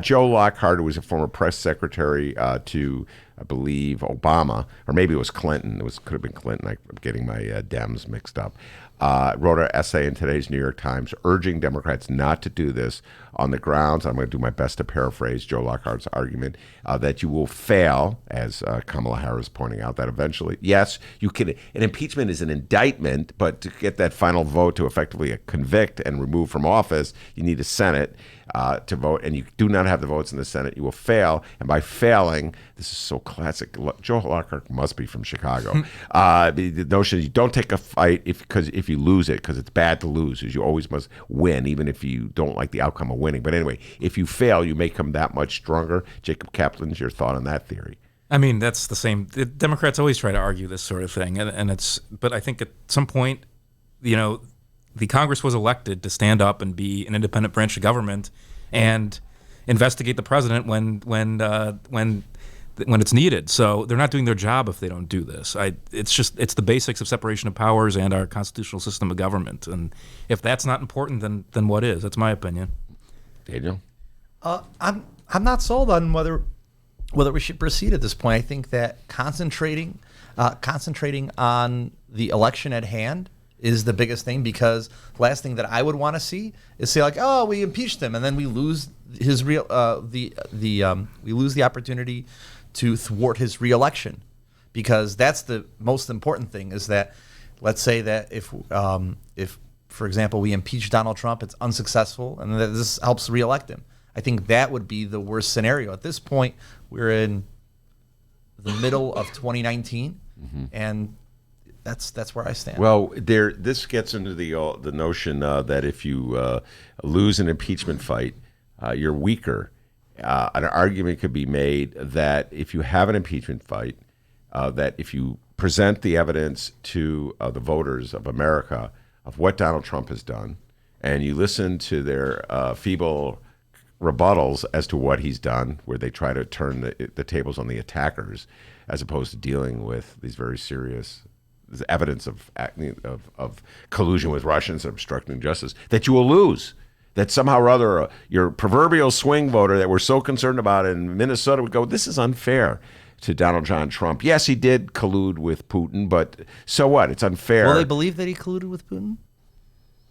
Joe Lockhart, who was a former press secretary to, I believe, Obama, or maybe it was Clinton. Could have been Clinton. I'm getting my Dems mixed up. Wrote an essay in today's New York Times urging Democrats not to do this on the grounds, I'm going to do my best to paraphrase Joe Lockhart's argument, that you will fail, as Kamala Harris pointing out, that eventually, yes, you can. An impeachment is an indictment, but to get that final vote to effectively convict and remove from office, you need a Senate to vote, and you do not have the votes in the Senate. You will fail, and by failing, this is so classic. Joe Lockhart must be from Chicago. The notion is you don't take a fight if you lose it, because it's bad to lose. Is you always must win, even if you don't like the outcome of winning. But anyway, if you fail, you make them that much stronger. Jacob Kaplan's your thought on that theory? I mean, that's the same. The Democrats always try to argue this sort of thing, and it's. But I think at some point, the Congress was elected to stand up and be an independent branch of government and investigate the president when when it's needed. So they're not doing their job if they don't do this. It's the basics of separation of powers and our constitutional system of government. And if that's not important, then what is? That's my opinion. Daniel? I'm not sold on whether we should proceed at this point. I think that concentrating on the election at hand is the biggest thing, because last thing that I would want to see is say like, oh, we impeached him, and then we lose his we lose the opportunity to thwart his reelection, because that's the most important thing. Is that, let's say that if for example we impeach Donald Trump, it's unsuccessful, and that this helps reelect him. I think that would be the worst scenario. At this point, we're in the middle of 2019, and that's where I stand. Well, this gets into the notion that if you lose an impeachment fight, you're weaker. An argument could be made that if you have an impeachment fight, that if you present the evidence to the voters of America of what Donald Trump has done, and you listen to their feeble rebuttals as to what he's done, where they try to turn the tables on the attackers, as opposed to dealing with these very serious evidence of collusion with Russians and obstructing justice, that you will lose. That somehow or other your proverbial swing voter that we're so concerned about in Minnesota would go, this is unfair to Donald John Trump. Yes, he did collude with Putin, but so what? It's unfair. Will they believe that he colluded with Putin?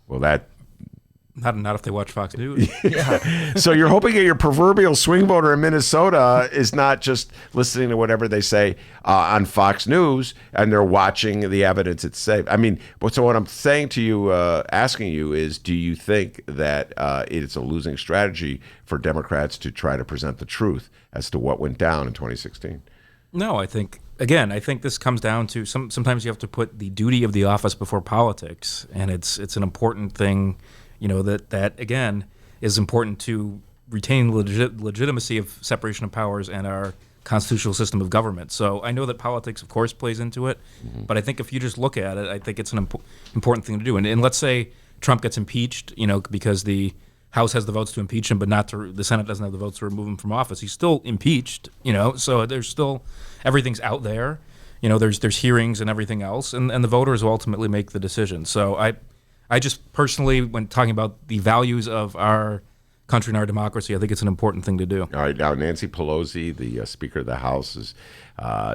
Well, that... Not if they watch Fox News. Yeah. So you're hoping that your proverbial swing voter in Minnesota is not just listening to whatever they say on Fox News, and they're watching the evidence it's safe. I mean, so what I'm saying to you, asking you is, do you think that it's a losing strategy for Democrats to try to present the truth as to what went down in 2016? No, I think this comes down to sometimes you have to put the duty of the office before politics, and it's an important thing. You know, that again is important to retain legitimacy of separation of powers and our constitutional system of government. So I know that politics, of course, plays into it, but I think if you just look at it, I think it's an important thing to do. And let's say Trump gets impeached, because the House has the votes to impeach him, but the Senate doesn't have the votes to remove him from office. He's still impeached, so there's still, everything's out there. There's hearings and everything else, and the voters will ultimately make the decision. So I just personally, when talking about the values of our country and our democracy, I think it's an important thing to do. All right, now Nancy Pelosi, the Speaker of the House, is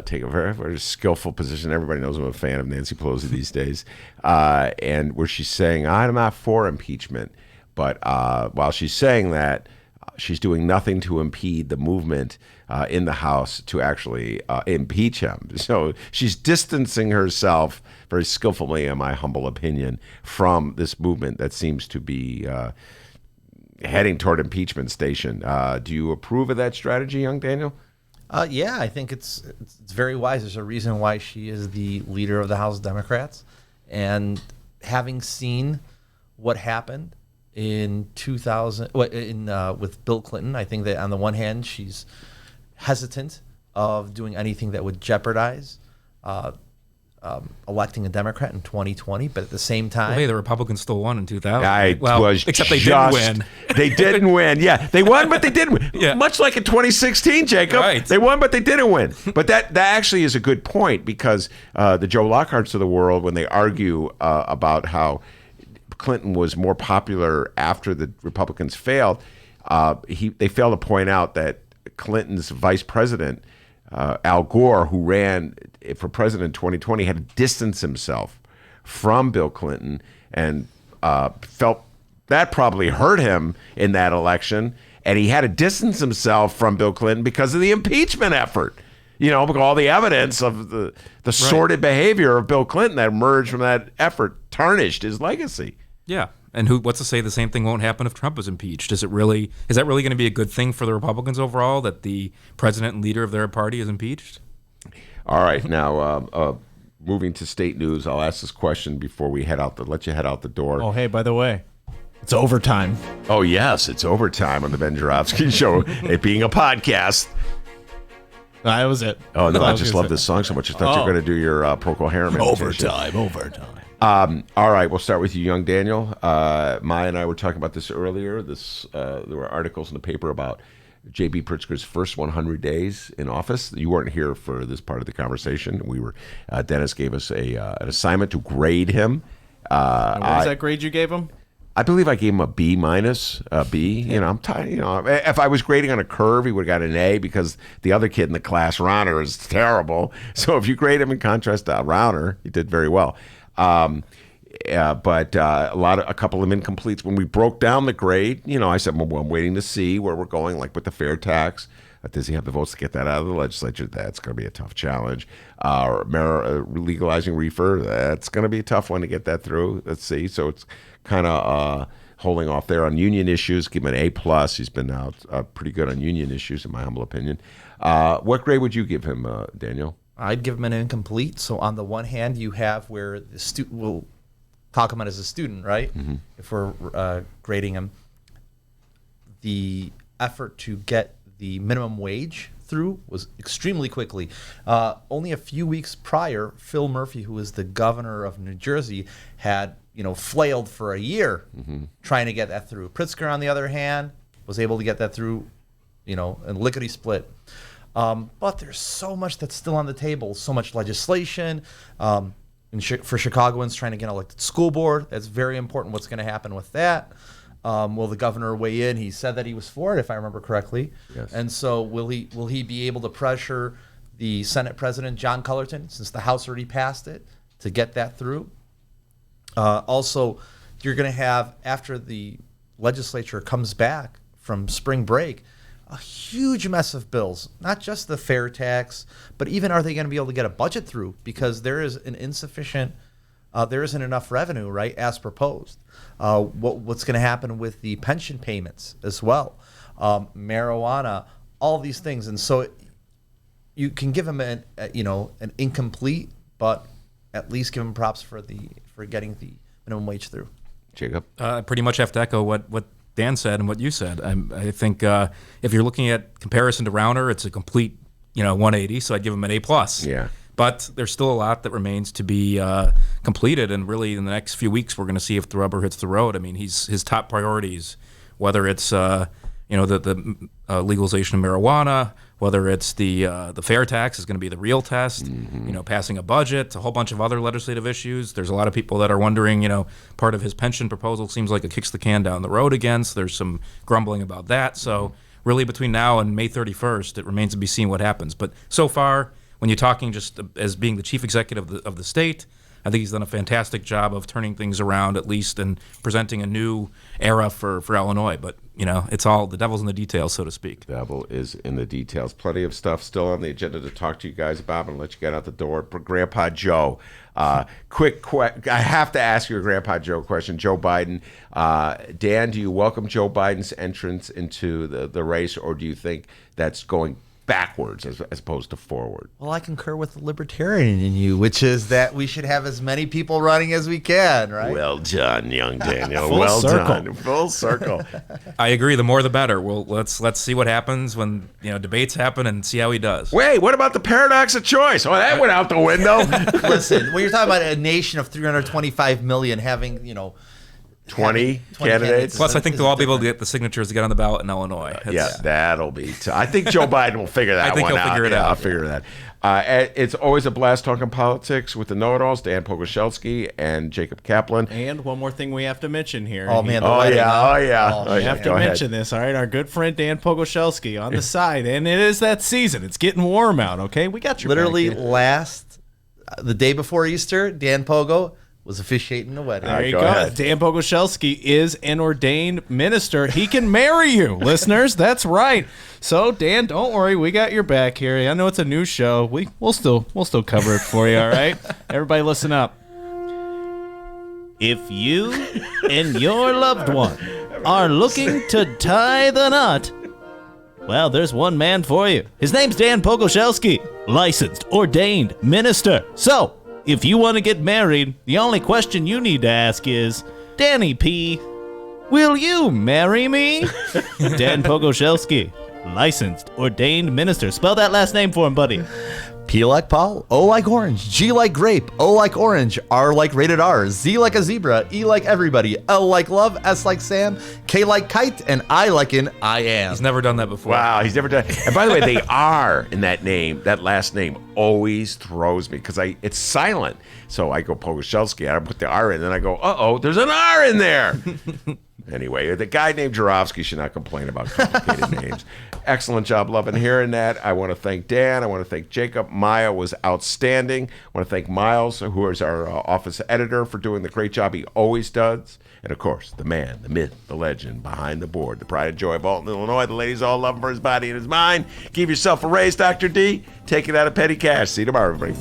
taking a very, very skillful position. Everybody knows I'm a fan of Nancy Pelosi these days, and where she's saying, I'm not for impeachment, but while she's saying that, she's doing nothing to impede the movement in the House to actually impeach him. So she's distancing herself very skillfully, in my humble opinion, from this movement that seems to be heading toward impeachment station. Do you approve of that strategy, young Daniel? Yeah, I think it's very wise. There's a reason why she is the leader of the House Democrats. And having seen what happened in 2000 with Bill Clinton, I think that on the one hand, she's hesitant of doing anything that would jeopardize electing a Democrat in 2020, but at the same time, well, hey, the Republicans still won in 2000. Except they didn't win. They didn't win. Yeah, they won, but they didn't win. Yeah. Much like in 2016, Jacob. Right. They won, but they didn't win. But that actually is a good point, because the Joe Lockharts of the world, when they argue about how Clinton was more popular after the Republicans failed, they fail to point out that Clinton's vice president, Al Gore, who ran for president in 2020, had to distance himself from Bill Clinton, and felt that probably hurt him in that election. And he had to distance himself from Bill Clinton because of the impeachment effort. Because all the evidence of the sordid behavior of Bill Clinton that emerged from that effort tarnished his legacy. Yeah. And what's to say the same thing won't happen if Trump is impeached? Is that really going to be a good thing for the Republicans overall, that the president and leader of their party is impeached? All right, now moving to state news, I'll ask this question before we let you head out the door. Oh, hey, by the way, it's overtime. Oh yes, it's overtime on the Ben Joravsky Show. It being a podcast. That was it. Oh no, I just love this song so much. I thought you were going to do your Procol Harum imitation. Overtime. All right, we'll start with you, young Daniel. Maya and I were talking about this earlier. There were articles in the paper about J.B. Pritzker's first 100 days in office. You weren't here for this part of the conversation. Dennis gave us an assignment to grade him. What was that grade you gave him? I believe I gave him a B minus, a B. You know, I'm tired. You know, if I was grading on a curve, he would have got an A because the other kid in the class, Rauner, is terrible. So if you grade him in contrast to Rauner, he did very well. But a couple of incompletes. When we broke down the grade, you know, I said, well, I'm waiting to see where we're going, like with the fair tax. Does he have the votes to get that out of the legislature? That's going to be a tough challenge. Legalizing reefer, that's going to be a tough one to get that through. Let's see. So it's kind of holding off there on union issues. Give him an A+. He's been out pretty good on union issues, in my humble opinion. What grade would you give him, Daniel? I'd give him an incomplete. So on the one hand, you have where the student will talk him as a student, right? Mm-hmm. If we're grading him, the effort to get the minimum wage through was extremely quickly. Only a few weeks prior, Phil Murphy, who was the governor of New Jersey, had flailed for a year trying to get that through. Pritzker, on the other hand, was able to get that through, in lickety split. But there's so much that's still on the table, so much legislation. For Chicagoans trying to get elected school board, that's very important. What's going to happen with that? Will the governor weigh in? He said that he was for it, if I remember correctly. Yes. And so will he be able to pressure the Senate President John Cullerton, since the House already passed it, to get that through? Also, you're going to have, after the legislature comes back from spring break, a huge mess of bills, not just the fair tax, but even are they going to be able to get a budget through? Because there is an insufficient, there isn't enough revenue, right, as proposed. What's going to happen with the pension payments as well, marijuana, all these things. And so you can give him an incomplete, but at least give him props for getting the minimum wage through. Jacob? I pretty much have to echo what Dan said and what you said. I think if you're looking at comparison to Rauner, it's a complete 180, so I'd give him an A+. Yeah. But there's still a lot that remains to be completed, and really in the next few weeks we're going to see if the rubber hits the road. I mean, his top priorities, whether it's the legalization of marijuana, whether it's the fair tax is going to be the real test, passing a budget, a whole bunch of other legislative issues. There's a lot of people that are wondering, part of his pension proposal seems like it kicks the can down the road again. So there's some grumbling about that. So really between now and May 31st, it remains to be seen what happens. But so far, when you're talking just as being the chief executive of the state, I think he's done a fantastic job of turning things around, at least, and presenting a new era for Illinois. But, it's all the devil's in the details, so to speak. Devil is in the details. Plenty of stuff still on the agenda to talk to you guys about. I'm going to let you get out the door. Grandpa Joe, I have to ask you a Grandpa Joe question. Joe Biden. Dan, do you welcome Joe Biden's entrance into the race, or do you think that's going backwards as opposed to forward? Well, I concur with the libertarian in you, which is that we should have as many people running as we can, right? Well done, young Daniel. Full circle. Done. Full circle. I agree. The more, the better. Well, let's see what happens when debates happen and see how he does. Wait, what about the paradox of choice? Oh, that went out the window. Listen, when you're talking about a nation of 325 million having 20 candidates. Plus, I think they'll all be able to get the signatures to get on the ballot in Illinois. That'll be. I think Joe Biden will figure that one out. I think he'll figure it out. I'll figure that. It's always a blast talking politics with the know-it-alls, Dan Pogoszelski and Jacob Kaplan. And one more thing we have to mention here. Oh, man. Oh, yeah. We have to mention this, all right? Our good friend Dan Pogoszelski on the side. And it is that season. It's getting warm out, okay? We got your Literally back, the day before Easter, Dan Pogo was officiating the wedding. There you go. Dan Pogoszelski is an ordained minister. He can marry you, listeners. That's right. So, Dan, don't worry. We got your back here. I know it's a new show. We'll still cover it for you, all right? Everybody listen up. If you and your loved one are looking to tie the knot, well, there's one man for you. His name's Dan Pogoszelski, licensed, ordained minister. So, if you want to get married, the only question you need to ask is, Danny P., will you marry me? Dan Pogoszelski, licensed, ordained minister. Spell that last name for him, buddy. P like Paul, O like orange, G like grape, O like orange, R like rated R, Z like a zebra, E like everybody, L like love, S like Sam, K like kite, and I like in I am. He's never done that before. Wow, he's never done. And by the way, they are in that name. That last name always throws me because it's silent. So I go Pogoshelski, I put the R in, and I go, uh-oh, there's an R in there. Anyway, the guy named Joravsky should not complain about complicated names. Excellent job loving hearing that. I want to thank Dan. I want to thank Jacob. Maya was outstanding. I want to thank Miles, who is our office editor, for doing the great job he always does. And, of course, the man, the myth, the legend behind the board, the pride and joy of Alton, Illinois. The ladies all love him for his body and his mind. Give yourself a raise, Dr. D. Take it out of petty cash. See you tomorrow, everybody.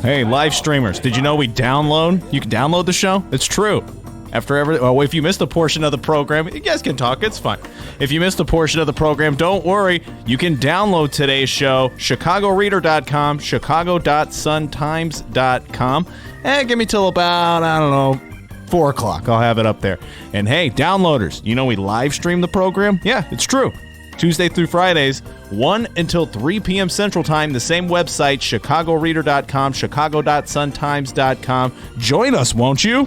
Hey, live streamers, did you know you can download the show? It's true. If you missed a portion of the program, you guys can talk, it's fine. If you missed a portion of the program, don't worry. You can download today's show, chicagoreader.com, chicago.suntimes.com, and give me till about, 4 o'clock. I'll have it up there. And hey, downloaders, we live stream the program? Yeah, it's true. Tuesday through Fridays, 1 until 3 p.m. Central Time, the same website, chicagoreader.com, chicago.suntimes.com. Join us, won't you?